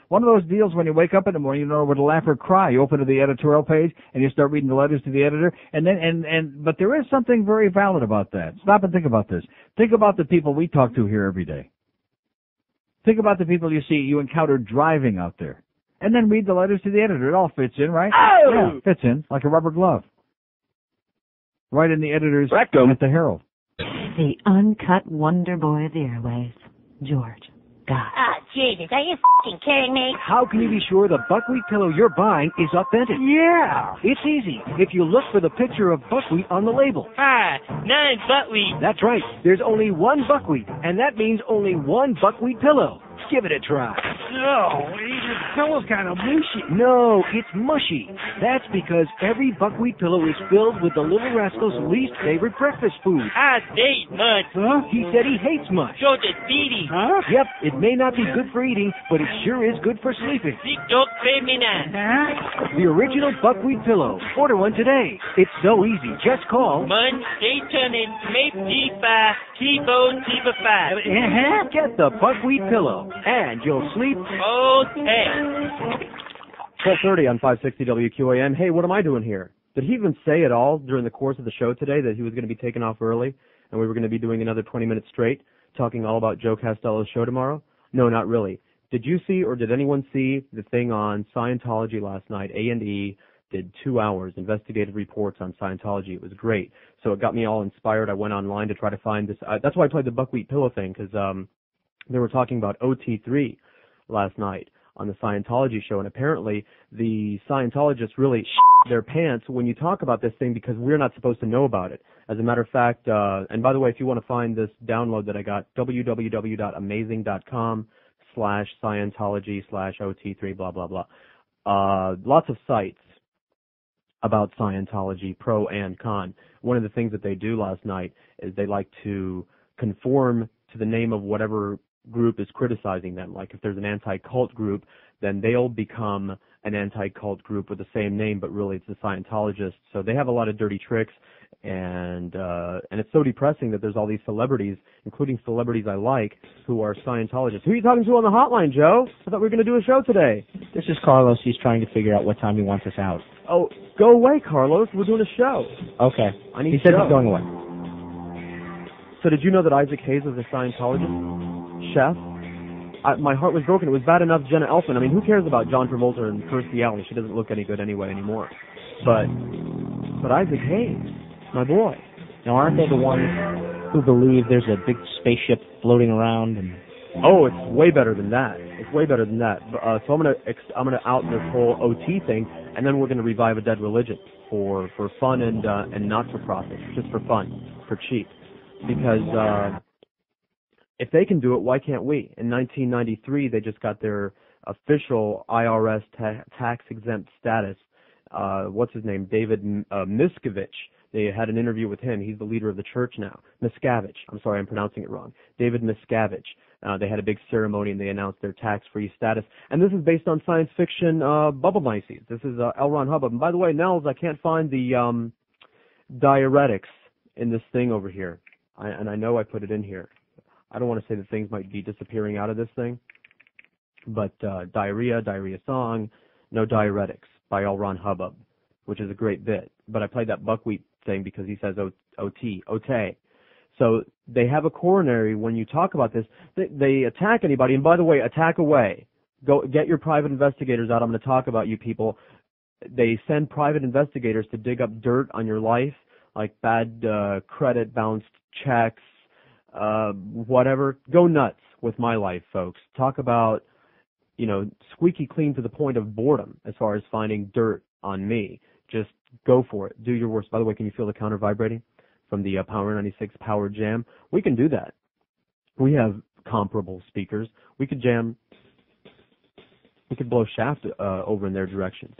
one of those deals when you wake up in the morning, you don't know whether to laugh or cry. You open to the editorial page and you start reading the letters to the editor, but there is something very valid about that. Stop and think about this. Think about the people we talk to here every day. Think about the people you encounter driving out there. And then read the letters to the editor. It all fits in, right? Oh! Yeah, fits in like a rubber glove. Right in the editor's Rectum. At the Herald. The uncut wonder boy of the airways, George. God. Ah, Jesus, are you f***ing kidding me? How can you be sure the buckwheat pillow you're buying is authentic? Yeah, it's easy. If you look for the picture of buckwheat on the label. Ah, 9 buckwheat. That's right. There's only 1 buckwheat, and that means only 1 buckwheat pillow. Give it a try. No, this pillow's kind of mushy. No, it's mushy. That's because every buckwheat pillow is filled with the little rascal's least favorite breakfast food. I hate mush. Huh? He said he hates mush. So does Dee. Huh? Yep, it may not be good for eating, but it sure is good for sleeping. Don't pay me now. The original buckwheat pillow. Order one today. It's so easy. Just call. Mun, stay tuning, make T5, T-Bone, T-5. Get the buckwheat pillow, and you'll sleep. Okay. 12:30 on 560 WQAM. Hey, what am I doing here? Did he even say at all during the course of the show today that he was going to be taken off early and we were going to be doing another 20 minutes straight talking all about Joe Castello's show tomorrow? No, not really. Did you see or did anyone see the thing on Scientology last night? A&E did 2 hours, investigative reports on Scientology. It was great. So it got me all inspired. I went online to try to find this. That's why I played the buckwheat pillow thing, because they were talking about OT3 last night on the Scientology show, and apparently the Scientologists really their pants when you talk about this thing because we're not supposed to know about it. As a matter of fact, and by the way, if you want to find this download that I got, www.amazing.com/Scientology/OT3 blah, blah, blah. Lots of sites about Scientology, pro and con. One of the things that they do last night is they like to conform to the name of whatever group is criticizing them. Like if there's an anti-cult group, then they'll become an anti-cult group with the same name, but really it's the Scientologists. So they have a lot of dirty tricks, and it's so depressing that there's all these celebrities, including celebrities I like, who are Scientologists. Who are you talking to on the hotline, Joe? I thought we were going to do a show today. This is Carlos. He's trying to figure out what time he wants us out. Oh, go away, Carlos. We're doing a show. Okay. I need he said Joe. he's going away. So did you know that Isaac Hayes is a Scientologist? Chef? My heart was broken. It was bad enough Jenna Elfman. I mean, who cares about John Travolta and Kirstie Alley? She doesn't look any good anyway anymore. But Isaac Hayes, my boy. Now, aren't they the ones who believe there's a big spaceship floating around? And oh, it's way better than that. It's way better than that. So I'm gonna out this whole OT thing, and then we're gonna revive a dead religion for fun and not for profit, just for fun, for cheap, because. If they can do it, why can't we? In 1993, they just got their official IRS tax-exempt status. What's his name? David Miscavige. They had an interview with him. He's the leader of the church now. Miscavige. I'm sorry, I'm pronouncing it wrong. David Miscavige. They had a big ceremony and they announced their tax-free status. And this is based on science fiction bubble nices. This is L. Ron Hubbard. And by the way, Nels, I can't find the diuretics in this thing over here. And I know I put it in here. I don't want to say that things might be disappearing out of this thing. But diarrhea song, no diuretics by L. Ron Hubbard, which is a great bit. But I played that buckwheat thing because he says OT. So they have a coronary when you talk about this. They attack anybody. And by the way, attack away. Go get your private investigators out. I'm going to talk about you people. They send private investigators to dig up dirt on your life, like bad credit, bounced checks, whatever. Go nuts with my life, folks. Talk about, squeaky clean to the point of boredom as far as finding dirt on me. Just go for it. Do your worst. By the way, can you feel the counter vibrating from the Power 96 Power Jam? We can do that. We have comparable speakers. We could jam. We could blow shaft over in their direction.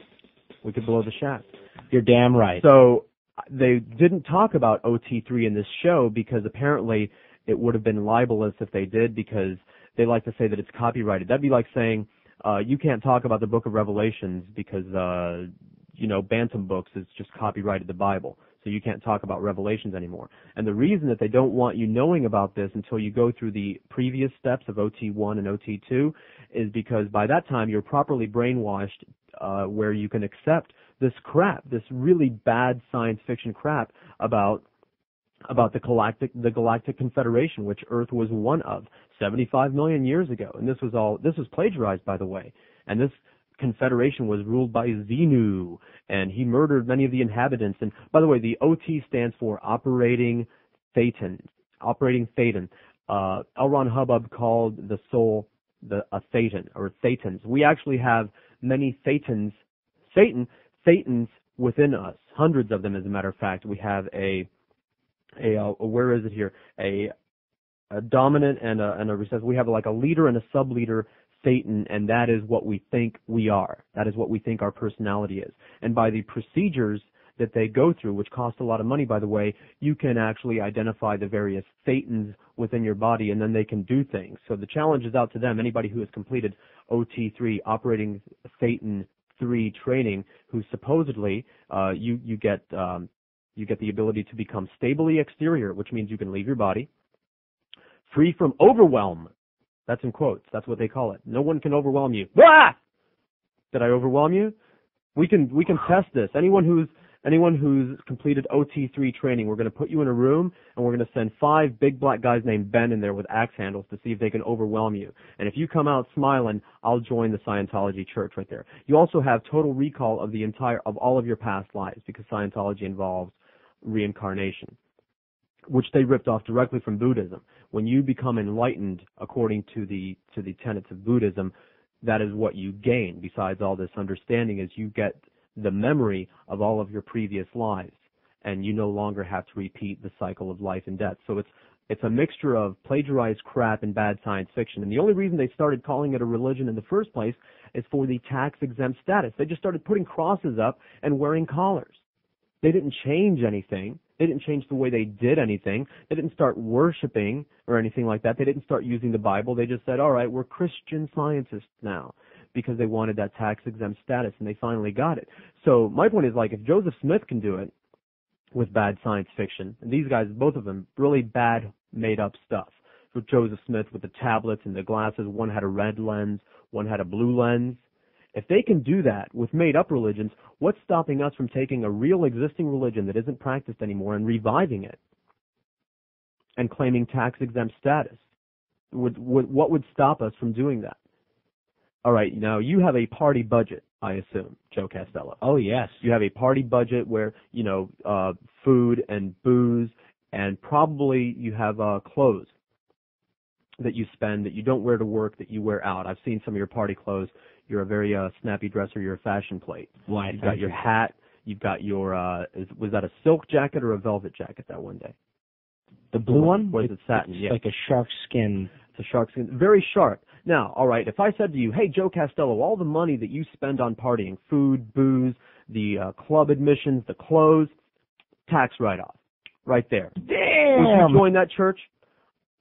We could blow the shaft. You're damn right. So they didn't talk about OT3 in this show because apparently it would have been libelous if they did, because they like to say that it's copyrighted. That'd be like saying you can't talk about the Book of Revelations because Bantam Books is just copyrighted the Bible, so you can't talk about Revelations anymore. And the reason that they don't want you knowing about this until you go through the previous steps of OT1 and OT2 is because by that time you're properly brainwashed where you can accept this crap, this really bad science fiction crap about the Galactic Confederation, which Earth was one of 75 million years ago. And this was plagiarized, by the way. And this Confederation was ruled by Xenu, and he murdered many of the inhabitants. And by the way, the OT stands for Operating Thetan. L. Ron Hubbard called the soul a Thetan, or Thetans. We actually have many Thetans, Thetans within us, hundreds of them, as a matter of fact. We have where is it here? A dominant and a recessive. We have like a leader and a sub-leader Satan, and that is what we think we are. That is what we think our personality is. And by the procedures that they go through, which cost a lot of money, by the way, you can actually identify the various Thetans within your body, and then they can do things. So the challenge is out to them. Anybody who has completed OT3, Operating Thetan 3 training, who supposedly you get the ability to become stably exterior, which means you can leave your body, free from overwhelm. That's in quotes. That's what they call it. No one can overwhelm you. Ah! Did I overwhelm you? We can test this. Anyone who's completed OT3 training, we're going to put you in a room and we're going to send 5 big black guys named Ben in there with axe handles to see if they can overwhelm you. And if you come out smiling, I'll join the Scientology church right there. You also have total recall of all of your past lives, because Scientology involves reincarnation, which they ripped off directly from Buddhism. When you become enlightened according to the tenets of Buddhism, that is what you gain. Besides all this understanding, is you get the memory of all of your previous lives, and you no longer have to repeat the cycle of life and death. So it's a mixture of plagiarized crap and bad science fiction. And the only reason they started calling it a religion in the first place is for the tax-exempt status. They just started putting crosses up and wearing collars. They didn't change anything. They didn't change the way they did anything. They didn't start worshiping or anything like that. They didn't start using the Bible. They just said, all right, we're Christian scientists now, because they wanted that tax-exempt status, and they finally got it. So my point is, like, if Joseph Smith can do it with bad science fiction, and these guys, both of them, really bad made-up stuff. So Joseph Smith with the tablets and the glasses, one had a red lens, one had a blue lens. If they can do that with made-up religions, what's stopping us from taking a real existing religion that isn't practiced anymore and reviving it and claiming tax-exempt status? What would stop us from doing that? All right, now you have a party budget, I assume, Joe Castello. Oh, yes. You have a party budget where, food and booze, and probably you have clothes that you spend that you don't wear to work, that you wear out. I've seen some of your party clothes. You're a very snappy dresser. You're a fashion plate. Why? You've got your hat. You've got your, was that a silk jacket or a velvet jacket that one day? The blue one? Or is it satin? It's yeah. like a shark skin. It's a shark skin. Very sharp. Now, all right, if I said to you, hey, Joe Castello, all the money that you spend on partying, food, booze, the club admissions, the clothes, tax write-off, right there. Damn! Would you join that church?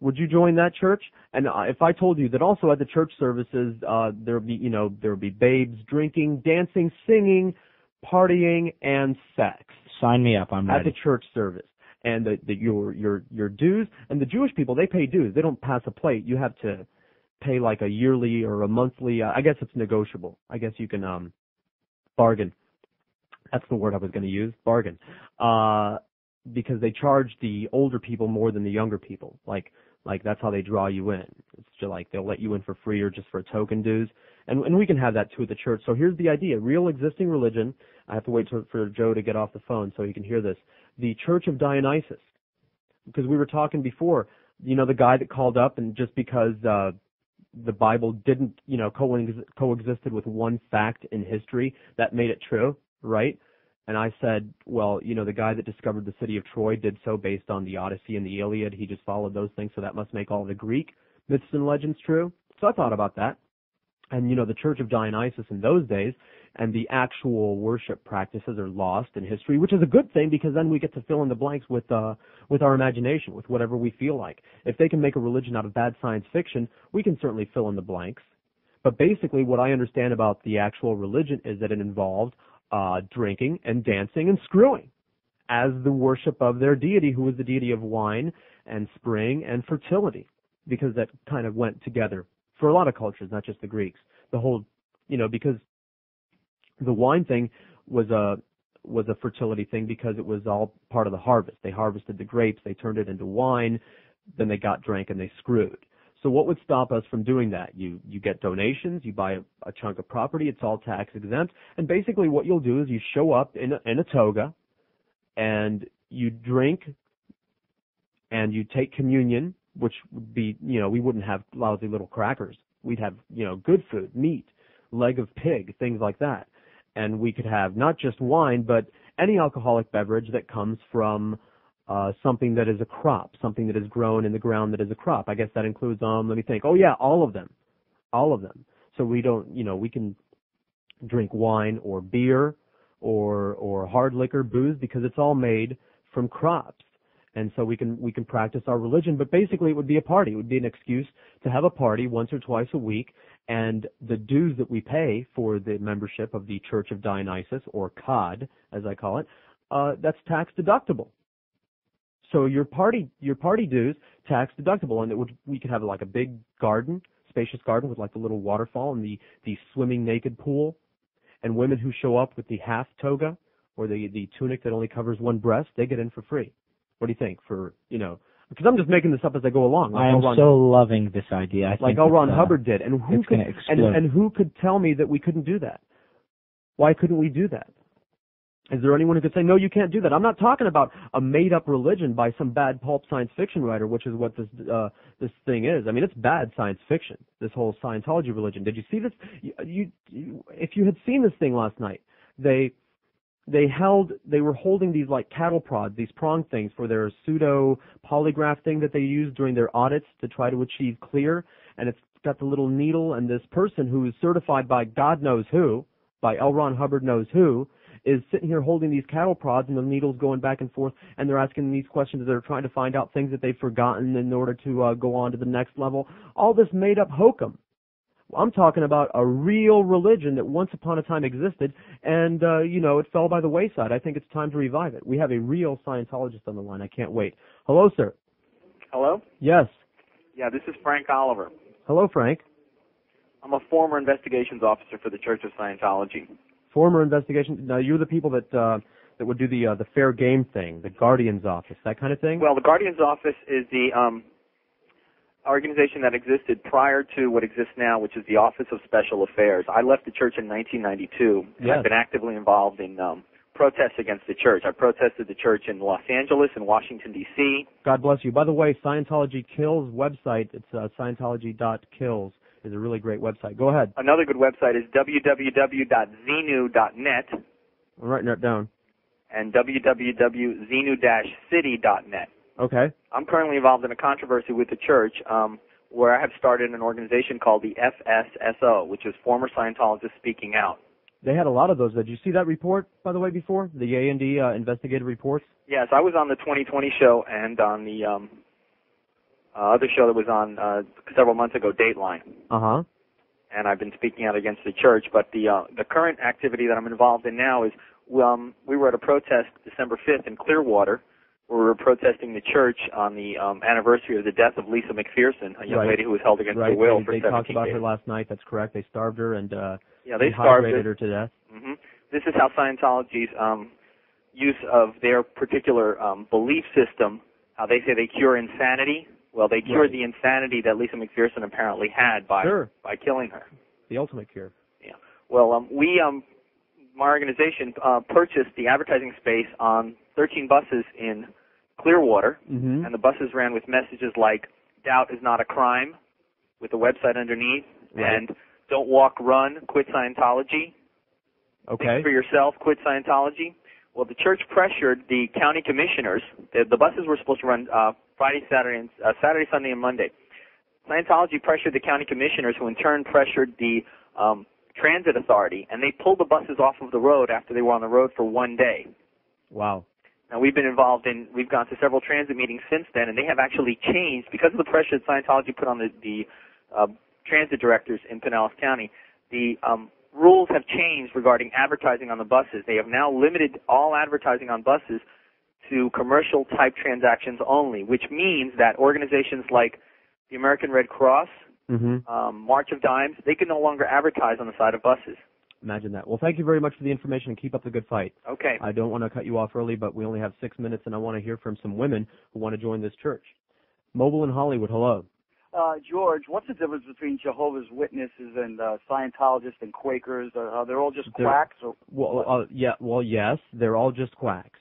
Would you join that church? And if I told you that also at the church services, there would be babes drinking, dancing, singing, partying, and sex. Sign me up. I'm ready. At the church service. And your dues, and the Jewish people, they pay dues. They don't pass a plate. You have to pay like a yearly or a monthly. I guess it's negotiable. I guess you can bargain. That's the word I was going to use, bargain. Because they charge the older people more than the younger people. Like that's how they draw you in. It's just like they'll let you in for free or just for token dues. And we can have that too at the church. So here's the idea. Real existing religion. I have to wait for Joe to get off the phone so he can hear this. The Church of Dionysus. Because we were talking before, the guy that called up, and just because the Bible didn't, coexisted with one fact in history, that made it true, right? And I said, well, the guy that discovered the city of Troy did so based on the Odyssey and the Iliad. He just followed those things, so that must make all the Greek myths and legends true. So I thought about that. And, the Church of Dionysus in those days and the actual worship practices are lost in history, which is a good thing because then we get to fill in the blanks with our imagination, with whatever we feel like. If they can make a religion out of bad science fiction, we can certainly fill in the blanks. But basically what I understand about the actual religion is that it involved drinking and dancing and screwing as the worship of their deity, who was the deity of wine and spring and fertility, because that kind of went together for a lot of cultures, not just the Greeks. The whole, because the wine thing was a fertility thing because it was all part of the harvest. They harvested the grapes, they turned it into wine, then they got drunk and they screwed. So what would stop us from doing that? You get donations, you buy a chunk of property, it's all tax exempt, and basically what you'll do is you show up in a toga and you drink and you take communion, which would be, we wouldn't have lousy little crackers. We'd have, good food, meat, leg of pig, things like that. And we could have not just wine, but any alcoholic beverage that comes from something that is a crop, something that is grown in the ground that is a crop. I guess that includes, let me think. Oh yeah, all of them. So we don't, we can drink wine or beer or hard liquor, booze, because it's all made from crops. And so we can practice our religion, but basically it would be a party. It would be an excuse to have a party once or twice a week, and the dues that we pay for the membership of the Church of Dionysus, or COD, as I call it, that's tax deductible. So your party dues, tax deductible, and we could have like a big garden, spacious garden with like the little waterfall and the swimming naked pool, and women who show up with the half toga or the tunic that only covers one breast, they get in for free. What do you think? Because I'm just making this up as I go along. I am so loving this idea. Like L. Ron Hubbard did, and who could tell me that we couldn't do that? Why couldn't we do that? Is there anyone who could say, no, you can't do that? I'm not talking about a made-up religion by some bad pulp science fiction writer, which is what this thing is. I mean, it's bad science fiction, this whole Scientology religion. Did you see this? If you had seen this thing last night, they were holding these like cattle prods, these prong things for their pseudo polygraph thing that they use during their audits to try to achieve clear, and it's got the little needle, and this person who is certified by God knows who, by L. Ron Hubbard knows who, is sitting here holding these cattle prods and the needles going back and forth, and they're asking these questions. They're trying to find out things that they've forgotten in order to go on to the next level. All this made-up hokum. I'm talking about a real religion that once upon a time existed, and, it fell by the wayside. I think it's time to revive it. We have a real Scientologist on the line. I can't wait. Hello, sir. Hello? Yes. Yeah, this is Frank Oliver. Hello, Frank. I'm a former investigations officer for the Church of Scientology. Former investigation. Now, you're the people that would do the fair game thing, the Guardian's office, that kind of thing? Well, the Guardian's office is the organization that existed prior to what exists now, which is the Office of Special Affairs. I left the church in 1992, and yes. I've been actively involved in protests against the church. I protested the church in Los Angeles and Washington, D.C. God bless you. By the way, Scientology Kills website, it's Scientology.kills. Is a really great website. Go ahead. Another good website is www.xenu.net. I'm writing that down. And www.xenu-city.net. Okay. I'm currently involved in a controversy with the church where I have started an organization called the FSSO, which is Former Scientologists Speaking Out. They had a lot of those. Did you see that report, by the way, before? The A&D investigative reports? Yes, I was on the 2020 show and on the other show that was on several months ago, Dateline. Uh-huh. And I've been speaking out against the church. But the current activity that I'm involved in now is we were at a protest December 5th in Clearwater, where we were protesting the church on the anniversary of the death of Lisa McPherson, a young lady who was held against her will for 17 days. They talked about her last night. That's correct. They starved her and they dehydrated her to death. Mm-hmm. This is how Scientology's use of their particular belief system, how they say they cure insanity. Well, they cured the insanity that Lisa McPherson apparently had by killing her. The ultimate cure. Yeah. Well, my organization purchased the advertising space on 13 buses in Clearwater, and the buses ran with messages like "Doubt is not a crime," with the website underneath, and "Don't walk, run, quit Scientology." Okay. Think for yourself, quit Scientology. Well, the church pressured the county commissioners. The buses were supposed to run Friday, Saturday, Sunday, and Monday. Scientology pressured the county commissioners, who in turn pressured the transit authority, and they pulled the buses off of the road after they were on the road for one day. Wow. Now, we've gone to several transit meetings since then, and they have actually changed, because of the pressure that Scientology put on the transit directors in Pinellas County. The rules have changed regarding advertising on the buses. They have now limited all advertising on buses to commercial-type transactions only, which means that organizations like the American Red Cross, March of Dimes, they can no longer advertise on the side of buses. Imagine that. Well, thank you very much for the information, and keep up the good fight. Okay. I don't want to cut you off early, but we only have 6 minutes, and I want to hear from some women who want to join this church. Mobile in Hollywood, hello. George, what's the difference between Jehovah's Witnesses and Scientologists and Quakers? They're all just quacks? Or yes, they're all just quacks.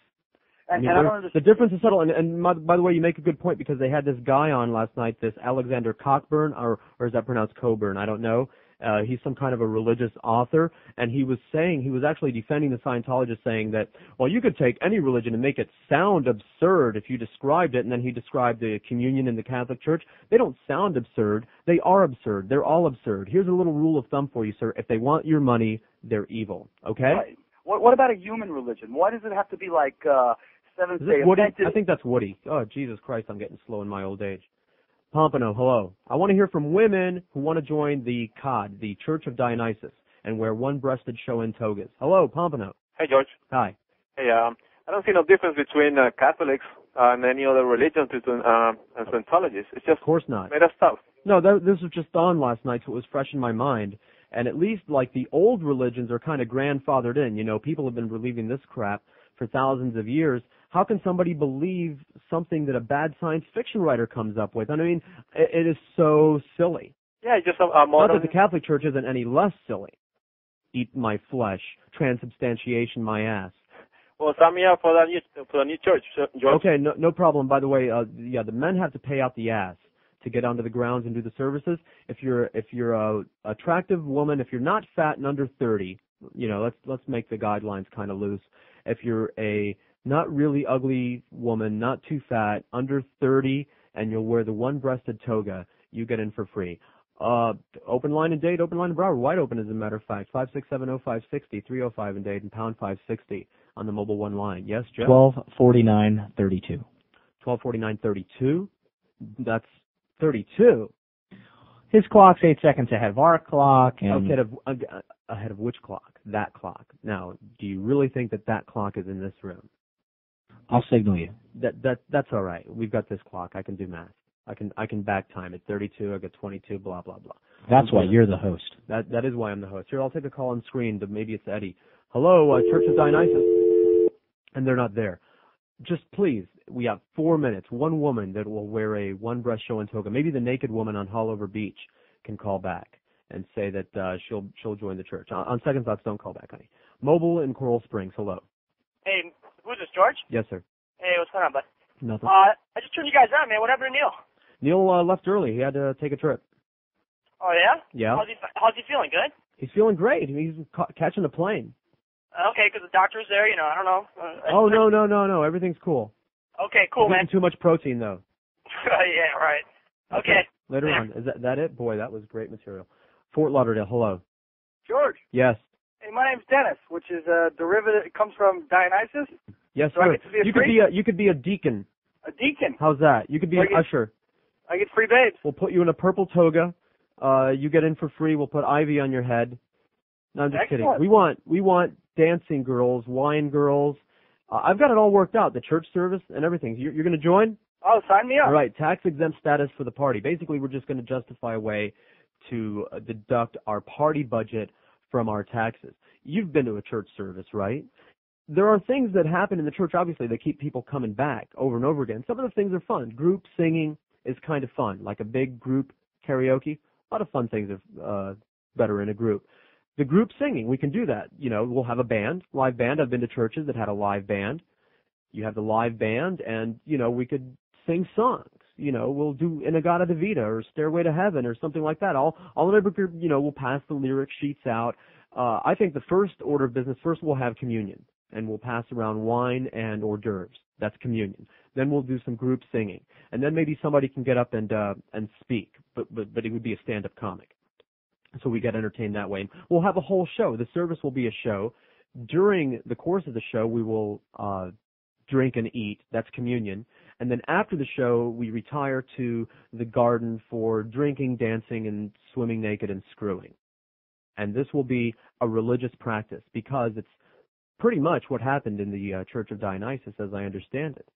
And I don't understand. The difference is subtle, and by the way, you make a good point, because they had this guy on last night, this Alexander Cockburn, or is that pronounced Coburn? I don't know. He's some kind of a religious author, and he was actually defending the Scientologists, saying that, well, you could take any religion and make it sound absurd if you described it, and then he described the communion in the Catholic Church. They don't sound absurd. They are absurd. They're all absurd. Here's a little rule of thumb for you, sir. If they want your money, they're evil. Okay? Right. What about a human religion? Why does it have to be like Seventh-day Woody? Adventist? I think that's Woody. Oh, Jesus Christ, I'm getting slow in my old age. Pompano, hello. I want to hear from women who want to join the COD, the Church of Dionysus, and wear one-breasted show-in togas. Hello, Pompano. Hey, George. Hi. Hey, I don't see no difference between Catholics and any other religion between and Scientologists. It's just of course not. made up stuff. No, this was just on last night, so it was fresh in my mind. And at least, like, the old religions are kind of grandfathered in. You know, people have been believing this crap for thousands of years. How can somebody believe something that a bad science fiction writer comes up with? I mean, it is so silly. Yeah, just a modern... Not that the Catholic Church isn't any less silly. Eat my flesh, transubstantiation my ass. Well, sign me up for the new church, George. Okay, no problem. By the way, the men have to pay out the ass to get onto the grounds and do the services. If you're a attractive woman, if you're not fat and under 30, you know, let's make the guidelines kind of loose. If you're a not really ugly woman, not too fat, under 30, and you'll wear the one-breasted toga, you get in for free. Open line in Dade, open line in Broward, wide open as a matter of fact. 5670560, 305 in Dade, and pound 560 on the mobile one line. Yes, Joe? 124932. 124932? That's 32. His clock's 8 seconds ahead of our clock. And ahead of which clock? That clock. Now, do you really think that clock is in this room? I'll signal you. That's all right. We've got this clock. I can do math. I can back time it. 32. I got 22. Blah blah blah. That's why you're the host. That is why I'm the host. Here, I'll take a call on screen. Maybe it's Eddie. Hello, Church of Dionysus, and they're not there. Just please, we have 4 minutes. One woman that will wear a one-breast show and toga. Maybe the naked woman on Hollover Beach can call back and say that she'll join the church. On second thoughts, don't call back, honey. Mobile in Coral Springs. Hello. Hey, who's this, George? Yes, sir. Hey, what's going on, bud? Nothing. I just turned you guys on, man. What happened to Neil? Neil left early. He had to take a trip. Oh, yeah? Yeah. How's he feeling? Good? He's feeling great. He's catching a plane. Okay, because the doctor's there, you know, I don't know. Oh, no. Everything's cool. Okay, cool, man. Eating too much protein, though. Yeah, right. Okay. Later on. Is that it? Boy, that was great material. Fort Lauderdale, hello. George. Yes. Hey, my name's Dennis, which is a derivative. It comes from Dionysus. Yes, so sir. I get to be a priest? You could be a deacon. A deacon. How's that? You could be an usher. I get free babes. We'll put you in a purple toga. You get in for free. We'll put ivy on your head. No, I'm just Excellent. kidding. We want dancing girls, wine girls. I've got it all worked out, the church service and everything. You're going to join? Oh, sign me up. All right, tax-exempt status for the party. Basically, we're just going to justify a way to deduct our party budget from our taxes. You've been to a church service, right? There are things that happen in the church, obviously, that keep people coming back over and over again. Some of the things are fun. Group singing is kind of fun, like a big group karaoke. A lot of fun things are better in a group. The group singing, we can do that. You know, we'll have a band, live band. I've been to churches that had a live band. You have the live band, and, you know, we could sing songs. You know, we'll do Inagata Vita or Stairway to Heaven or something like that. All in every group, you know, we'll pass the lyric sheets out. I think the first order of business, first we'll have communion, and we'll pass around wine and hors d'oeuvres. That's communion. Then we'll do some group singing, and then maybe somebody can get up and speak, but it would be a stand-up comic. So we get entertained that way. We'll have a whole show. The service will be a show. During the course of the show, we will drink and eat. That's communion. And then after the show, we retire to the garden for drinking, dancing, and swimming naked and screwing. And this will be a religious practice because it's pretty much what happened in the Church of Dionysus, as I understand it.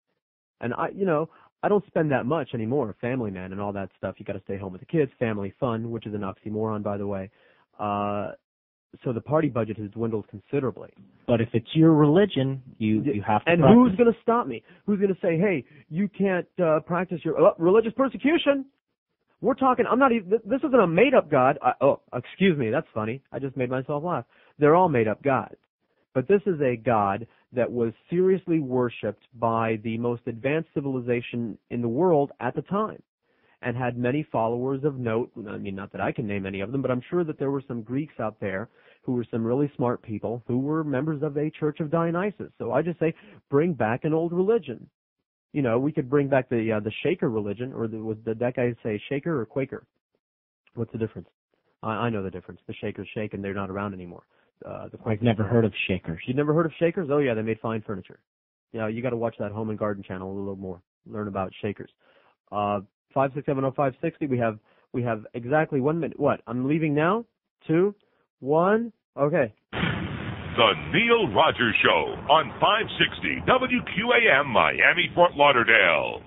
And I don't spend that much anymore, family man and all that stuff. You got to stay home with the kids, family fun, which is an oxymoron, by the way. So the party budget has dwindled considerably. But if it's your religion, you have to. And practice. who's going to stop me? Who's going to say, hey, you can't practice your religious persecution? We're talking, I'm not even, this isn't a made-up God. Excuse me, that's funny. I just made myself laugh. They're all made-up gods. But this is a God that was seriously worshipped by the most advanced civilization in the world at the time and had many followers of note. I mean, not that I can name any of them, but I'm sure that there were some Greeks out there who were some really smart people who were members of a Church of Dionysus. So I just say, bring back an old religion. You know, we could bring back the Shaker religion, or would that guy say Shaker or Quaker? What's the difference? I know the difference. The Shakers shake and they're not around anymore. I've never heard of Shakers. You've never heard of Shakers? Oh yeah, they made fine furniture. Yeah, you got to watch that Home and Garden channel a little more. Learn about Shakers. 5670560. We have exactly 1 minute. What? I'm leaving now. 2, 1. Okay. The Neil Rogers Show on 560 WQAM Miami, Fort Lauderdale.